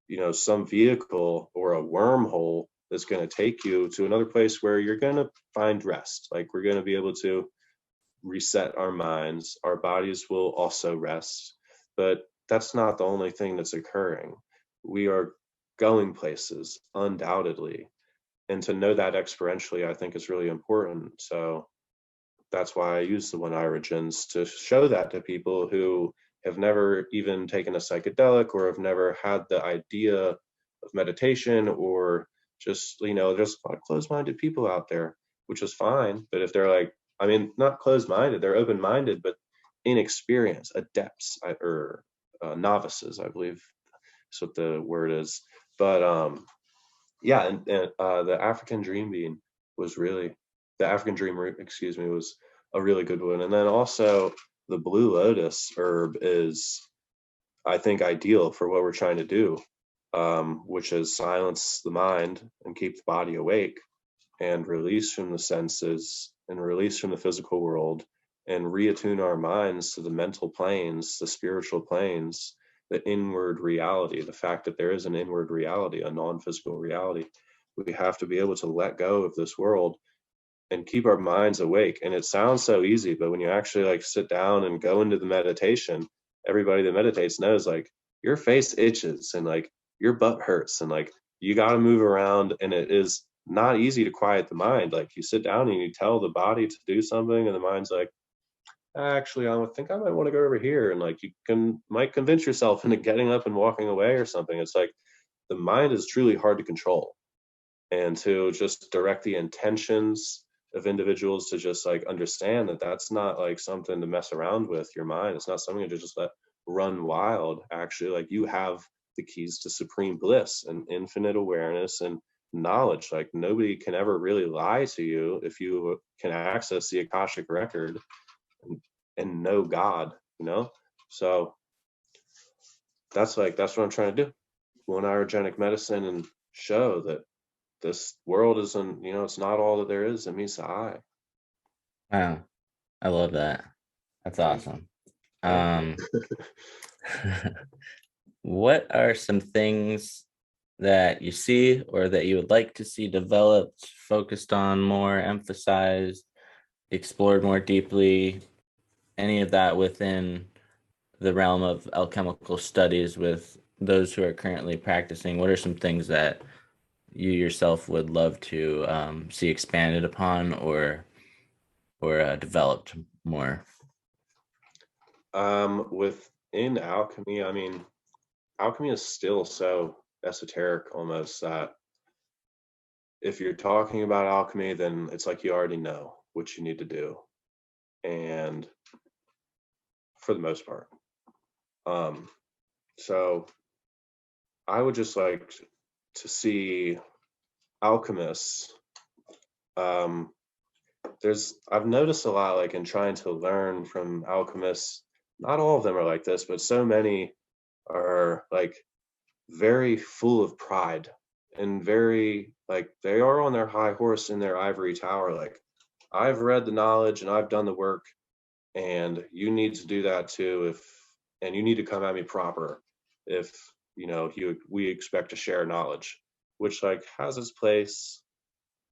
you know, some vehicle or a wormhole that's going to take you to another place where you're going to find rest. Like, we're going to be able to reset our minds. Our bodies will also rest, but that's not the only thing that's occurring. We are going places, undoubtedly. And to know that experientially, I think is really important. So that's why I use the one origins to show that to people who have never even taken a psychedelic or have never had the idea of meditation, or just, you know, there's a lot of closed-minded people out there, which is fine. But if they're like, I mean, not closed-minded, they're open-minded, but inexperienced, adepts, or novices, I believe is what the word is. But yeah, and the African Dream Bean was really, the African Dream Root, excuse me, was a really good one. And then also the Blue Lotus herb is, I think, ideal for what we're trying to do, which is silence the mind and keep the body awake and release from the senses and release from the physical world and reattune our minds to the mental planes, the spiritual planes, the inward reality, the fact that there is an inward reality, a non-physical reality. We have to be able to let go of this world and keep our minds awake. And it sounds so easy, but when you actually like sit down and go into the meditation, everybody that meditates knows like your face itches and like your butt hurts and like you got to move around, and it is not easy to quiet the mind. Like, you sit down and you tell the body to do something and the mind's like, actually, I think I might want to go over here, and like might convince yourself into getting up and walking away or something. It's like the mind is truly hard to control, and to just direct the intentions of individuals to just like understand that that's not like something to mess around with. Your mind, it's not something to just let run wild. Actually, like, you have the keys to supreme bliss and infinite awareness and knowledge. Like, nobody can ever really lie to you if you can access the Akashic record and know God, you know? So that's what I'm trying to do. One orogenic medicine, and show that this world isn't, you know, it's not all that there is. It meets the eye. Wow. I love that. That's awesome. What are some things that you see or that you would like to see developed, focused on more, emphasized, explored more deeply? Any of that within the realm of alchemical studies with those who are currently practicing? What are some things that you yourself would love to see expanded upon or developed more? Within alchemy, I mean, alchemy is still so esoteric almost that if you're talking about alchemy, then it's like you already know what you need to do. And for the most part. So I would just like to see alchemists. I've noticed a lot, like in trying to learn from alchemists, not all of them are like this, but so many are like very full of pride and very like they are on their high horse in their ivory tower. Like, I've read the knowledge and I've done the work, and you need to do that too. And you need to come at me proper if, you know, we expect to share knowledge, which like has its place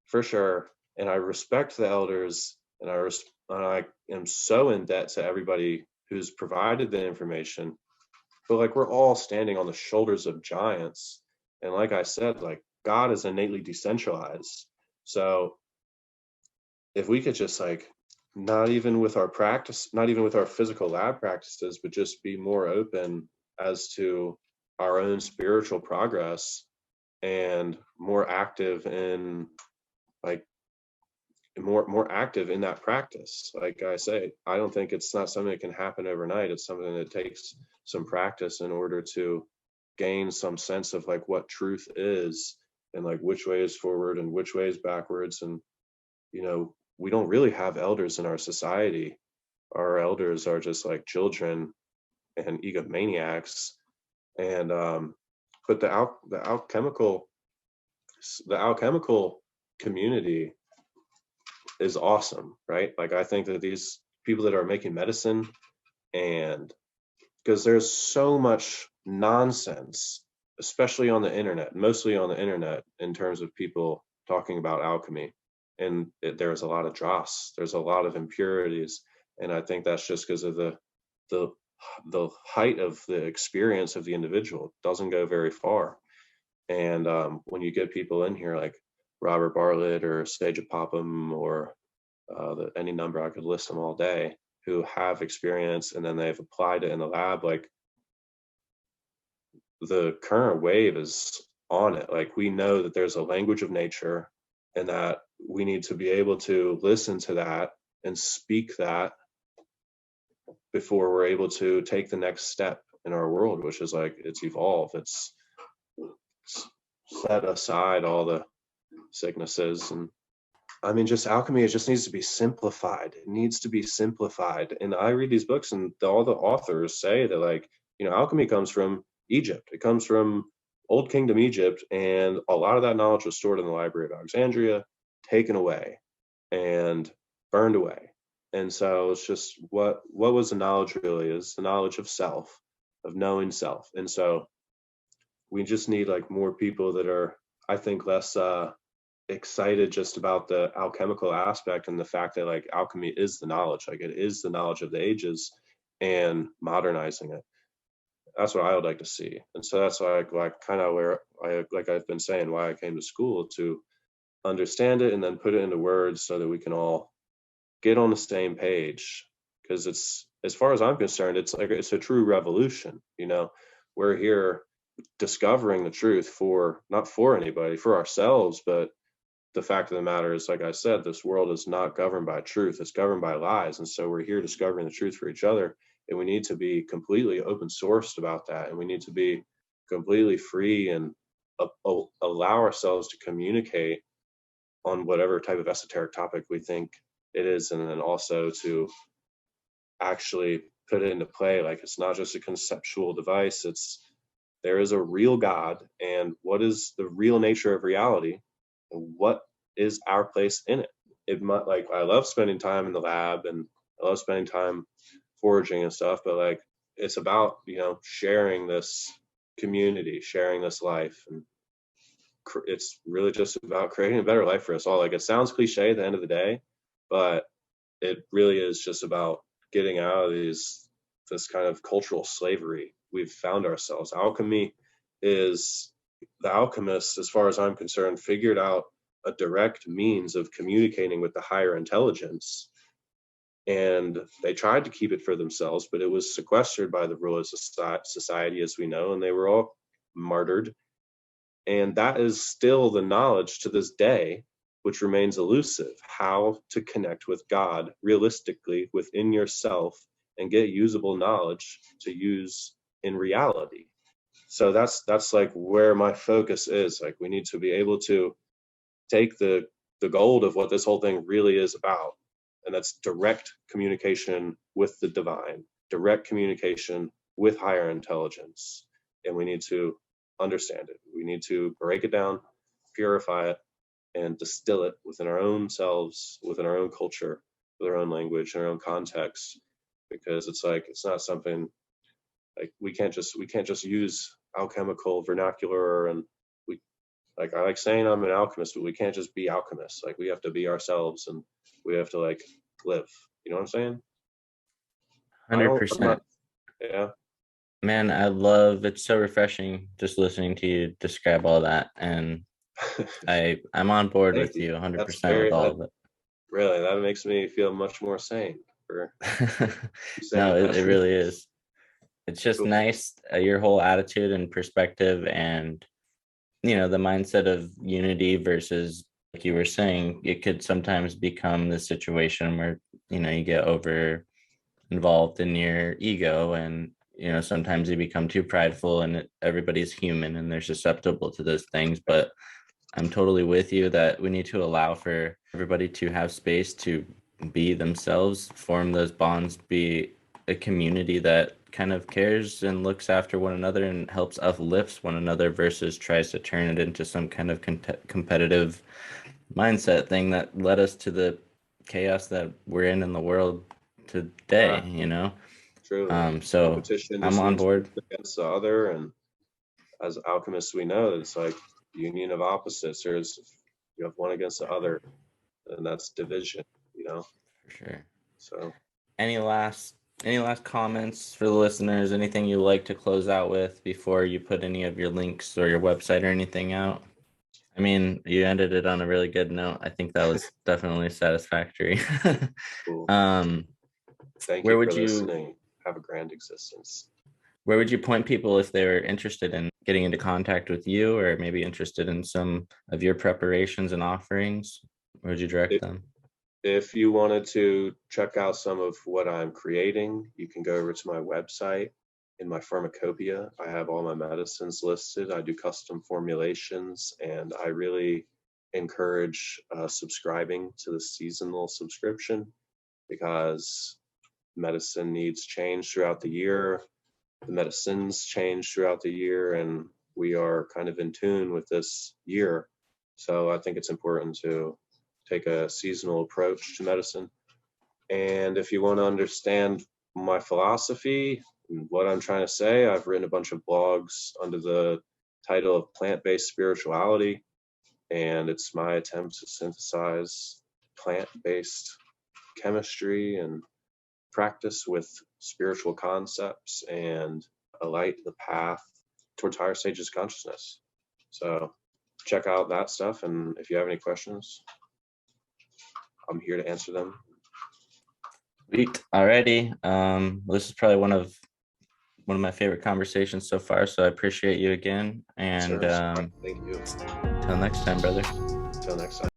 for sure. And I respect the elders, and I am so in debt to everybody who's provided the information. But like, we're all standing on the shoulders of giants, and like I said, like, God is innately decentralized. So if we could just like not even with our practice, not even with our physical lab practices, but just be more open as to our own spiritual progress and more active in like more active in that practice. Like I say, I don't think it's not something that can happen overnight. It's something that takes some practice in order to gain some sense of like what truth is and like which way is forward and which way is backwards. And we don't really have elders in our society. Our elders are just like children and egomaniacs. And but the alchemical community is awesome, right? Like I think that these people that are making medicine, and because there's so much nonsense, especially on the internet, mostly on the internet, in terms of people talking about alchemy, and there's a lot of dross, there's a lot of impurities, and I think that's just because of the height of the experience of the individual. It doesn't go very far. And when you get people in here like Robert Bartlett or Sage Popham or any number, I could list them all day, who have experience and then they've applied it in the lab, like the current wave is on it. Like we know that there's a language of nature and that we need to be able to listen to that and speak that before we're able to take the next step in our world, which is like it's evolve, it's set aside all the sicknesses. And I mean, just alchemy, it just needs to be simplified. It needs to be simplified. And I read these books and all the authors say that like, alchemy comes from Egypt. It comes from Old Kingdom Egypt. And a lot of that knowledge was stored in the Library of Alexandria, taken away and burned away. And so it's just what was the knowledge really is the knowledge of self, of knowing self. And so we just need like more people that are, I think, less excited just about the alchemical aspect and the fact that like alchemy is the knowledge, like it is the knowledge of the ages, and modernizing it. That's what I would like to see. And so that's why kind of where I've been saying, why I came to school, to understand it and then put it into words so that we can all get on the same page. Because it's, as far as I'm concerned, it's a true revolution. We're here discovering the truth not for anybody, for ourselves. But the fact of the matter is, like I said, this world is not governed by truth, it's governed by lies. And so we're here discovering the truth for each other, and we need to be completely open sourced about that, and we need to be completely free and allow ourselves to communicate on whatever type of esoteric topic we think it is, and then also to actually put it into play. Like it's not just a conceptual device, there is a real God, and what is the real nature of reality, and what is our place in it. I love spending time in the lab, and I love spending time foraging and stuff, but like it's about sharing this community, sharing this life, and it's really just about creating a better life for us all. Like it sounds cliche at the end of the day, but it really is just about getting out of this kind of cultural slavery we've found ourselves. Alchemy is, the alchemists, as far as I'm concerned, figured out a direct means of communicating with the higher intelligence, and they tried to keep it for themselves, but it was sequestered by the rulers of society, as we know, and they were all martyred. And that is still the knowledge to this day, which remains elusive: how to connect with God realistically within yourself and get usable knowledge to use in reality. So that's like where my focus is. Like we need to be able to take the gold of what this whole thing really is about, and that's direct communication with the divine, direct communication with higher intelligence. And we need to understand it. We need to break it down, purify it, and distill it within our own selves, within our own culture, with our own language, our own context. Because it's not something like we can't just use alchemical vernacular, and I like saying I'm an alchemist, but we can't just be alchemists. Like we have to be ourselves, and we have to like live. You know what I'm saying? 100%. Yeah. Man, it's so refreshing just listening to you describe all that, and I'm on board with you 100% with all of it. Really, that makes me feel much more sane for saying No, that. it really is. It's just Cool. nice, your whole attitude and perspective, and the mindset of unity versus, like you were saying, it could sometimes become the situation where you get over involved in your ego, and sometimes you become too prideful, and everybody's human and they're susceptible to those things. But I'm totally with you that we need to allow for everybody to have space to be themselves, form those bonds, be a community that kind of cares and looks after one another and helps uplifts one another versus tries to turn it into some kind of competitive mindset thing that led us to the chaos that we're in the world today, Truly. So Competition I'm just on means board. against the other, and as alchemists we know it's like union of opposites. You have one against the other, and that's division, For sure. so Any last comments for the listeners? Anything you'd like to close out with before you put any of your links or your website or anything out? I mean, you ended it on a really good note. I think that was definitely satisfactory. cool. Thank Where you would for you listening. Have a grand existence. where would you point people if they were interested in getting into contact with you, or maybe interested in some of your preparations and offerings? Where would you direct them? If you wanted to check out some of what I'm creating, you can go over to my website. In my pharmacopoeia, I have all my medicines listed. I do custom formulations, and I really encourage subscribing to the seasonal subscription, because medicine needs change throughout the year. The medicines change throughout the year, and we are kind of in tune with this year. So I think it's important to take a seasonal approach to medicine. And if you want to understand my philosophy and what I'm trying to say, I've written a bunch of blogs under the title of Plant-Based Spirituality, and it's my attempt to synthesize plant-based chemistry and practice with spiritual concepts and alight the path towards higher stages of consciousness. So check out that stuff, and if you have any questions, I'm here to answer them. Sweet. Alrighty. This is probably one of my favorite conversations so far, so I appreciate you again. And Sure. Thank you. till next time, brother. Till next time.